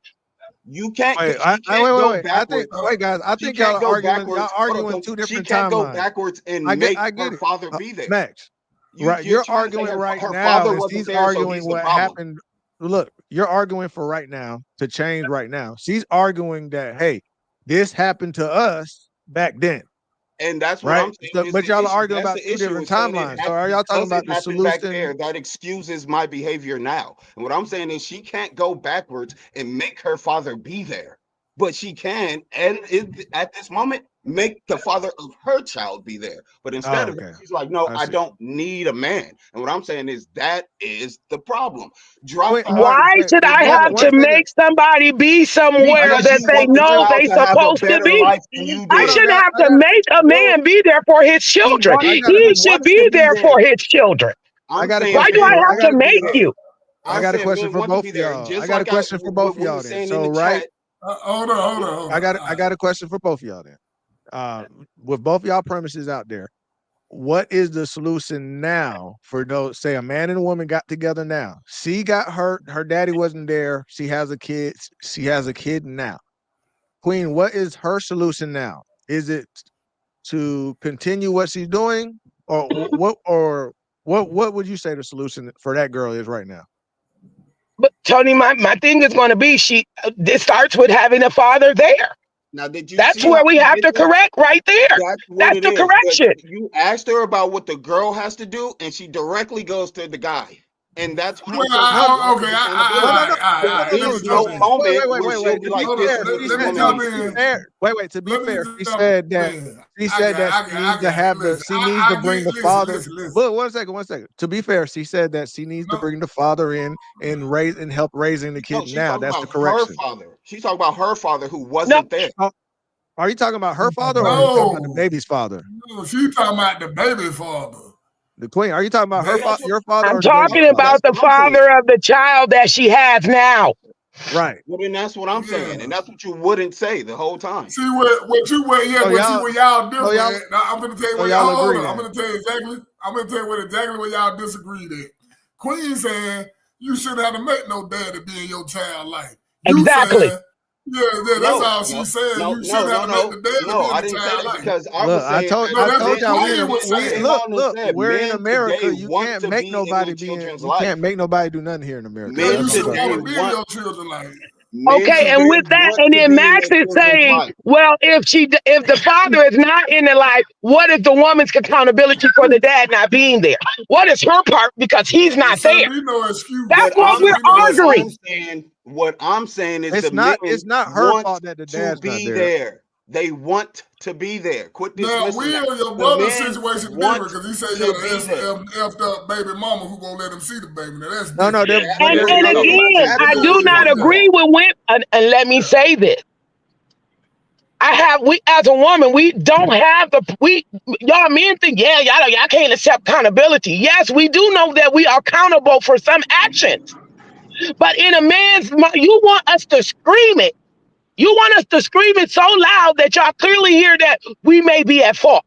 You can't. Wait, She can't go wait. backwards. Wait, guys. I She think y'all can't are go arguing. backwards. Y'all Hold on, arguing so two she different can't go timelines. backwards and I make get her it. father be there. Max, right? You're trying to say arguing right her now, father and wasn't she's there, so arguing he's the what problem. happened. Look, you're arguing for right now to change right now. She's arguing that, hey, this happened to us back then. And that's what Right? I'm saying. So, Is but the y'all are issue. arguing That's about the two issue. different Is saying timelines. So are y'all talking because it about the happened back solution? there, that excuses my behavior now. And what I'm saying is she can't go backwards and make her father be there, but she can, and at this moment, make the father of her child be there. But instead of it, she's like, no, I don't need a man. And what I'm saying is that is the problem. Why should I have to make somebody be somewhere Because that you they want the know child they to have a supposed to better be? life than you I did. shouldn't have to make a man be there for his children. He should wants to be be there there. for his children. I got a Why question. do I I have got to make you? I got a question for both of y'all. I got a question for both of y'all then. So, right? Hold on. I got a question for both of y'all then. With both y'all premises out there, what is the solution now for those? Say a man and a woman got together now. She got hurt. Her daddy wasn't there. She has a kid. She has a kid now. Queen, what is her solution now? Is it to continue what she's doing, or what? Or what would you say the solution for that girl is right now? But Tony, my thing is going to be this starts with having a father there. Now, did you That's see where how we she have did to that? correct right there. That's what That's it the is. correction. But you asked her about what the girl has to do, and she directly goes to the guy. And that's what I'm saying. There is no moment where she'll be like, this woman needs to. Wait. To be fair, she said that she needs to have she needs to bring the father. Look, one second. To be fair, she said that she needs to bring the father in and raise and help raising the kid. No, she's Now talking that's the about correction. her father. She's talking about her father who wasn't there. Are you talking about her father or are you talking about the baby's father? No, she's talking about the baby's father. The queen. Are you talking about her your father? I'm or the baby's talking father? about the father of the child that she has now. Right. Well, then that's what I'm saying, and that's what you wouldn't say the whole time. See what y'all different. I'm gonna tell you what y'all hold on. I'm gonna tell you exactly where y'all disagreed at. Queen saying you shouldn't have to make no daddy be in your child life. Exactly. That's all she's saying. You shouldn't have to make the daddy be in I the didn't say child that life. because I was saying. I told y'all look, we're in America. today You want can't to make be in nobody their be children's you life. can't make nobody do nothing here in America. Men You should today want to be in want. your children's life. Okay, and with that, and then Max is saying, well, if the father is not in the life, what is the woman's accountability for the dad not being there? What is her part because he's not there? No excuse. That's what we're arguing. What I'm saying is it's not her fault that the dad's to not be there. there. They want to be there. Quit dismissing now, that. Your brother's situation different because he said he got an effed up baby mama who gonna let him see the baby. Now that's no. And again, I do not agree with women. And let me say this: we as a woman, we don't have y'all men think, y'all can't accept accountability. Yes, we do know that we are accountable for some actions, but in a man's mind, you want us to scream it. You want us to scream it so loud that y'all clearly hear that we may be at fault.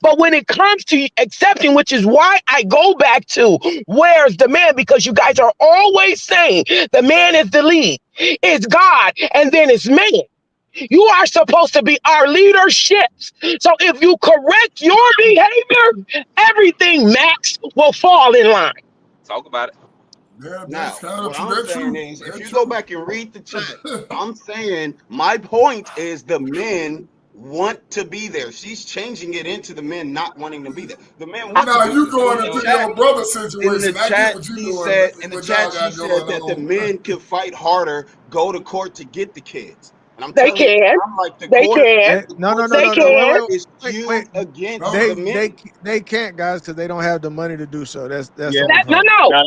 But when it comes to accepting, which is why I go back to where's the man, because you guys are always saying the man is the lead, it's God, and then it's man. You are supposed to be our leaderships. So if you correct your behavior, everything, Max, will fall in line. Talk about it. Now, what I'm saying is, if you go back and read the chat, I'm saying my point is the men want to be there. She's changing it into the men not wanting to be there. The men want to be you going into your brother's situation. In the chat, she said that the men could fight harder, go to court to get the kids. And I'm They telling you, can. I'm like the They court. can. No. They can. Is skewed against They the men. they can't, guys, because they don't have the money to do so. That's the only No, problem.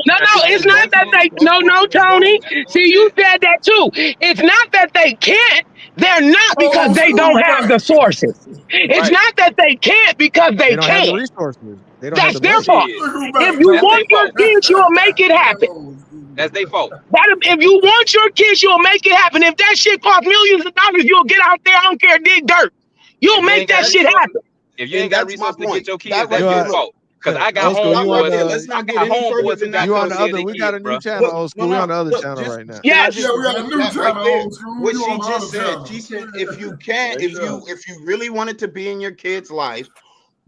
it's not that they. No, Tony. See, you said that too. It's not that they can't. They're not because they don't have the sources. It's not that they can't because They they don't have the can't. resources. They don't That's have the their money. fault. If you That's want their your kids, you'll make it happen. That's their fault. If you want your kids, you'll make it happen. If that shit costs millions of dollars, you'll get out there. I don't care, dig dirt. You'll make that shit happen. If you ain't got That's my resources to point. get your kids, That that's right your there. fault. Because I got Old school, you on homeboys. the- Let's not I get got any further homeboys who than got that. You on the scared other? of We got a kids, new bro. channel, old school. We on the other Look, channel just- right now. Yeah. Just Yeah, we got a vote new that channel, right there. old school. What You she on the just other said. channel. She said, if you can, if you really wanted to be in your kid's life,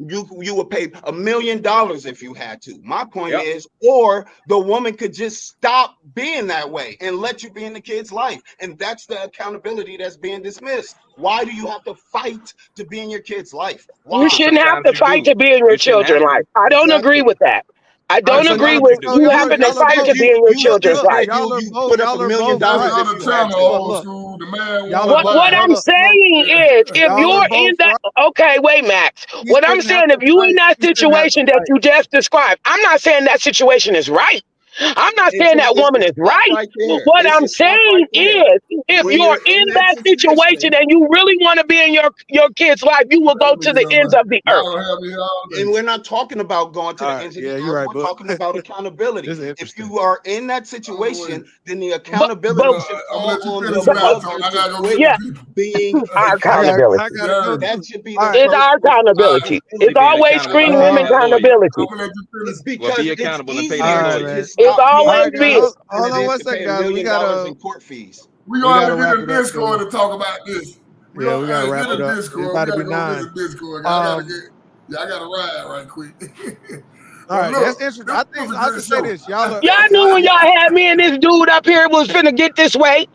you would pay $1 million if you had to. My point is, or the woman could just stop being that way and let you be in the kid's life. And that's the accountability that's being dismissed. Why do you have to fight to be in your kid's life? Why? You shouldn't have to fight to be in your children's life. I don't agree with that. I don't so agree y'all- with so you y'all- having to y'all are fight both- to be in your children's look, life. y'all are You both- put up y'all $1 are million both right. Other if you had channel, to. old Look. school. The man Y'all wants are What I'm look, saying is, if y'all you're are in both that, right. okay, wait, Max. You What I'm shouldn't saying, have if to you in fight. that You shouldn't have to situation that fight. you just described, I'm not saying that situation is right. I'm not saying that woman is Stop right. right there. What It I'm should stop saying right there. is, if When you're in that situation and you really want to be in your kid's life, you will go to the ends of the earth. And we're not talking about going to the ends of the earth. you're right, We're but talking about accountability. this is If interesting. you are in that situation, then the accountability but- should I'm gonna fall let on you the finish, Max. mother I gotta to go quit get Yeah. the people. being Our accountable. accountability. I gotta go. That should be All the right. It's our accountability. Only It's being always accountable screen by women paying that lawyer. accountability. I'm gonna let you finish. Well, because be it's accountable and pay easier that All right, to lawyer. man. just It's stop always All being right, guys. been. Hold than on it one is to second, pay $1 guys. We million gotta in court fees. We we gotta gonna wrap get it a up. Discord to talk about this. We gotta wrap get it a up. Discord. It's about to We be gotta go 9. get a Discord. I gotta get. Yeah, I gotta ride right quick. All right, Look, that's interesting. I think this was a I'll good just say show. this, y'all. Y'all knew when y'all had me and this dude up here was finna get this way.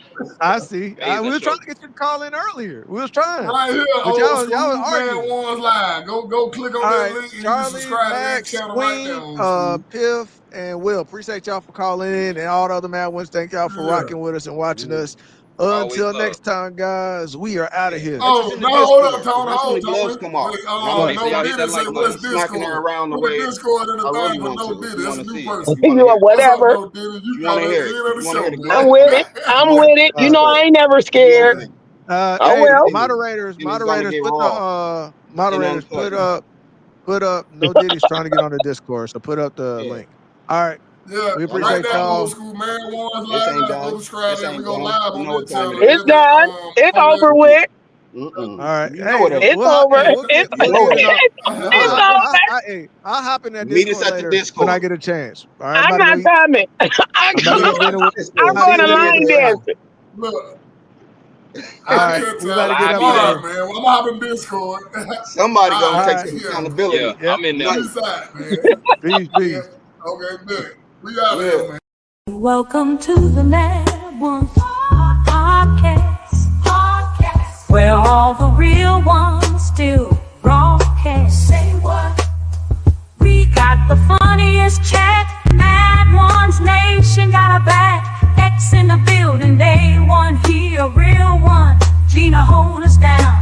I see. Hey, We the were trying show. to get you to call in earlier. We was trying, Right here, but old y'all school was man arguing. one's live. Go click on All that right, link and you Charlie, subscribe to that Max, channel right there, Queen, old school. Piff, and Will. Appreciate y'all for calling in, and all the other Mad Ones. Thank y'all for Yeah. rocking with us and watching us. Always Until love. next time, guys, we are out of here. Oh, in the no, hold up, Discord, Tony. that's when Hold, the gloves Tony. come off. Wait, Make sure no y'all hit Diddy that say, like what's button. Smacking her Discord? around the Put the way Discord in the I really thing for want No to. If Diddy. you That's want a to new see it, person. you want to hear it. What's up, Whatever. No Diddy? You You want to call hear at it. the end of the You want to hear show, the boy. I'm gloves with come it. I'm with it. You know, I ain't never scared. Oh Hey, well. moderators, And it's gonna moderators, get put raw the moderators, and put up. No Diddy's trying to get on the Discord, so put up the link. All right, Yeah, we right appreciate now, y'all. old school man one's This live. ain't Go done. subscribe This and we ain't go done. live You on know this what time channel. it It's is. done. It's over with. All right, You know hey, it ain't. It's over. we'll get It's in on. it's over. Hey, I'll hop in that Meet us Discord at the later when I Discord. get a chance. All right, I'm not coming. I'm I'm about to eat dinner with. going to line dancing. Look, All I right, can't we tell. about to get up All out right, of here. man. Well, I'm hopping Discord. Somebody gonna All take right. some Yeah. accountability. Yeah, I'm in there. Peace out, man. Peace, peace. Okay, good. We out here, man. Welcome to the Mad Ones podcast, where all the real ones still broadcast. Say what? We got the funniest chat. Mad Ones Nation got a back. X in the building, they one here, a real one. Gina, hold us down.